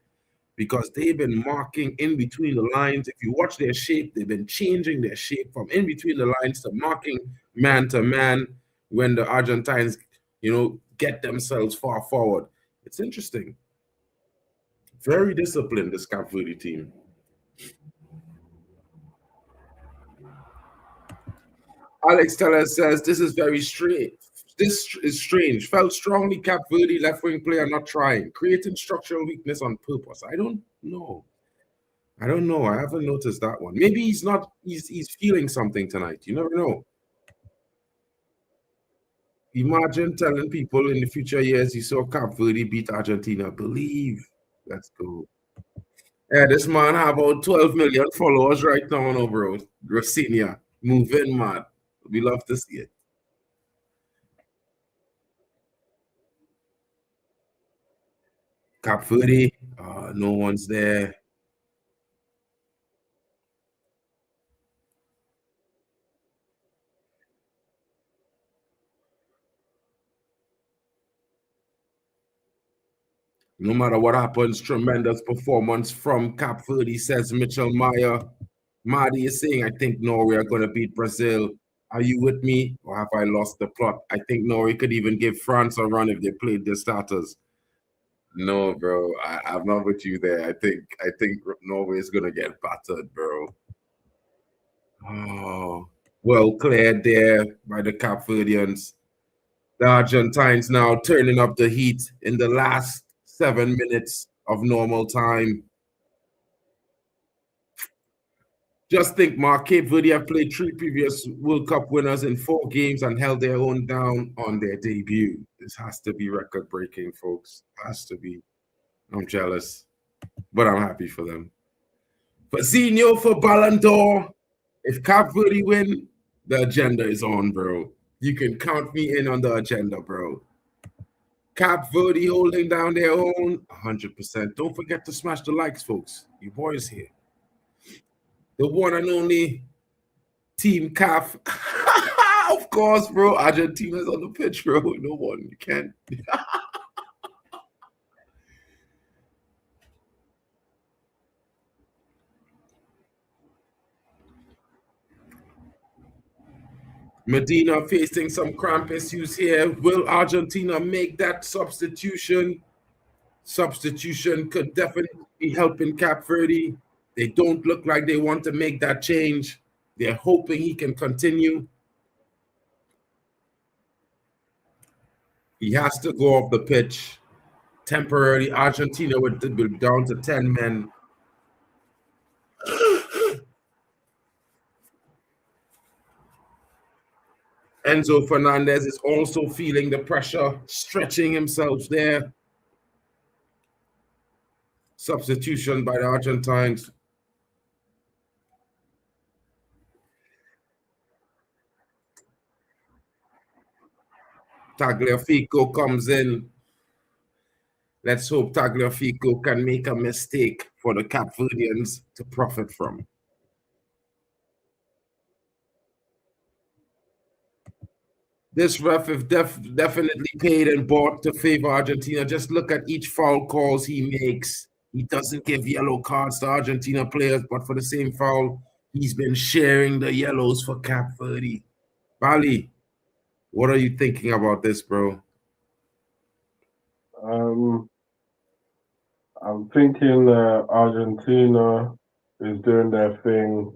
because they've been marking in between the lines. If you watch their shape, they've been changing their shape from in between the lines to marking man to man when the Argentines, get themselves far forward. It's interesting. Very disciplined, this Cape Verde team. Alex Tellez says, this is very strange. This is strange. Felt strongly Cape Verde left-wing player not trying. Creating structural weakness on purpose. I don't know. I haven't noticed that one. Maybe he's not, he's feeling something tonight. You never know. Imagine telling people in the future years you saw Cape Verde beat Argentina. Believe. Let's go. Yeah, this man have about 12 million followers right now, bro. Rosinia. Moving mad. We love to see it. Cape Verde. No one's there. No matter what happens, tremendous performance from Cape Verde, says Mitchell Meyer. Marty is saying, I think Norway are going to beat Brazil. Are you with me, or have I lost the plot? I think Norway could even give France a run if they played their starters. No, bro, I'm not with you there. I think Norway is going to get battered, bro. Oh, well cleared there by the Cape Verdeans. The Argentines now turning up the heat in the last 7 minutes of normal time. Just think, Mark, Cape Verde have played 3 previous World Cup winners in 4 games and held their own down on their debut. This has to be record-breaking, folks. Has to be. I'm jealous, but I'm happy for them. Fazinho for Ballon d'Or. If Cape Verde win, the agenda is on, bro. You can count me in on the agenda, bro. Cape Verde holding down their own, 100%. Don't forget to smash the likes, folks. You boys here. The one and only Team CAF. Of course, bro. Argentina's on the pitch, bro. No one. You can't. Medina facing some cramp issues here. Will Argentina make that substitution? Substitution could definitely be helping Cape Verde. They don't look like they want to make that change. They're hoping he can continue. He has to go off the pitch temporarily. Argentina would be down to 10 men. Enzo Fernandez is also feeling the pressure, stretching himself there. Substitution by the Argentines. Tagliafico comes in. Let's hope Tagliafico can make a mistake for the Cape Verdeans to profit from. This ref is definitely paid and bought to favor Argentina. Just look at each foul calls he makes. He doesn't give yellow cards to Argentina players, but for the same foul, he's been sharing the yellows for Cape Verde. Bali, what are you thinking about this, bro? I'm thinking Argentina is doing their thing.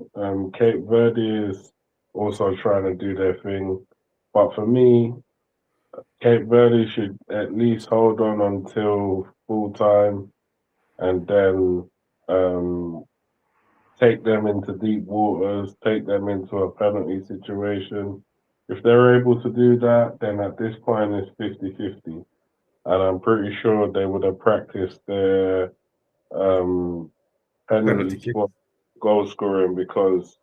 Cape Verde is also trying to do their thing. But for me, Cape Verde should at least hold on until full time and then take them into deep waters, take them into a penalty situation. If they're able to do that, then at this point it's 50-50. And I'm pretty sure they would have practiced their penalty spot goal scoring because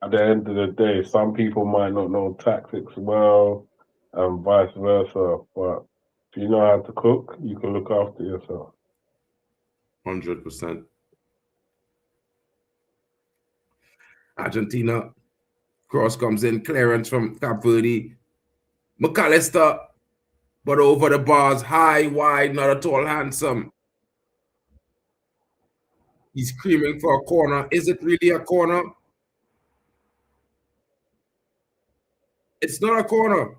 at the end of the day, some people might not know tactics well and vice versa. But if you know how to cook, you can look after yourself. 100%. Argentina. Cross comes in. Clearance from Cape Verde. McAllister. But over the bars. High, wide, not at all handsome. He's screaming for a corner. Is it really a corner? It's not a corner.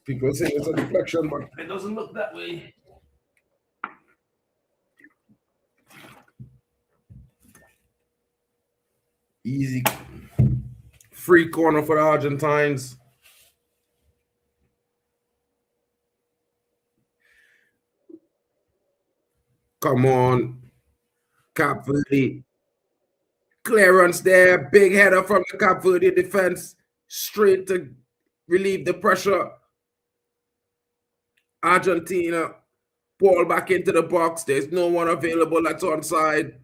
People say it's a deflection, but it doesn't look that way. Easy. Free corner for the Argentines. Come on. Cape Verde. Clearance there. Big header from the Cape Verde defense. Straight to relieve the pressure. Argentina. Ball back into the box. There's no one available that's onside.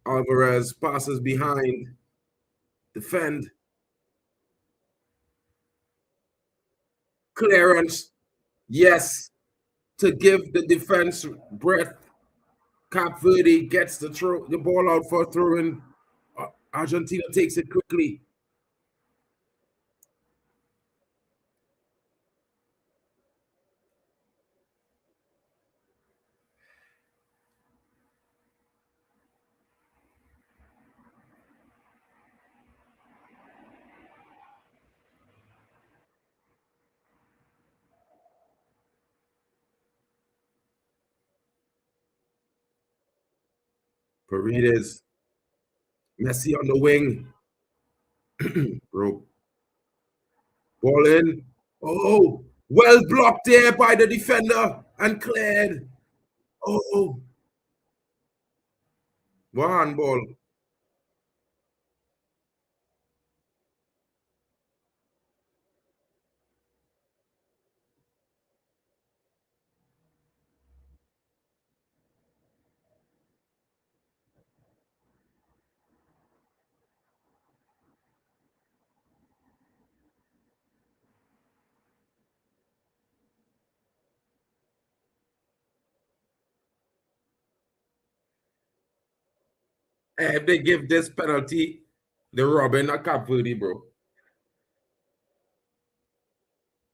Alvarez passes behind. Defend. Clearance. Yes. To give the defense breath. Cape Verde gets the ball out for a throw-in. Argentina takes it quickly. Paredes. Messi on the wing. Bro. Ball in. Oh, well blocked there by the defender and cleared. Oh. One ball. If they give this penalty, they're robbing a Cabo Verde, bro.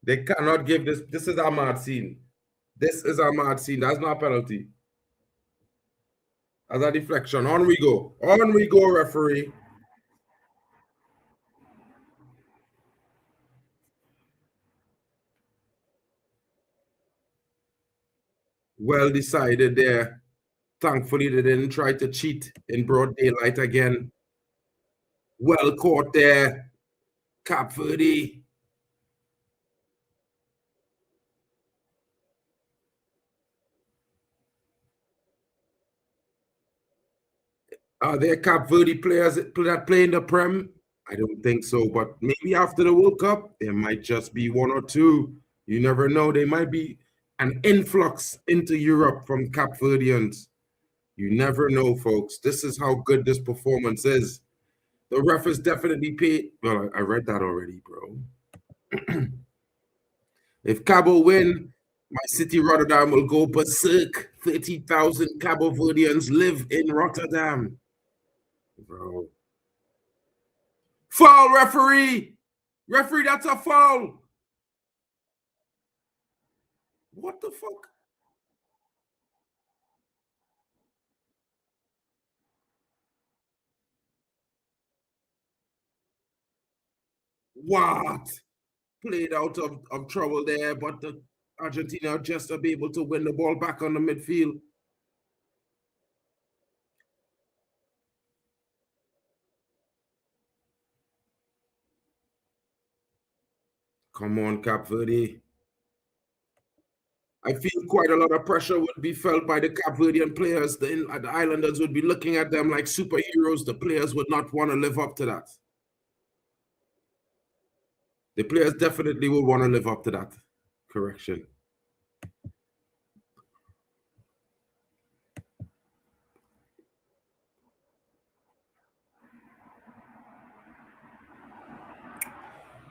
They cannot give this. This is a mad scene. This is a mad scene. That's not a penalty. As a deflection. On we go. On we go, referee. Well decided there. Thankfully, they didn't try to cheat in broad daylight again. Well caught there. Cabo Verde. Are there Cabo Verde players that play in the Prem? I don't think so, but maybe after the World Cup, there might just be one or two. You never know. There might be an influx into Europe from Cabo Verdeans. You never know, folks. This is how good this performance is. The ref is definitely paid. Well, I read that already, bro. If Cabo win, my city, Rotterdam, will go berserk. 30,000 Cabo Verdeans live in Rotterdam. Bro. Foul, referee! Referee, that's a foul! What the fuck? What? Played out of trouble there, but the Argentina just to be able to win the ball back on the midfield. Come on, Cabo Verde. I feel quite a lot of pressure would be felt by the Cabo Verdean players. The Islanders would be looking at them like superheroes. The players would not want to live up to that. The players definitely will want to live up to that. Correction.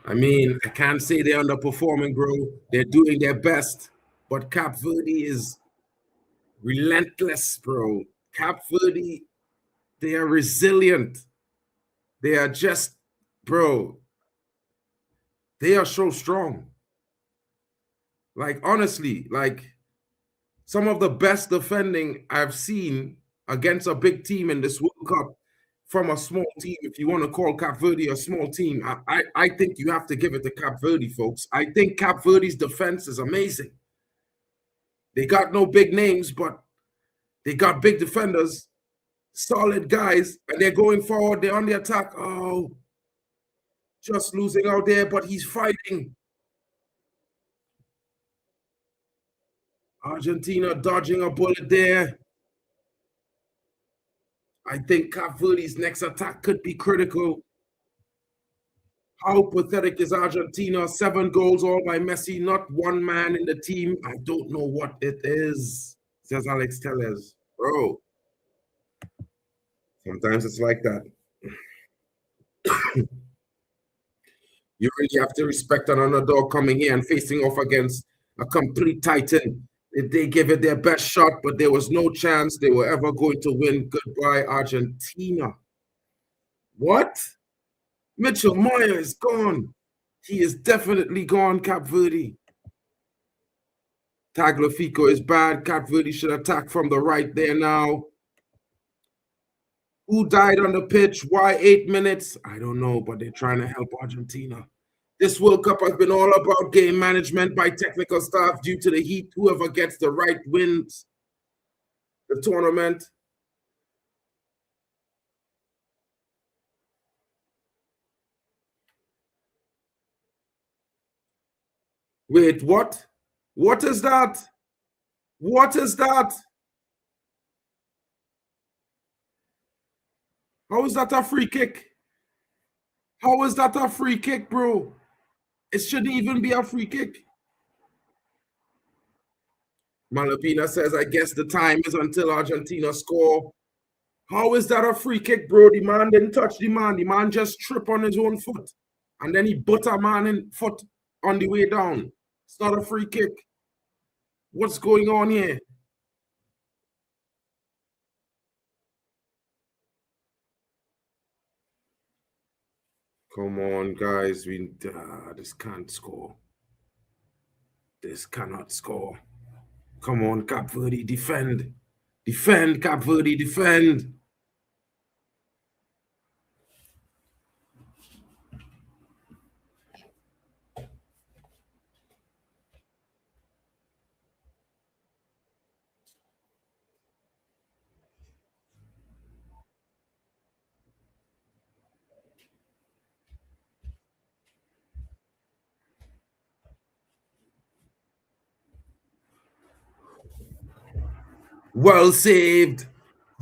I mean, I can't say they're underperforming, bro. They're doing their best. But Cabo Verde is relentless, bro. Cabo Verde, they are resilient. They are just, bro, they are so strong. Like, honestly, like some of the best defending I've seen against a big team in this World Cup from a small team, if you want to call Cabo Verde a small team, I think you have to give it to Cabo Verde, folks. I think Cabo Verde's defense is amazing. They got no big names, but they got big defenders, solid guys, and they're going forward. They're on the attack. Oh, just losing out there, but he's fighting. Argentina dodging a bullet there. I think Cabo Verde's next attack could be critical. How pathetic is Argentina? 7 goals all by Messi, not one man in the team. I don't know what it is, says Alex Tellez. Bro, sometimes it's like that. You really have to respect an underdog coming here and facing off against a complete titan. They give it their best shot, but there was no chance they were ever going to win. Goodbye, Argentina. What? Mitchell Meyer is gone. He is definitely gone, Cabo Verde. Tagliafico is bad. Cabo Verde should attack from the right there now. Who died on the pitch? Why 8 minutes? I don't know, but they're trying to help Argentina. This World Cup has been all about game management by technical staff due to the heat. Whoever gets the right wins the tournament. Wait, what? What is that? What is that? How is that a free kick? How is that a free kick, bro? It shouldn't even be a free kick. Malapina says, I guess the time is until Argentina score. How is that a free kick, bro? The man didn't touch the man. The man just tripped on his own foot. And then he butt a man in foot on the way down. It's not a free kick. What's going on here? Come on, guys. This can't score. This cannot score. Come on, Cap Verde, defend. Defend, Cap Verde, defend. Well saved.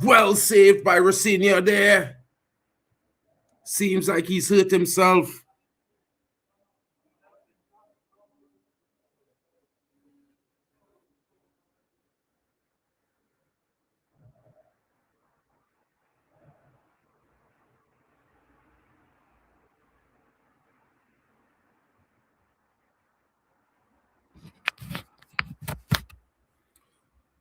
Well saved by Rosinha there. Seems like he's hurt himself.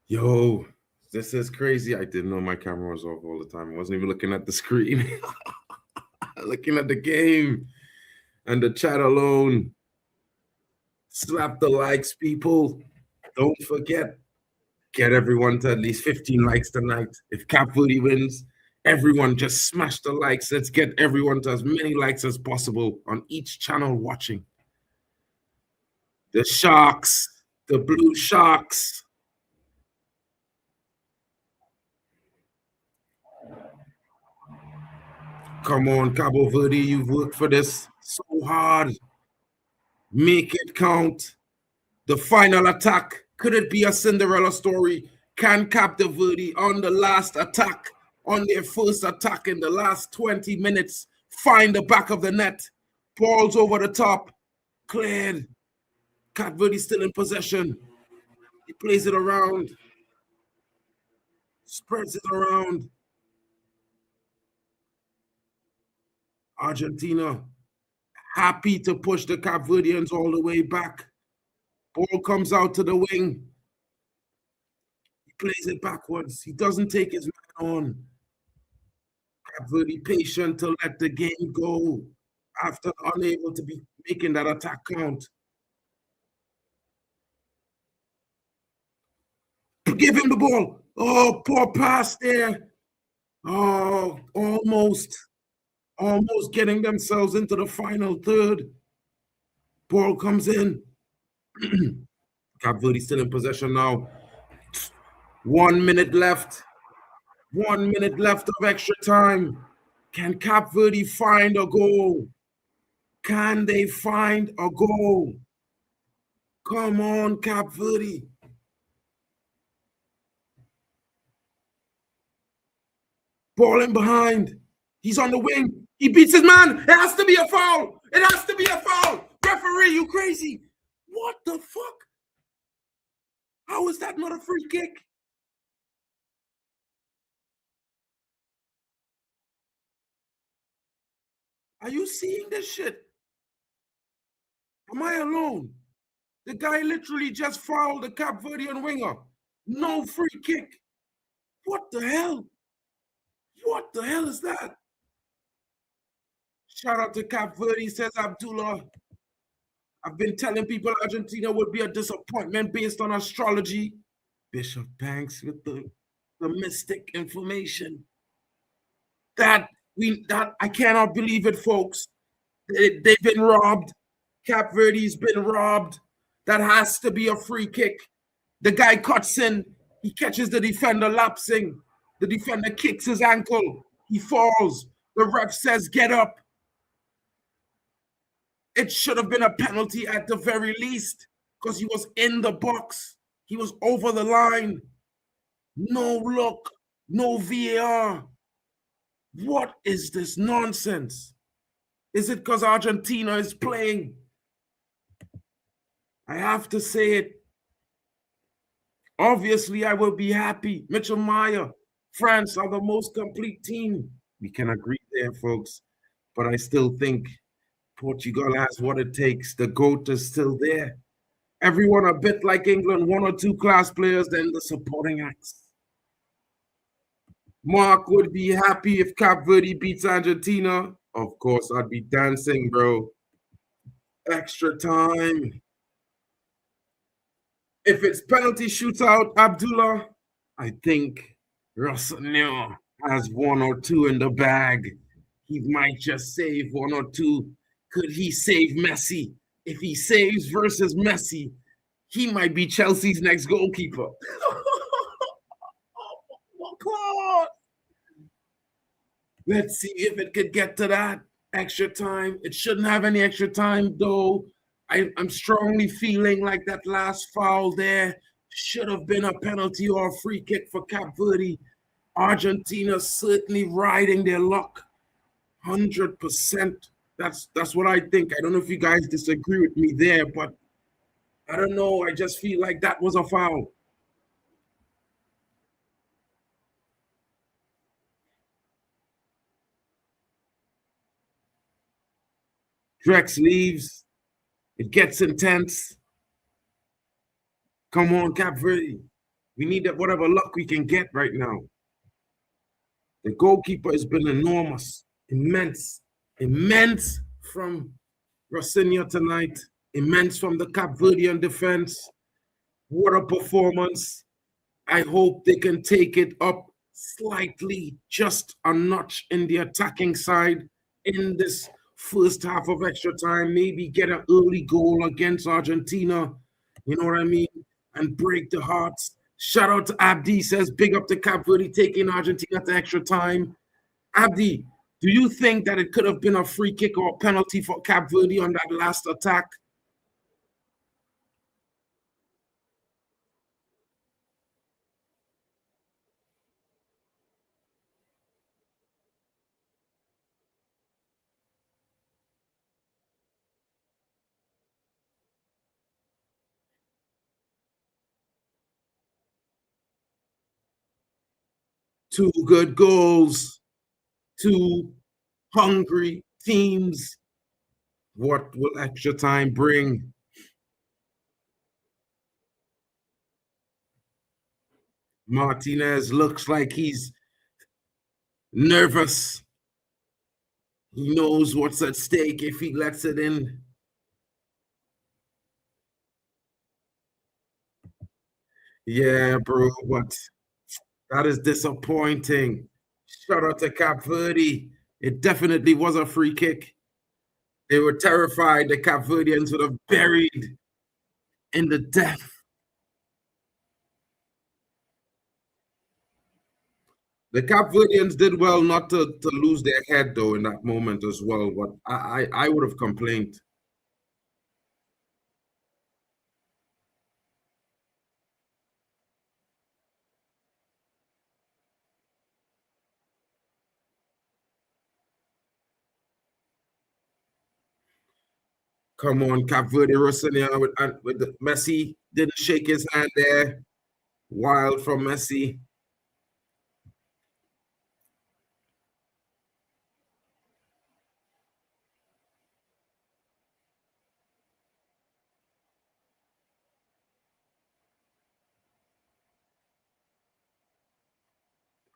Yo, this is crazy. I didn't know my camera was off all the time. I wasn't even looking at the screen. Looking at the game and the chat alone. Slap the likes, people. Don't forget, get everyone to at least 15 likes tonight. If Cap Verde wins, everyone just smash the likes. Let's get everyone to as many likes as possible on each channel watching. The Sharks, the Blue Sharks. Come on, Cabo Verde, you've worked for this so hard. Make it count. The final attack. Could it be a Cinderella story? Can Cap Verde on the last attack, on their first attack in the last 20 minutes, find the back of the net? Balls over the top. Cleared. Cap Verde still in possession. He plays it around. Spreads it around. Argentina happy to push the Cap Verdeans all the way back. Ball comes out to the wing. He plays it backwards. He doesn't take his man on. Cap Verde patient to let the game go after unable to be making that attack count. Give him the ball. Oh, poor pass there. Oh, almost getting themselves into the final third. Ball comes in. Cap Verde still in possession now. 1 minute left. 1 minute left of extra time. Can Cap Verde find a goal? Can they find a goal? Come on, Cap Verde. Ball in behind. He's on the wing. He beats his man. It has to be a foul. It has to be a foul. Referee, you crazy. What the fuck? How is that not a free kick? Are you seeing this shit? Am I alone? The guy literally just fouled the Cap Verdean winger. No free kick. What the hell? What the hell is that? Shout out to Cap Verde, says Abdullah. I've been telling people Argentina would be a disappointment based on astrology. Bishop Banks with the mystic information. That I cannot believe it, folks. They've been robbed. Cap Verde's been robbed. That has to be a free kick. The guy cuts in. He catches the defender lapsing. The defender kicks his ankle. He falls. The ref says, get up. It should have been a penalty at the very least. because he was in the box. He was over the line. No look, no VAR. What is this nonsense? Is it because Argentina is playing? I have to say it. Obviously, I will be happy. Mitchell Meyer, France are the most complete team. We can agree there, folks. But I still think Portugal has what it takes. The GOAT is still there. Everyone a bit like England, one or two class players, then the supporting acts. Mark would be happy if Cabo Verde beats Argentina. Of course, I'd be dancing, bro. Extra time. If it's penalty shootout, Abdullah, I think Rossonero has one or two in the bag. He might just save one or two. Could he save Messi? If he saves versus Messi, he might be Chelsea's next goalkeeper. God. Let's see if it could get to that extra time. It shouldn't have any extra time, though. I'm strongly feeling like that last foul there should have been a penalty or a free kick for Cabo Verde. Argentina certainly riding their luck. 100%. That's what I think. I don't know if you guys disagree with me there, but I don't know. I just feel like that was a foul. Drex leaves. It gets intense. Come on, Cabo Verde. We need that whatever luck we can get right now. The goalkeeper has been enormous, immense from Rossonero tonight, immense from the Cabo Verdean defense. What a performance. I hope they can take it up slightly, just a notch in the attacking side in this first half of extra time, maybe get an early goal against Argentina, you know what I mean, and break the hearts. Shout out to Abdi, says big up to Cabo Verde taking Argentina to extra time. Abdi, do you think that it could have been a free kick or a penalty for Cabo Verde on that last attack? Two good goals, two hungry teams. What will extra time bring? Martinez looks like he's nervous. He knows what's at stake if he lets it in. Yeah, bro, but that is disappointing. Shout out to Cabo Verde. It definitely was a free kick. They were terrified the Cabo Verdeans would have buried in the death. The Cabo Verdeans did well not to lose their head, though, in that moment as well. But I would have complained. Come on, Cabo Verde, Rossonero with the Messi. Didn't shake his hand there. Wild from Messi.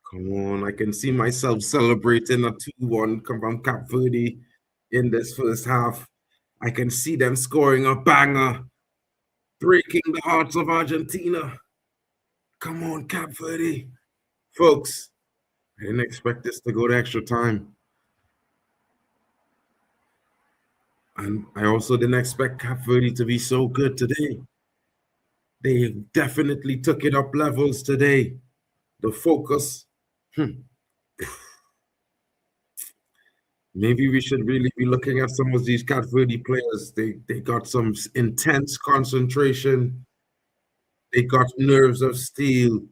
Come on, I can see myself celebrating a 2-1 from Cabo Verde in this first half. I can see them scoring a banger, breaking the hearts of Argentina. Come on, Cabo Verde. Folks, I didn't expect this to go to extra time. And I also didn't expect Cabo Verde to be so good today. They definitely took it up levels today. The focus. Maybe we should really be looking at some of these Cape Verde players. They got some intense concentration. They got nerves of steel.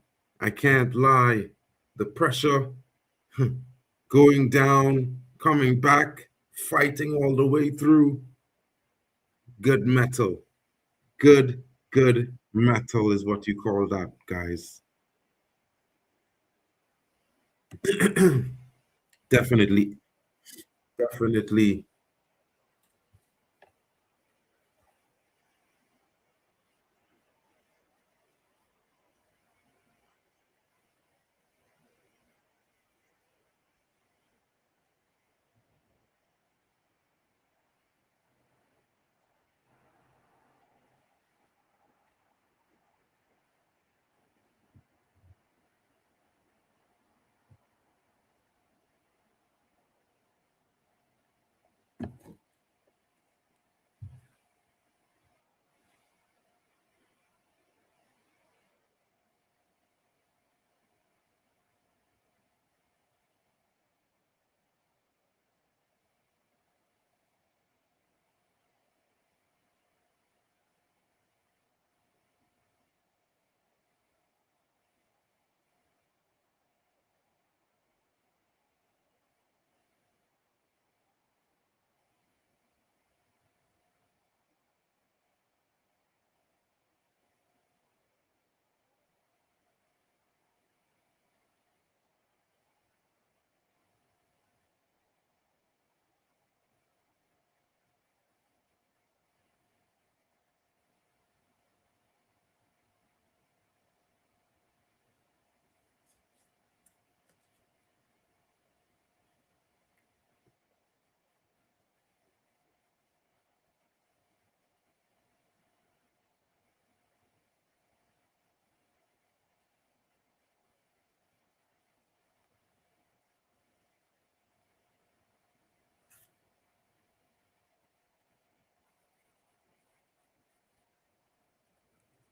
I can't lie. The pressure, going down, coming back, fighting all the way through. Good metal. Good metal is what you call that, guys. Definitely. Definitely.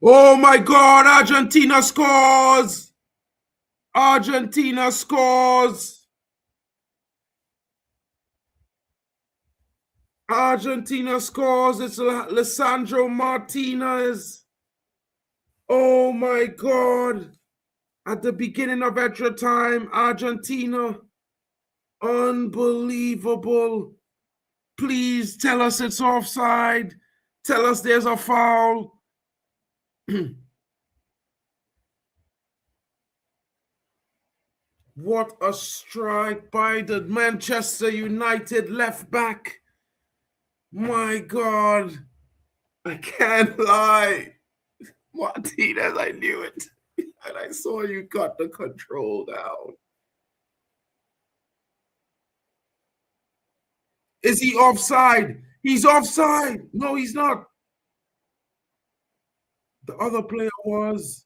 Oh my God, Argentina scores! Argentina scores! Argentina scores. It's Lisandro Martinez. Oh my God. At the beginning of extra time, Argentina. Unbelievable. Please tell us it's offside. Tell us there's a foul. What a strike by the Manchester United left back. My God. I can't lie. Martinez, I knew it. And I saw you got the control down. Is he offside? He's offside. No, he's not. The other player was.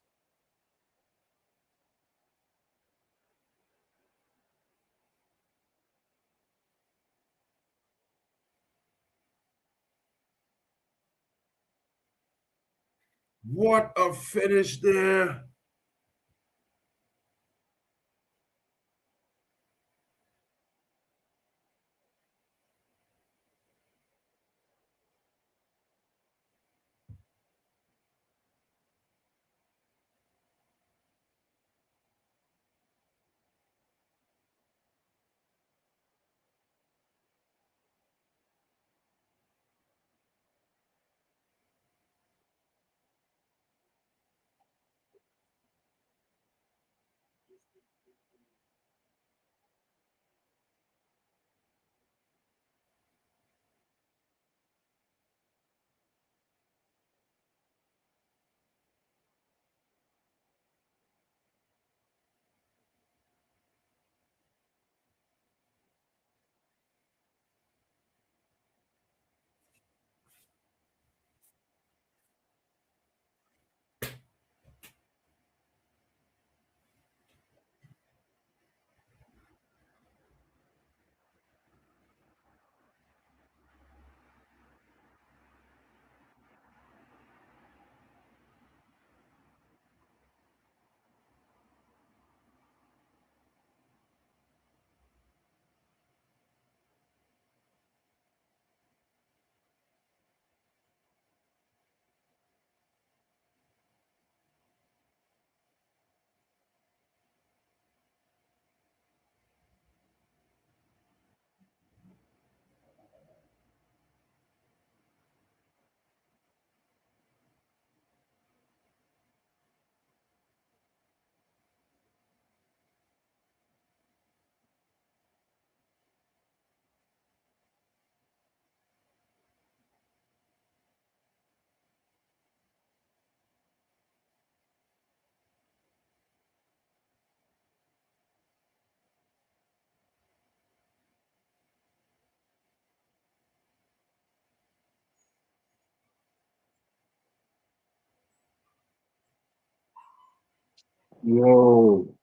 What a finish there. Yo.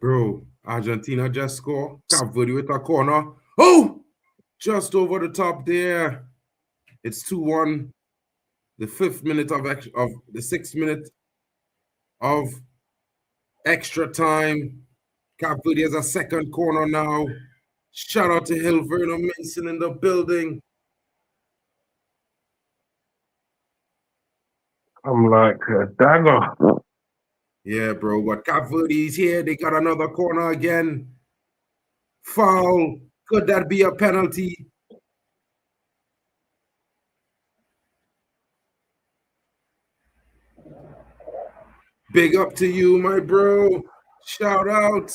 Bro, Argentina just scored. Cabo Verde with a corner. Oh! Just over the top there. It's 2-1. The 5th minute of the 6th minute of extra time. Cabo Verde has a second corner now. Shout out to Hilverno Mason in the building. I'm like a dagger. Yeah, bro. But Cabo Verde's here. They got another corner again. Foul. Could that be a penalty? Big up to you, my bro. Shout out.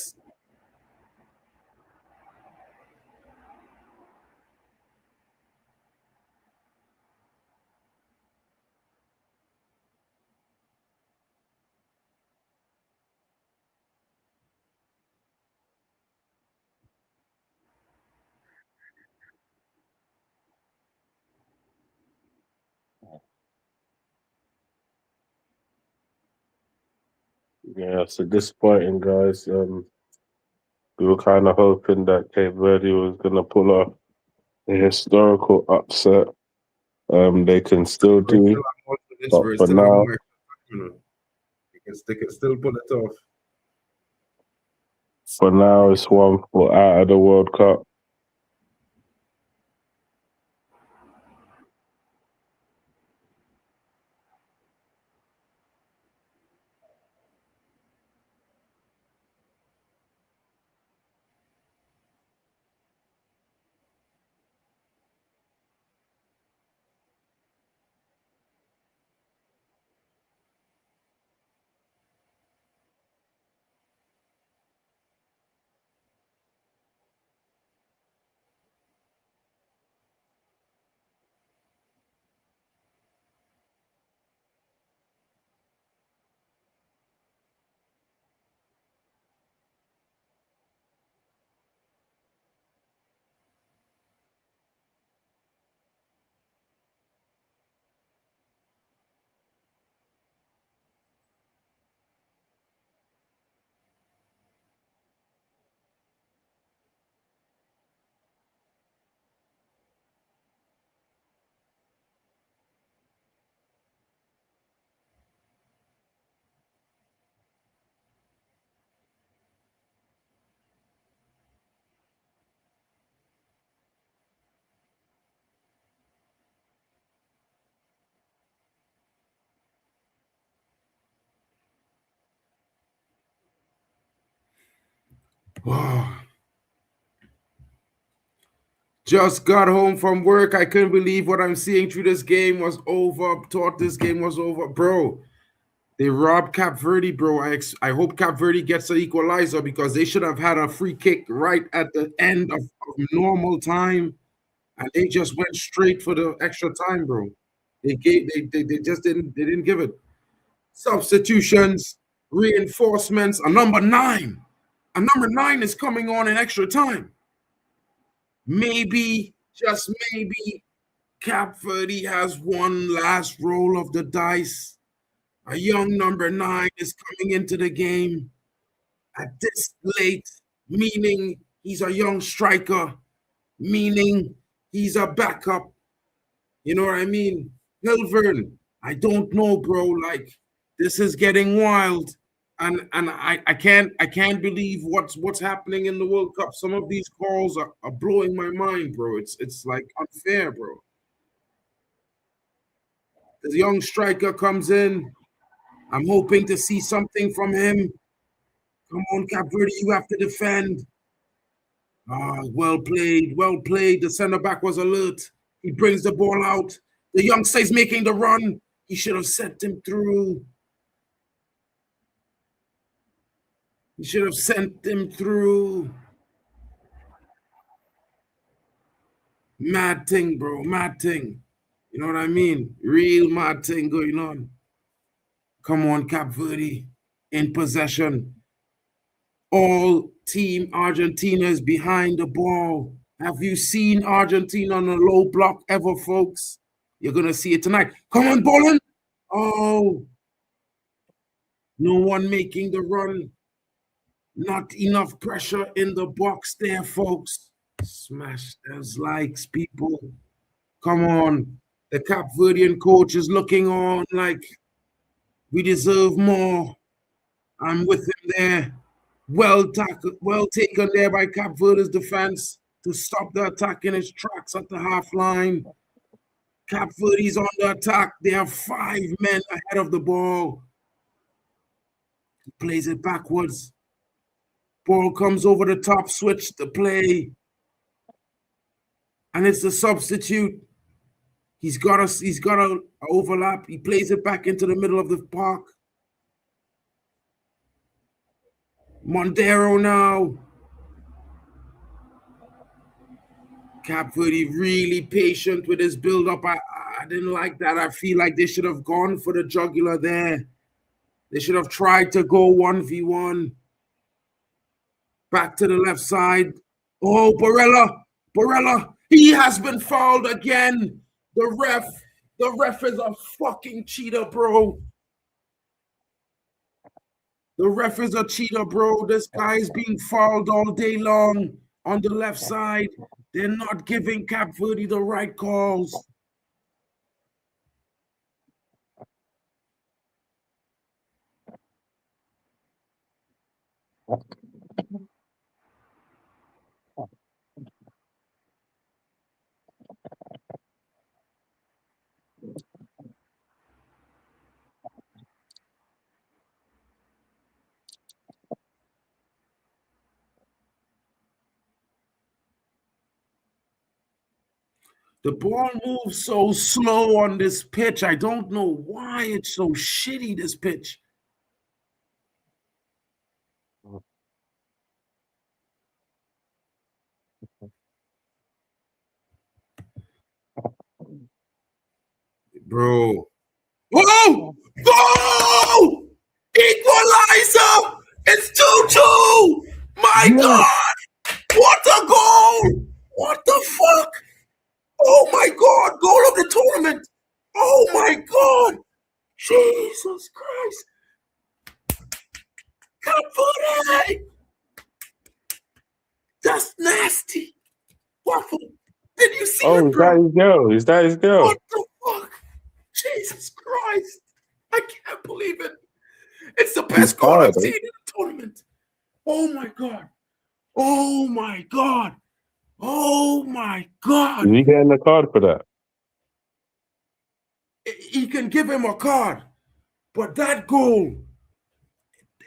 Yeah, so disappointing, guys. We were kind of hoping that Cape Verde was going to pull off a historical upset. They can still do, but for now, They can still pull it off. it's one for out of the World Cup. Just got home from work. I couldn't believe what I'm seeing through this game was over. Thought this game was over. Bro, they robbed Cap Verde, bro. I hope Cap Verde gets an equalizer because they should have had a free kick right at the end of normal time. And they just went straight for the extra time, bro. They just didn't give it. Substitutions, reinforcements, a number 9. A number 9 is coming on in extra time. Maybe, just maybe, Cap Verde has one last roll of the dice. A young number 9 is coming into the game at this late, meaning he's a young striker, meaning he's a backup. You know what I mean? Hilvern, I don't know, bro. Like, this is getting wild. And I can't believe what's happening in the World Cup. Some of these calls are blowing my mind, bro. It's like unfair, bro. The young striker comes in. I'm hoping to see something from him. Come on, Cap Verde, you have to defend. Well played, well played. The center back was alert. He brings the ball out. The youngster is making the run. He should have sent him through. He should have sent him through. Mad thing, bro. Mad thing. You know what I mean? Real mad thing going on. Come on, Cap Verde. In possession. All team Argentina is behind the ball. Have you seen Argentina on a low block ever, folks? You're going to see it tonight. Come on, Bolin. Oh. No one making the run. Not enough pressure in the box there, folks. Smash those likes, people. Come on. The Cap Verdean coach is looking on like we deserve more. I'm with him there. Well taken there by Cap Verde's defense to stop the attack in his tracks at the half line. Cap Verde's on the attack. They have 5 men ahead of the ball. He plays it backwards. Ball comes over the top, switch the play. And it's the substitute. He's got a overlap. He plays it back into the middle of the park. Montero now. Cap Verde really patient with his build-up. I didn't like that. I feel like they should have gone for the jugular there. They should have tried to go 1v1. Back to the left side. Oh, Barella. He has been fouled again. The ref is a fucking cheater, bro. The ref is a cheater, bro. This guy is being fouled all day long on the left side. They're not giving Cap Verde the right calls. The ball moves so slow on this pitch. I don't know why it's so shitty, this pitch. Bro. Whoa! Goal! Equalizer! It's 2-2! My God! What a goal! What the fuck? Oh my God! Goal of the tournament! Oh my God! Jesus Christ! Cap Verde! That's nasty! Waffle! Did you see it, bro? Is that his girl? What the fuck? Jesus Christ! I can't believe it. It's the best goal I've seen in the tournament. Oh my God. Oh my God. Oh my God. Is he getting a card for that? He can give him a card. But that goal,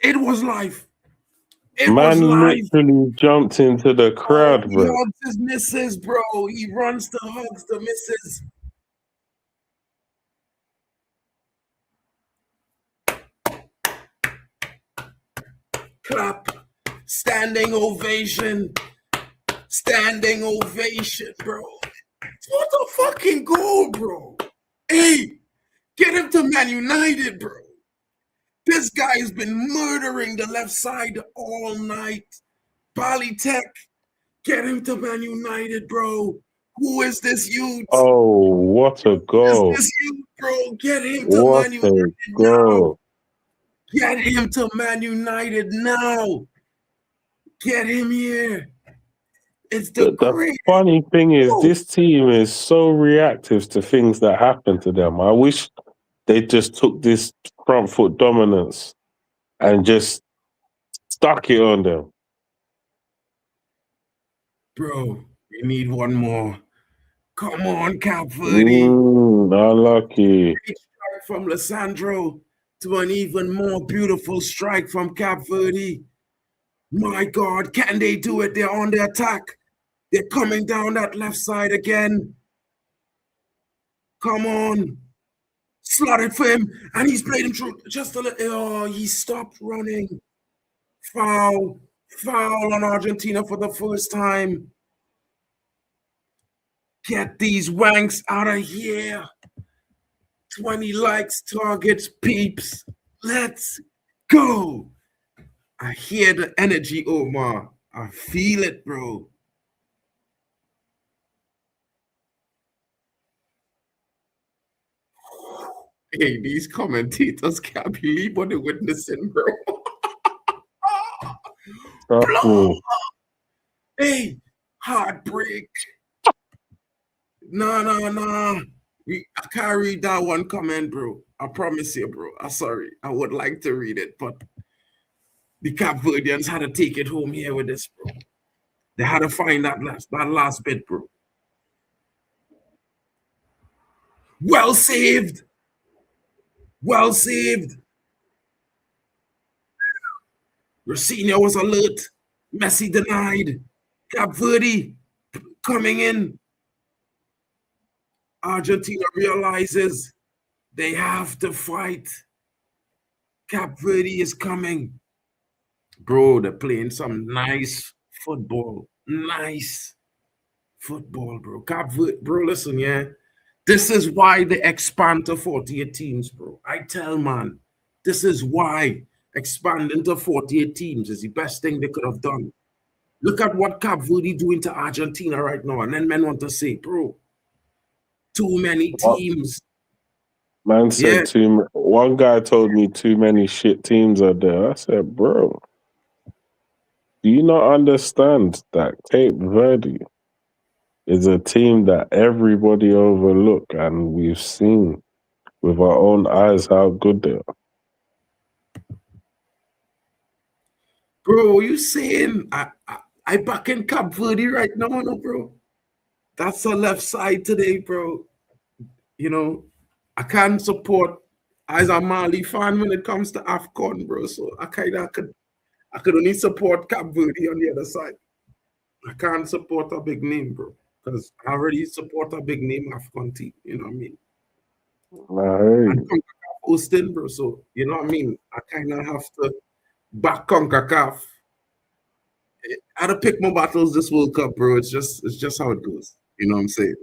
it was life. Man literally jumped into the crowd, bro. He hugs his missus, bro. He runs to hugs the missus. Clap. Standing ovation. Standing ovation, bro. What a fucking goal, bro. Hey, get him to Man United, bro. This guy has been murdering the left side all night. Bali Tech, get him to Man United, bro. Who is this youth? Oh, what a goal. Who is this youth, bro? Get him to Man United now. Get him to Man United now. Get him here. It's the funny thing is, this team is so reactive to things that happen to them. I wish they just took this front foot dominance and just stuck it on them. Bro, we need one more. Come on, Cap Verde. Unlucky. Great strike from Lissandro to an even more beautiful strike from Cap Verde. My God, can they do it? They're on the attack. They're coming down that left side again. Come on. Slotted for him, and he's played him through just a little. Oh, he stopped running. Foul on Argentina for the first time. Get these wanks out of here. 20 likes, targets, peeps. Let's go. I hear the energy, Omar. I feel it, bro. Hey, these commentators can't believe what they're witnessing, bro. Trust me. Hey, heartbreak. No. I can't read that one comment, bro. I promise you, bro. I'm sorry. I would like to read it, but the Cap Verdeans had to take it home here with this, bro. They had to find that last bit, bro. Well saved. Well saved. Rosina was alert. Messi denied. Cap Verde coming in. Argentina realizes they have to fight. Cap Verde is coming. Bro, they're playing some nice football. Nice football, bro. Cap Verde, bro, listen, yeah. This is why they expand to 48 teams, bro. I tell man, this is why expanding to 48 teams is the best thing they could have done. Look at what Cap Verde doing to Argentina right now. And then men want to say, bro, too many teams. Man said one guy told me too many shit teams are there. I said, bro, do you not understand that Cape Verde is a team that everybody overlook, and we've seen with our own eyes how good they are. Bro, you saying I back in Cape Verde right now, no, bro? That's the left side today, bro. You know, I can't support as a Mali fan when it comes to AFCON, bro. So I could only support Cape Verde on the other side. I can't support a big name, bro, because I already support a big name AFCON team. You know what I mean? And CONCACAF hosting, bro. So you know what I mean? I kind of have to back CONCACAF. I had to pick my battles this World Cup, bro. It's just how it goes. You know what I'm saying?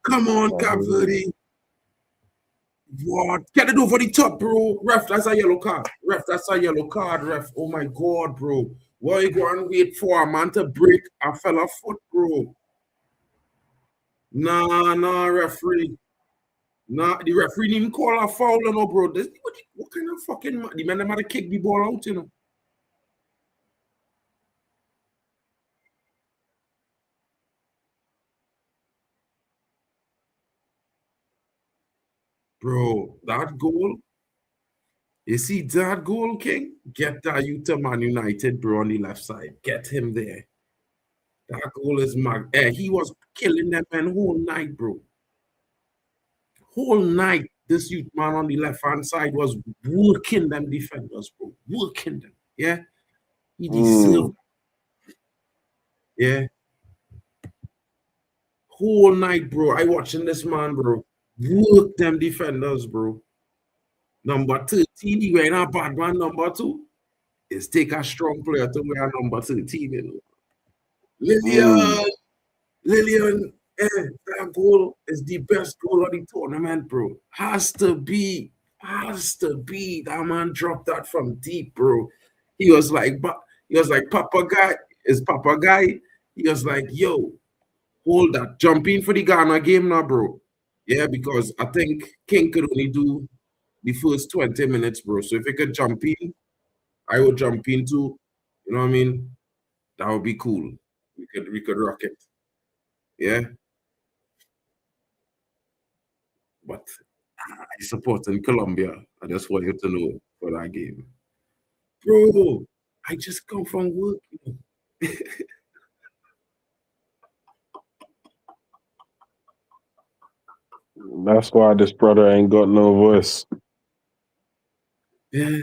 Come on, Cape Verde. What? Get it over the top, bro. Ref, that's a yellow card. Ref, that's a yellow card, ref. Oh my God, bro. Why you go and wait for a man to break a fella foot, bro? Nah, referee. Nah, the referee didn't even call a foul, no, bro. What kind of fucking the man had to kick the ball out, you know? Bro, that goal. You see that goal, King? Get that you to Man United, bro, on the left side. Get him there. That goal is he was killing them man whole night, bro. Whole night, this youth man on the left-hand side was working them defenders, bro. Working them. Yeah. He deserved. Yeah. Whole night, bro. I watching this man, bro. Work them defenders, bro. Number 13, he wearing a bad man. Number 2 is take a strong player to wear number 13, you know. Lillian, that goal is the best goal of the tournament, bro. Has to be. That man dropped that from deep, bro. He was like, Papa Guy is Papa Guy. He was like, yo, hold that. Jump in for the Ghana game now, bro. Yeah, because I think King could only do the first 20 minutes, bro. So if he could jump in, I would jump in too. You know what I mean? That would be cool. We could rock it. Yeah. But I support in Colombia. I just want you to know for that game. Bro, I just come from work. That's why this brother ain't got no voice. Yeah.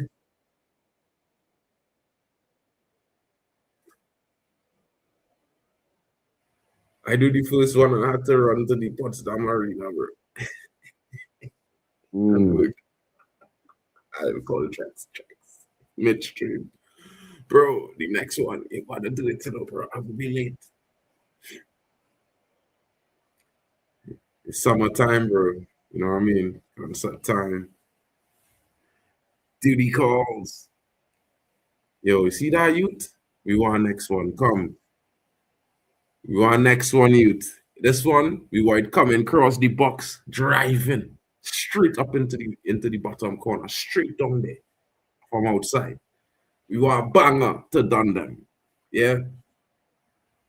I do the first one and I had to run to the Potsdam Arena, bro. I'll call tracks. Midstream. Bro, the next one, if I don't do it, bro, I will be late. It's summertime, bro. You know what I mean? Concert time. Duty calls. Yo, you see that, youth? We want next one. Come. We want next one, youth. This one, we were coming across the box, driving straight up into the bottom corner, straight down there from outside. We were a banger to done them. Yeah.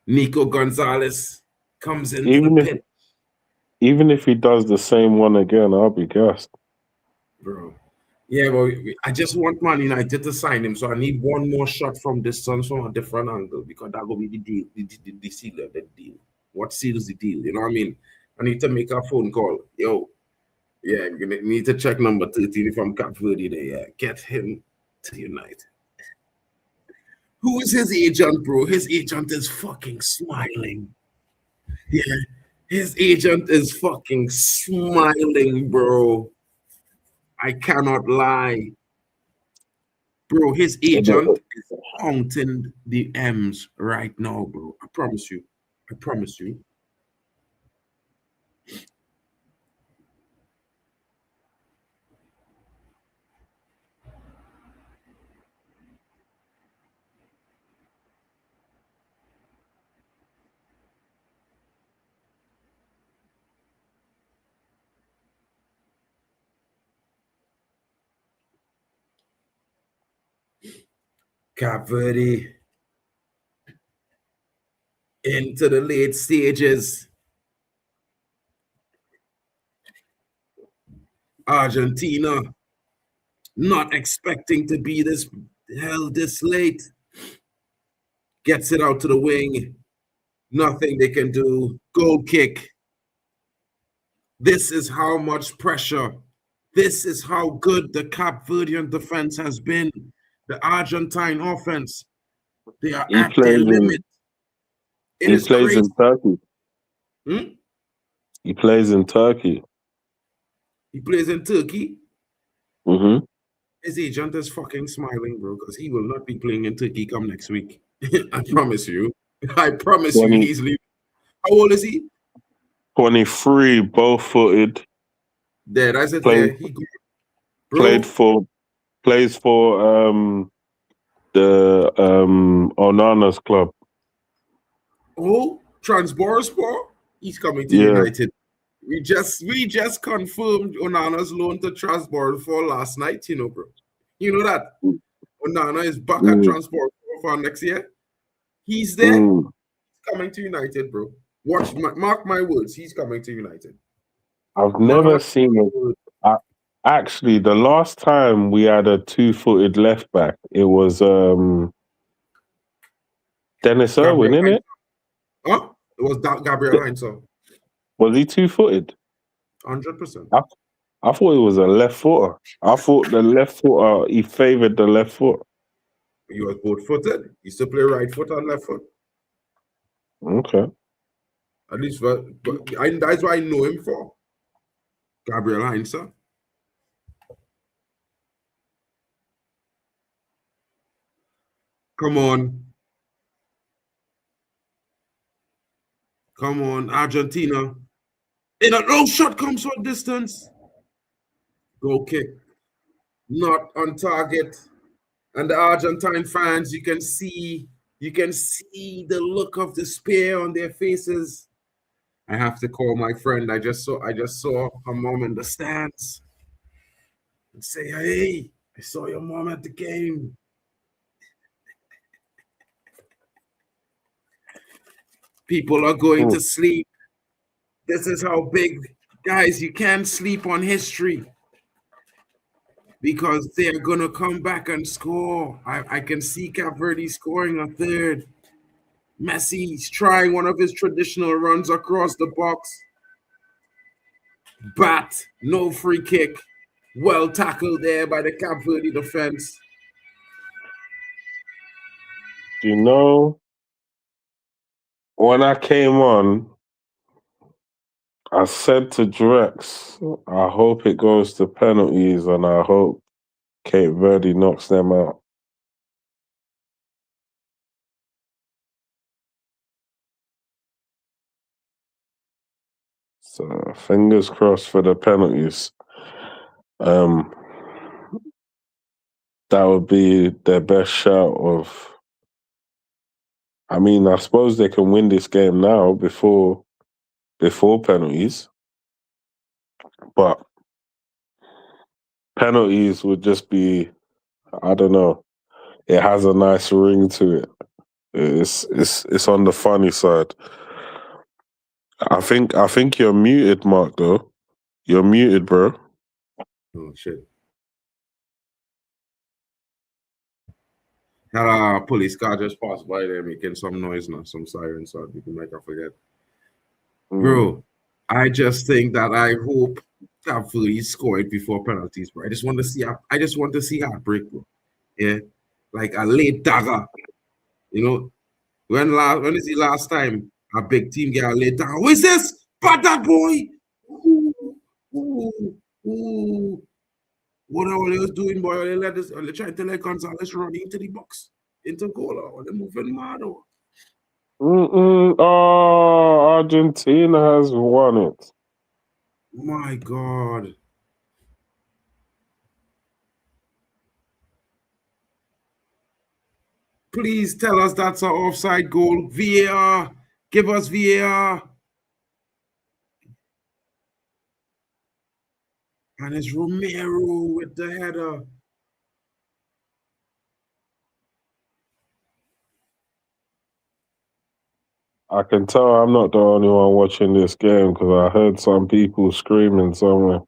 Nico Gonzalez comes into Even the if pit, even if he does the same one again, I'll be gassed. bro. Yeah, well, I just want Man United to sign him, so I need one more shot from distance from a different angle because that will be the deal, the seal of the deal. What seals the deal? You know what I mean? I need to make a phone call. Yo, yeah, you're gonna need to check number 13 from Cabo Verde there. Yeah, get him to United. Who is his agent, bro? His agent is fucking smiling. Yeah, his agent is fucking smiling, bro. I cannot lie. Bro, his agent is counting the M's right now, bro. I promise you. I promise you. Cabo Verde into the late stages. Argentina not expecting to be this late. Gets it out to the wing. Nothing they can do. Goal kick. This is how much pressure. This is how good the Cape Verdean defense has been. The Argentine offense, they are at their limit. It is plays crazy. in Turkey. Hmm? He plays in Turkey. He plays in Turkey. Mm-hmm. His agent is fucking smiling, bro, because he will not be playing in Turkey come next week. I promise you. I promise you he's leaving. How old is he? 23, both-footed. There, that's it. There. Plays for the Onana's club. Oh, Transborspor? He's coming to United. We just confirmed Onana's loan to Transborspor last night, you know, bro. You know that? Onana is back at Transborspor for next year. He's there. He's coming to United, bro. Mark my words, he's coming to United. I've never seen it. Actually, the last time we had a two-footed left back, it was Dennis Irwin, innit it? Huh? It was Gabriel Heinz. Was he two-footed? 100%. I thought he was a left footer. I thought the left footer, he favored the left foot. He was both-footed. He used to play right foot and left foot. Okay. At least, that's why I know him for. Gabriel Heinz. Come on. Come on, Argentina. In a low shot comes from distance. Goal kick. Not on target. And the Argentine fans, you can see the look of despair on their faces. I have to call my friend. I just saw her mom in the stands. And say, hey, I saw your mom at the game. People are going to sleep. This is how big, guys, you can't sleep on history because they're going to come back and score. I can see Cabo Verde scoring a third. Messi's trying one of his traditional runs across the box. Bat, no free kick. Well tackled there by the Cabo Verde defense. Do you know, when I came on, I said to Drex, I hope it goes to penalties and I hope Cape Verde knocks them out. So fingers crossed for the penalties. That would be their best shout of. I mean, I suppose they can win this game now before before penalties, but penalties would just be, I don't know. It has a nice ring to it. It's on the funny side. I think you're muted, Mark. Though you're muted, bro. Oh shit. Had a police car just passed by there making some noise now, some sirens, so you can make I forget. Bro, I just think that I hope Cabo Verde score it before penalties, bro. I just want to see heartbreak, bro. Yeah. Like a late dagger. You know, when is the last time a big team get a late dagger? Who is this? But that boy! Ooh. What are they doing, boy? They trying to let Gonzalez run into the box, into goal, or they're moving mad. Oh, Argentina has won it. My God. Please tell us that's an offside goal. VAR. Give us VAR. And it's Romero with the header. I can tell I'm not the only one watching this game because I heard some people screaming somewhere.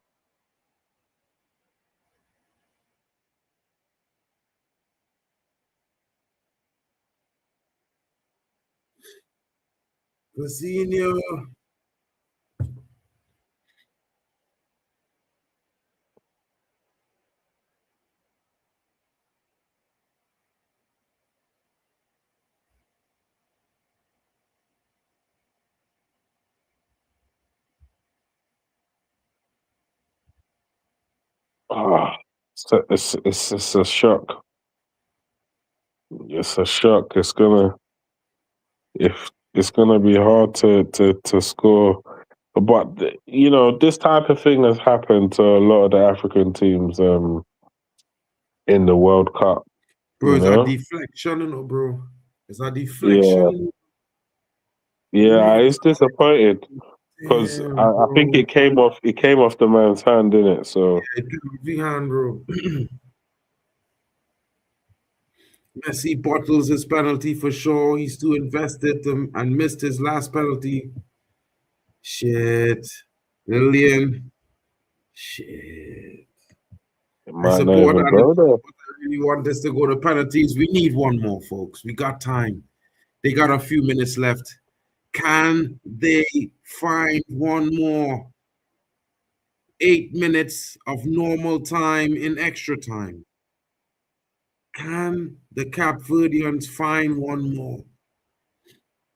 Cousinho. It's a shock. It's a shock. It's gonna be hard to score. But you know, this type of thing has happened to a lot of the African teams in the World Cup. Bro, it's know? a deflection, you know, bro. It's a deflection. Yeah, it's disappointed because I think it came off the man's hand, didn't it? So yeah, it came off the hand, bro. Messi bottles his penalty for sure. He's too invested and missed his last penalty. Shit. Lillian. Shit. it I might not support even that. go there. I really want this to go to penalties. We need one more, folks. We got time. They got a few minutes left. Can they find one more 8 minutes of normal time in extra time? Can the Cap Verdeans find one more?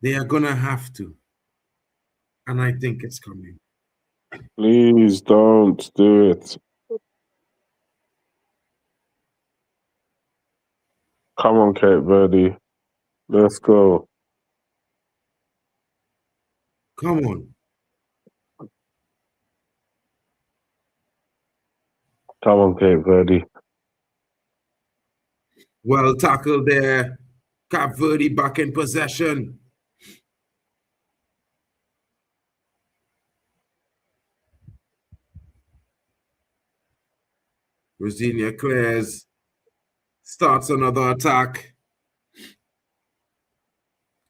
They are gonna have to. And I think it's coming. Please don't do it. Come on, Cape Verde. Let's go. Come on. Come on, Cape Verde. Well tackled there. Cap Verde back in possession. Virginia clears. Starts another attack.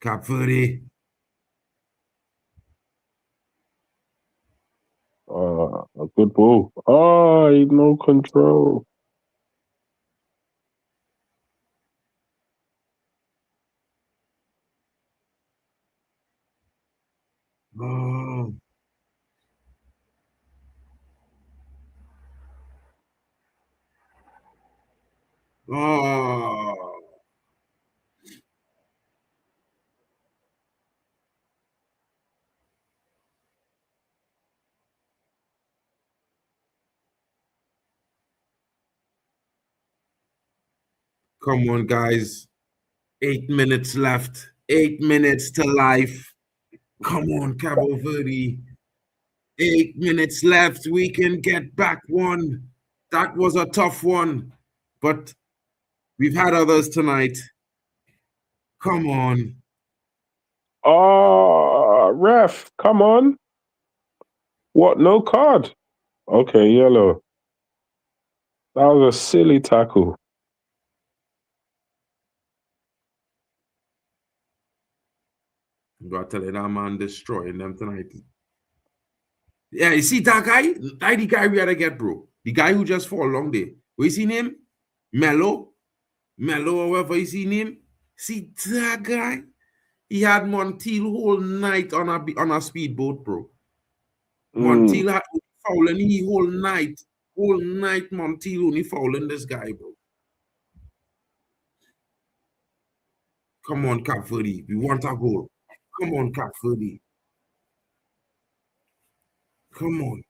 Cap Verde. A good ball. No control. Oh. Oh. Come on, guys. 8 minutes left. 8 minutes to life. Come on, Cabo Verde. 8 minutes left. We can get back one. That was a tough one, but we've had others tonight. Come on. Oh, ref, come on. What? No card? Okay, yellow. That was a silly tackle. I'm gonna tell you that man destroying them tonight. Yeah, you see that guy? That the guy we had to get, bro. The guy who just fall long there. What is his name? Mello or whatever is his name. See that guy? He had Montiel whole night on a speedboat, bro. Montiel had fouling he whole night. Whole night Montiel only fouling this guy, bro. Come on, Cap Verde. We want a goal. Come on, Cap Verde. Come on.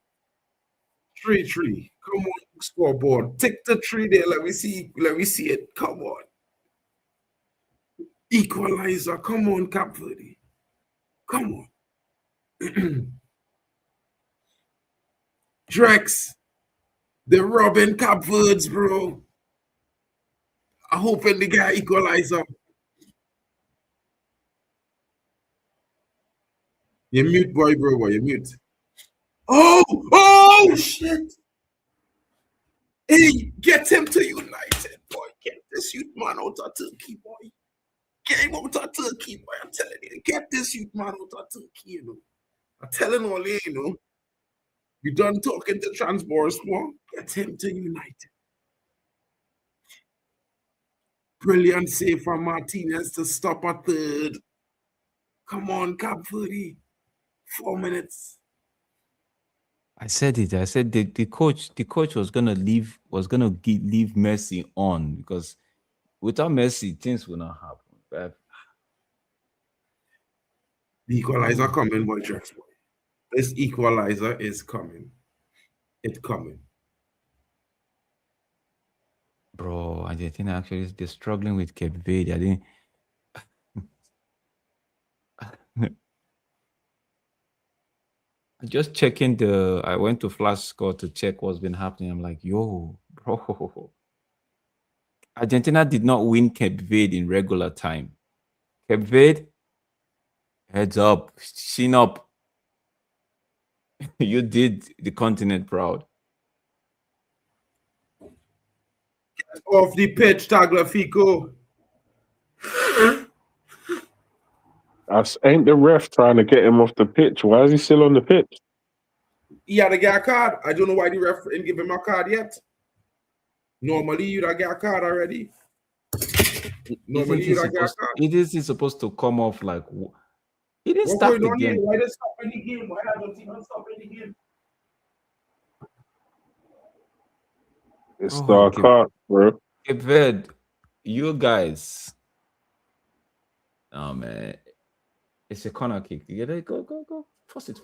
3-3. Come on, scoreboard. Take the 3 there. Let me see. Let me see it. Come on. Equalizer. Come on, Cap Verde. Come on. Drex. They're robbing Cap Verdes, bro. I hoping the guy equalizer. You mute, boy, bro. You mute. Oh, shit. Hey, get him to United, boy. Get this youth man out of Turkey, boy. Get him out of Turkey, boy. I'm telling you. Get this youth man out of Turkey, you know. I'm telling all you, you know. You done talking to Transborspor? Get him to United. Brilliant save from Martinez to stop a third. Come on, Cap Verde. 4 minutes. I said it. I said the coach was gonna leave leave Messi on because without Messi things will not happen. But The equalizer coming, boy, Drex, boy. This equalizer is coming. It's coming. bro, Argentina actually they're struggling with Cape Verde. I didn't. Just checking I went to Flash Score to check what's been happening. I'm like, yo, bro. Argentina did not win Cape Verde in regular time. Cape Verde, heads up, chin up. You did the continent proud. Off the pitch, Tagliafico. Ain't the ref trying to get him off the pitch? Why is he still on the pitch? He had to get a card. I don't know why the ref didn't give him a card yet. Normally, you'd have get a card already. Normally, you'd have get a card. It is supposed to come off like he didn't What's start going the on game. here? Why they stopping the game? Why don't you stop the game? It's our card, bro. Cape Verde, you guys. Oh man, it's a corner kick. You get it? Go. Force it.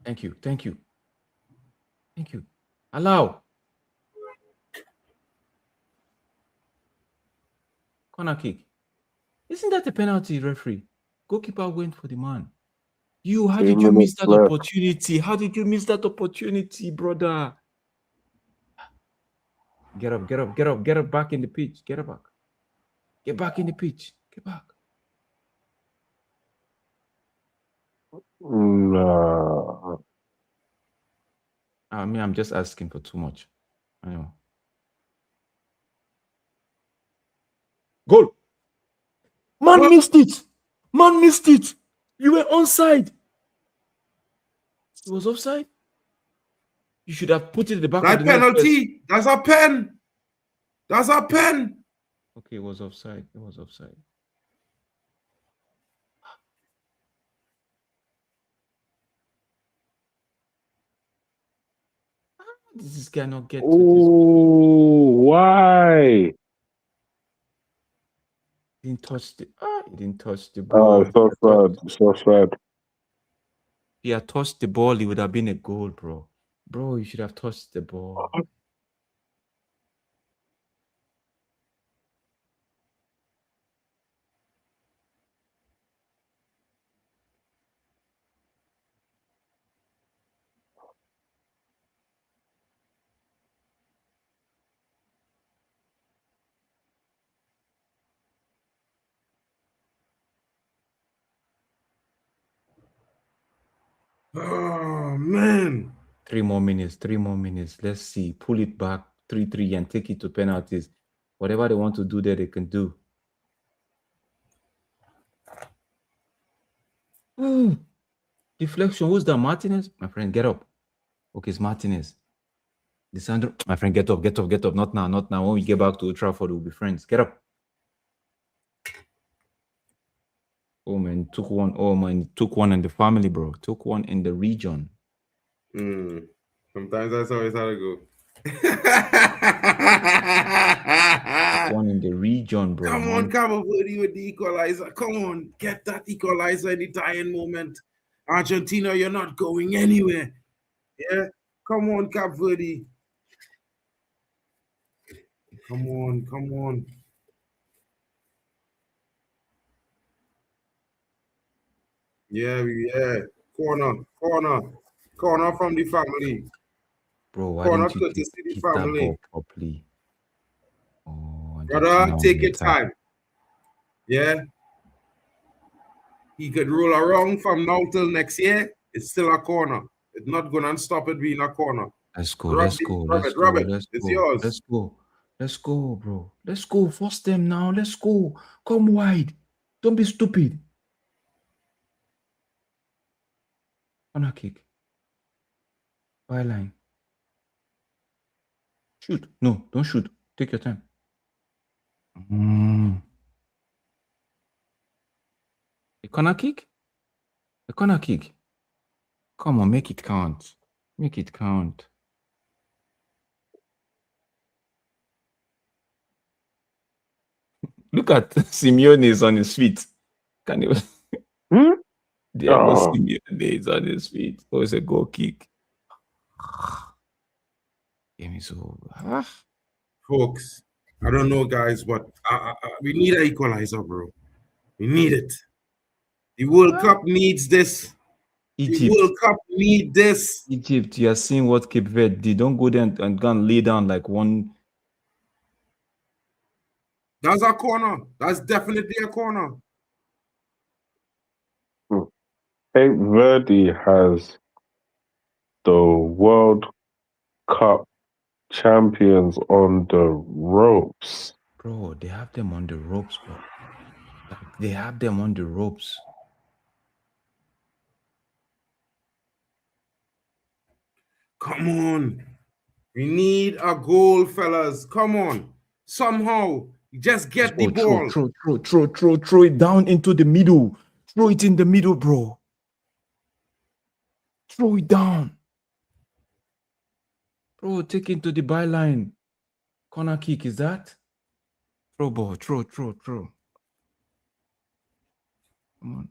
Thank you. Allow. Corner kick. Isn't that a penalty, referee? Goalkeeper went for the man. How did you miss that opportunity? How did you miss that opportunity, brother? Get up back in the pitch. Get back. Get back in the pitch. Get back. No. I mean, I'm just asking for too much. I know. Goal. Man missed it. You were onside. It was offside. You should have put it in the back of the net. Penalty. That's a pen. Okay, it was offside. This guy not get to this. Why? He didn't touch the ball. So sad. If he had touched the ball, it would have been a goal, bro. Bro, you should have touched the ball. Oh man. 3 more minutes. 3 more minutes. Let's see. Pull it back 3-3 and take it to penalties. Whatever they want to do there, they can do. Ooh. Deflection. Who's that? Martinez? My friend, get up. Okay, it's Martinez. Lisandro, my friend, get up, get up, get up. Not now, not now. When we get back to Old Trafford, we'll be friends. Get up. Oh man, took one. Oh man, took one in the family, bro. Took one in the region. Sometimes that's always how to go. One in the region, bro. Come man. on, Cabo Verde with the equalizer. Come on, get that equalizer in the dying moment. Argentina, you're not going anywhere. Yeah, come on, Cabo Verde. Come on, come on. Yeah, corner from the family. Bro, why Corner didn't you courtesy the hit that family. ball properly? Oh, Brother, take your time. Yeah. He could roll around from now till next year. It's still a corner. It's not going to stop it being a corner. Let's go, Rub let's it, go, rub let's it, rub go, it. let's It's go, yours. let's go, let's go, bro. Let's go. Force them now. Let's go. Come wide. Don't be stupid. Corner kick. Byline. Shoot. No, don't shoot. Take your time. A corner kick? A corner kick. Come on, make it count. Make it count. Look at Simeone is on his feet. Can you? Diego Simeone is on his feet. Oh, it's a goal kick. Game is over. Folks, I don't know, guys, but we need an equalizer, bro. We need it. The World Cup needs this. Egypt. The World Cup need this. Egypt, you are seeing what Cape Verde did. Don't go there and go and lay down like one. That's a corner. That's definitely a corner. Cape Verde has the World Cup champions on the ropes. Bro, they have them on the ropes, bro. They have them on the ropes. Come on. We need a goal, fellas. Come on. Somehow, just get the ball. Throw it down into the middle. Throw it in the middle, bro. Throw it down. Bro, take it to the byline. Corner kick, is that? Throw ball, throw. Come on.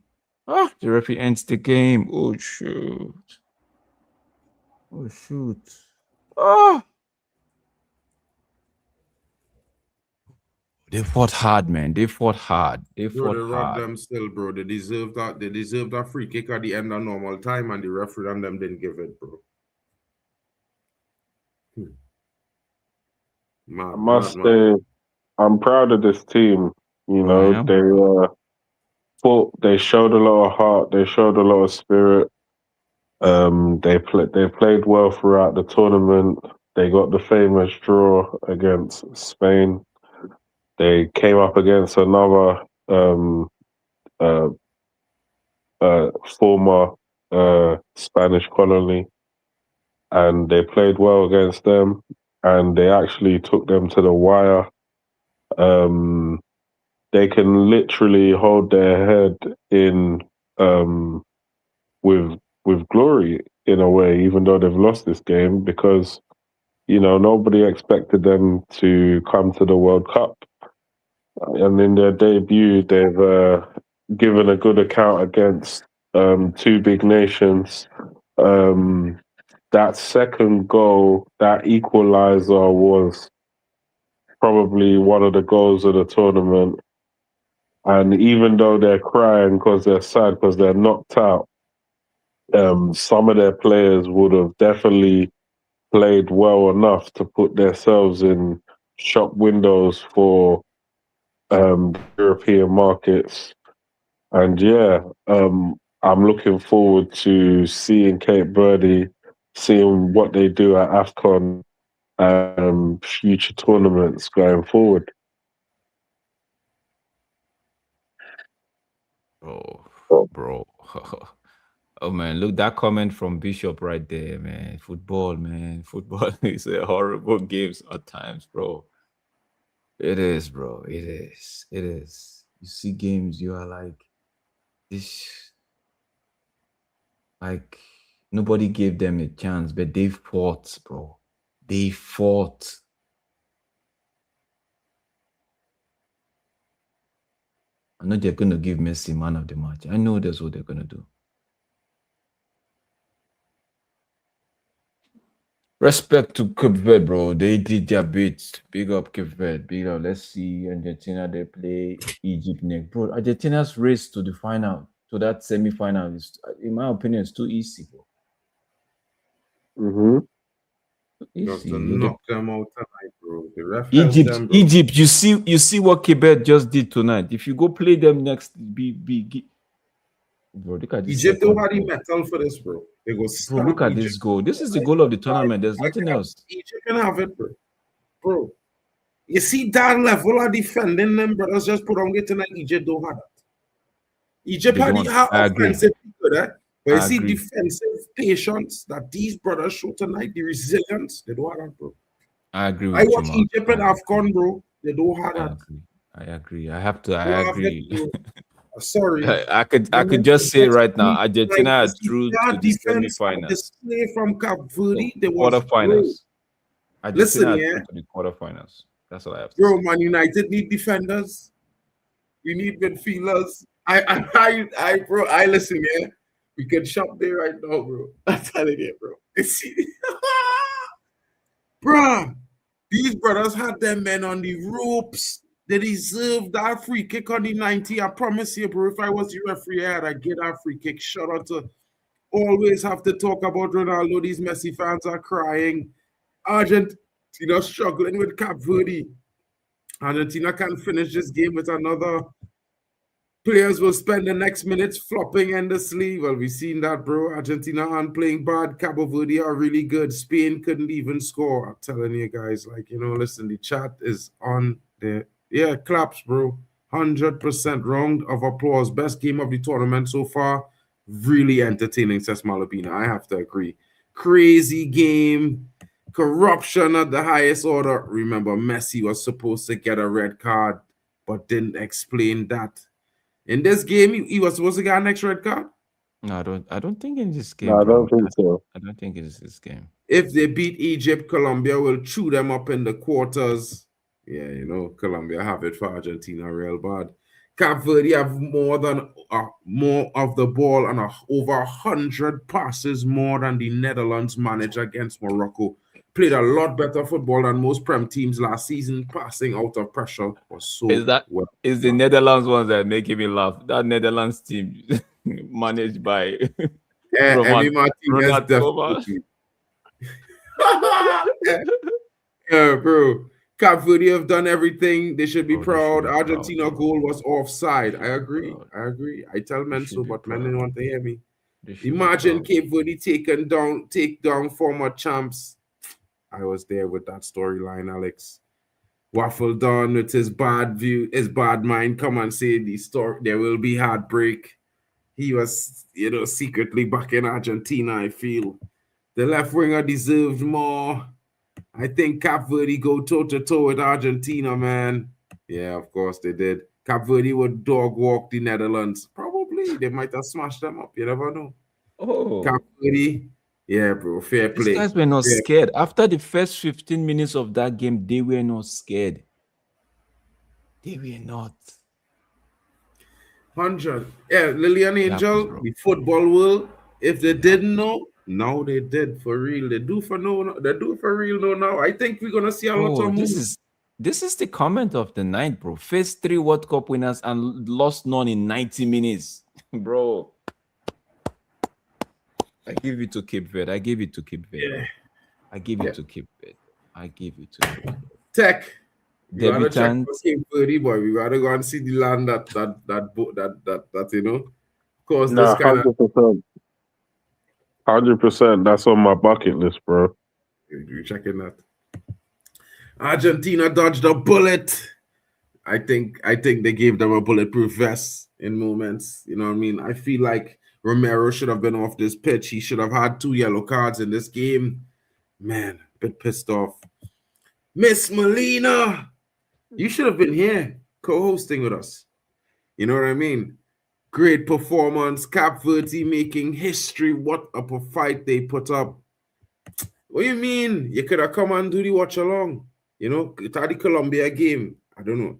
Ah, the referee ends the game. Oh, shoot. Oh, shoot. Ah. They fought hard, man. They fought hard. They robbed them still, bro. They deserved that. They deserved that free kick at the end of normal time, and the referee and them didn't give it, bro. I must say, I'm proud of this team. You know, they fought. They showed a lot of heart. They showed a lot of spirit. They played well throughout the tournament. They got the famous draw against Spain. They came up against another former Spanish colony, and they played well against them, and they actually took them to the wire. They can literally hold their head in with glory in a way, even though they've lost this game, because nobody expected them to come to the World Cup. And in their debut, they've given a good account against two big nations. That second goal, that equalizer, was probably one of the goals of the tournament. And even though they're crying because they're sad because they're knocked out, some of their players would have definitely played well enough to put themselves in shop windows for European markets. And yeah, I'm looking forward to seeing Cape Verde, seeing what they do at AFCON, future tournaments going forward. Bro. Oh man, look, that comment from Bishop right there, man. Football, man. Football is a horrible games at times, bro. It is, bro. It is. It is. You see games, you are like, this, like, nobody gave them a chance, but they fought, bro. They fought. I know they're going to give Messi man of the match. I know that's what they're going to do. Respect to Cape Verde, bro. They did their bit. Big up Cape Verde. Big up. Let's see Argentina. They play Egypt next, bro. Argentina's race to the final, to that semi-final, is, in my opinion, it's too easy, bro. Mm-hmm. Just Easy. to knock them out tonight, bro. The ref helped Egypt, them, bro. Egypt. You see what Cape Verde just did tonight. If you go play them next, bro. Look at this. Egypt don't have the metal for this, bro. They go Bro, look at this goal. This is the goal of the tournament. There's nothing else. Egypt can have it, bro. Bro, you see that level of defending them, brothers, just put on getting like Egypt don't have that. Egypt They had don't. the I agree. offensive good, eh? But you I see agree. defensive patience that these brothers show tonight, the resilience, they don't have that, bro. I agree with I you, watch Mark. Egypt and AFCON, bro. They don't have I that. agree. I agree. I have to. They I don't have agree. it, bro. Sorry. I could just say right now, Argentina are through to the semi-finals, Display from Cabo Verde, so there was quarterfinals. Argentina Listen, are yeah. through to the quarterfinals. That's all I have to Bro, say. Man United need defenders. We need midfielders. I listen, yeah. We can shop there right now, bro. I'm telling you, bro. Bro, these brothers had them men on the ropes. They deserve that free kick on the 90. I promise you, bro. If I was the referee, I'd get that free kick. Shout out to always have to talk about Ronaldo. These Messi fans are crying. Argentina struggling with Cape Verde. Argentina can't finish this game with another. Players will spend the next minutes flopping endlessly. Well, we've seen that, bro. Argentina aren't playing bad. Cabo Verde are really good. Spain couldn't even score. I'm telling you guys, like, listen, the chat is on there. Yeah, claps, bro. 100% round of applause. Best game of the tournament so far. Really entertaining, says Malabina. I have to agree. Crazy game. Corruption at the highest order. Remember, Messi was supposed to get a red card, but didn't explain that. In this game, he was supposed to get an next red card. No, I don't think in this game. No, I bro. don't think so. I don't think it is this game. If they beat Egypt, Colombia will chew them up in the quarters. Yeah, Colombia have it for Argentina real bad. Cape Verde have more of the ball and over 100 passes more than the Netherlands managed against Morocco. Played a lot better football than most Prem teams last season. Passing out of pressure was so Is the Netherlands ones that making me laugh? That Netherlands team managed by Emi Martinez definitely. Yeah, bro. Cape Verde have done everything. They should be proud. Argentina goal was offside. I agree. I tell men so, but men didn't want to hear me. Imagine Cape Verde take down former champs. I was there with that storyline, Alex. Waffle Don with his bad mind, come and say the story. There will be heartbreak. He was, secretly back in Argentina, I feel. The left winger deserved more. I think Cape Verde go toe-to-toe with Argentina, man. Yeah, of course they did. Cape Verde would dog walk the Netherlands. Probably. They might have smashed them up. You never know. Oh. Cape Verde. Yeah, bro. Fair play. These guys were not scared. After the first 15 minutes of that game, they were not scared. They were not. 100. Yeah, Lillian Angel, the football world, if they didn't know, now they did for real. They do for real now. I think we're gonna see a lot of moves. This is the comment of the night, bro. First 3 World Cup winners and lost none in 90 minutes. Bro. I give it to Cape Verde. I give it to Cape Verde. Yeah. I give it to Cape Verde. I give it to Cape Verde. Tech. We gotta check Debutant. for Cape Verde, boy. We gotta go and see the land that course, Nah, this kind of 100%. 100%. That's on my bucket list, bro. you're checking that. Argentina dodged a bullet. I think they gave them a bulletproof vest in moments. You know what I mean? I feel like Romero should have been off this pitch. He should have had 2 yellow cards in this game. Man, a bit pissed off. Miss Molina, you should have been here co-hosting with us. You know what I mean? Great performance. Cap Verde making history. What a fight they put up. What do you mean? You could have come and do the watch along. You know, it's the Colombia game. I don't know.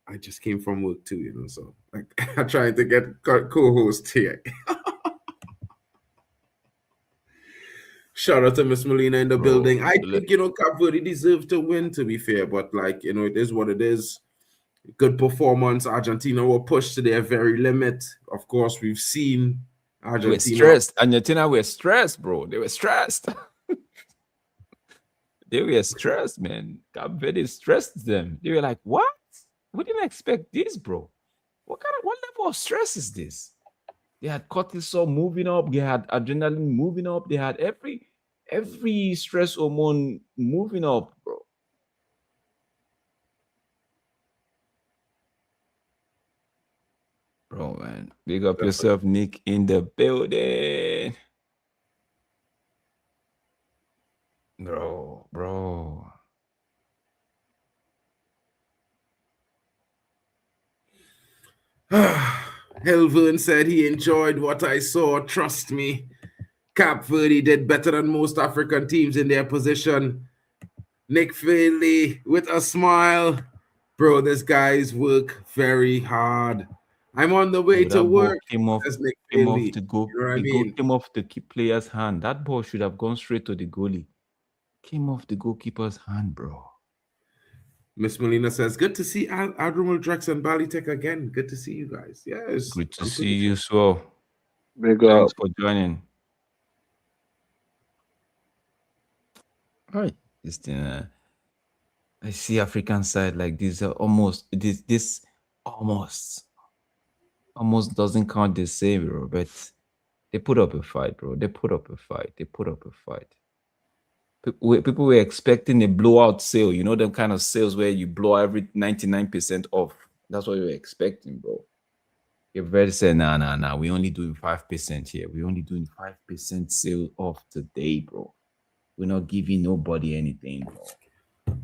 I just came from work too, you know, so like I'm trying to get co-host here. Shout out to Miss Molina in the building. I think, you know, Cap Verde deserves to win, to be fair, but like, you know, it is what it is. Good performance. Argentina were pushed to their very limit. Of course, we've seen Argentina. We're stressed. Argentina were stressed, bro. They were stressed. They were stressed, man. Cap Verde stressed them. They were like, what? We didn't expect this, bro. What level of stress is this? They had cortisol moving up. They had adrenaline moving up. They had every stress hormone moving up, bro. Bro, man. Big up yourself, Nick, in the building. Bro. Helvern said he enjoyed what I saw. Trust me. Cap Verde did better than most African teams in their position. Nick Finley with a smile. Bro, this guy's work very hard. I'm on the way to work. Came off the goal. You know what I the mean? goal came off the key player's hand. That ball should have gone straight to the goalie. Came off the goalkeeper's hand, bro. Miss Molina says, good to see Admiral Drex and Balitech again. Good to see you guys. Yes. Good to see you as well. Thanks for joining. All right. This thing, I see African side like this almost almost doesn't count the same, bro. But they put up a fight, bro. They put up a fight. People were expecting a blowout sale, you know, them kind of sales where you blow every 99% off. That's what you were expecting, bro. You're very said, nah. We only doing 5% here. We only doing 5% sale off today, bro. We're not giving nobody anything, bro.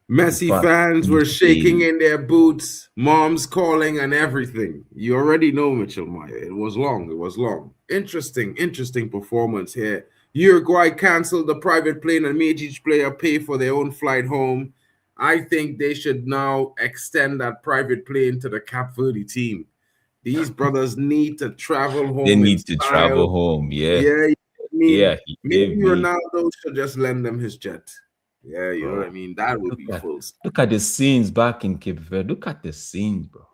Messi fans were shaking in their boots, moms calling and everything. You already know, Mitchell Meyer. It was long. Interesting performance here. Uruguay canceled the private plane and made each player pay for their own flight home. I think they should now extend that private plane to the Cap Verde team. These brothers need to travel home. They need to travel home, yeah. Maybe Ronaldo should just lend them his jet. Yeah, you know what I mean? That would be full. Look at the scenes back in Cape Verde. Look at the scenes, bro.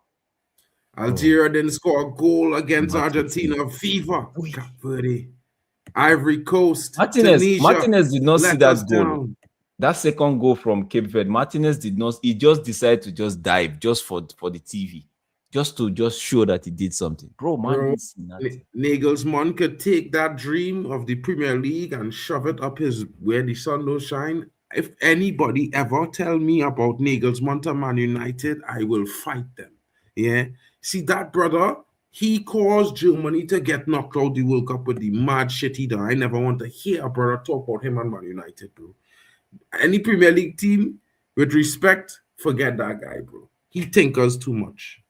Algeria didn't score a goal against Argentina. Fever. Cap Verde. Ivory Coast. Martinez did not see that goal. That second goal from Cape Verde, Martinez did not. He just decided to just dive just for the TV. Just to show that he did something. Bro, Nagelsmann could take that dream of the Premier League and shove it up his where the sun don't shine. If anybody ever tell me about Nagelsmann to Man United, I will fight them. Yeah. See that brother? He caused Germany to get knocked out the World Cup with the mad shit he done. I never want to hear a brother talk about him and Man United, bro. Any Premier League team, with respect, forget that guy, bro. He tinkers too much.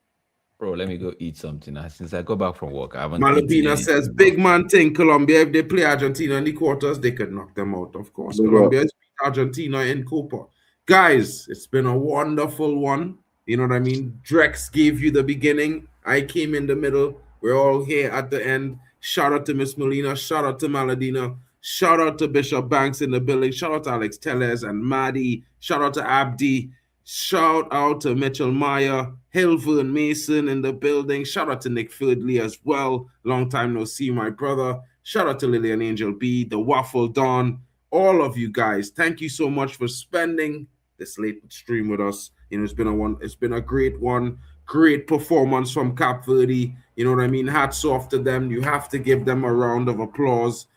Bro, let me go eat something. Since I got back from work, I haven't. Malapina says, big man thing, Colombia. If they play Argentina in the quarters, they could knock them out, of course. Colombia is Argentina in Copa. Guys, it's been a wonderful one. You know what I mean? Drex gave you the beginning. I came in the middle. We're all here at the end. Shout out to Miss Molina. Shout out to Maladina. Shout out to Bishop Banks in the building. Shout out to Alex Tellez and Maddie. Shout out to Abdi. Shout out to Mitchell Meyer, Hilvern Mason in the building. Shout out to Nick Ferdley as well. Long time no see, my brother. Shout out to Lillian Angel B, the Waffle Don, all of you guys. Thank you so much for spending this late stream with us. You know, it's been a great one. Great performance from Cap Verde. You know what I mean? Hats off to them. You have to give them a round of applause.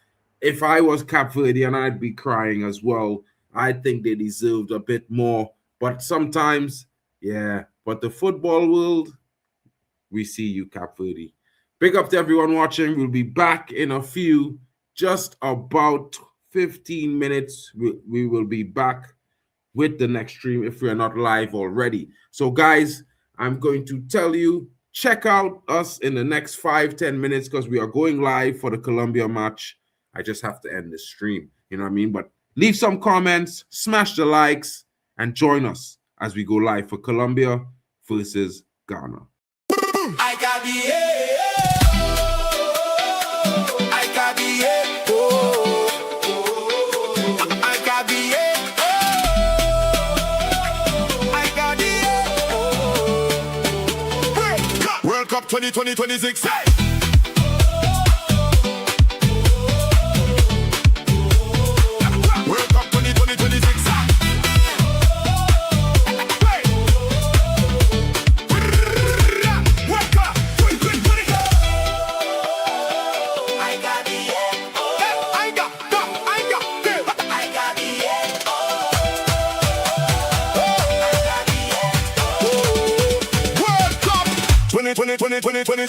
If I was Cap Verdean, I'd be crying as well. I think they deserved a bit more. But sometimes, yeah. But the football world, we see you, Cap Verde. Big up to everyone watching. We'll be back in a few, just about 15 minutes. We will be back with the next stream if we're not live already. So, guys, I'm going to tell you, check out us in the next 5-10 minutes because we are going live for the Colombia match. I just have to end the stream. You know what I mean? But leave some comments, smash the likes, and join us as we go live for Colombia versus Ghana. I got the I got the I got the I got the World Cup 2026. Hey! World Cup 2026. Twenty.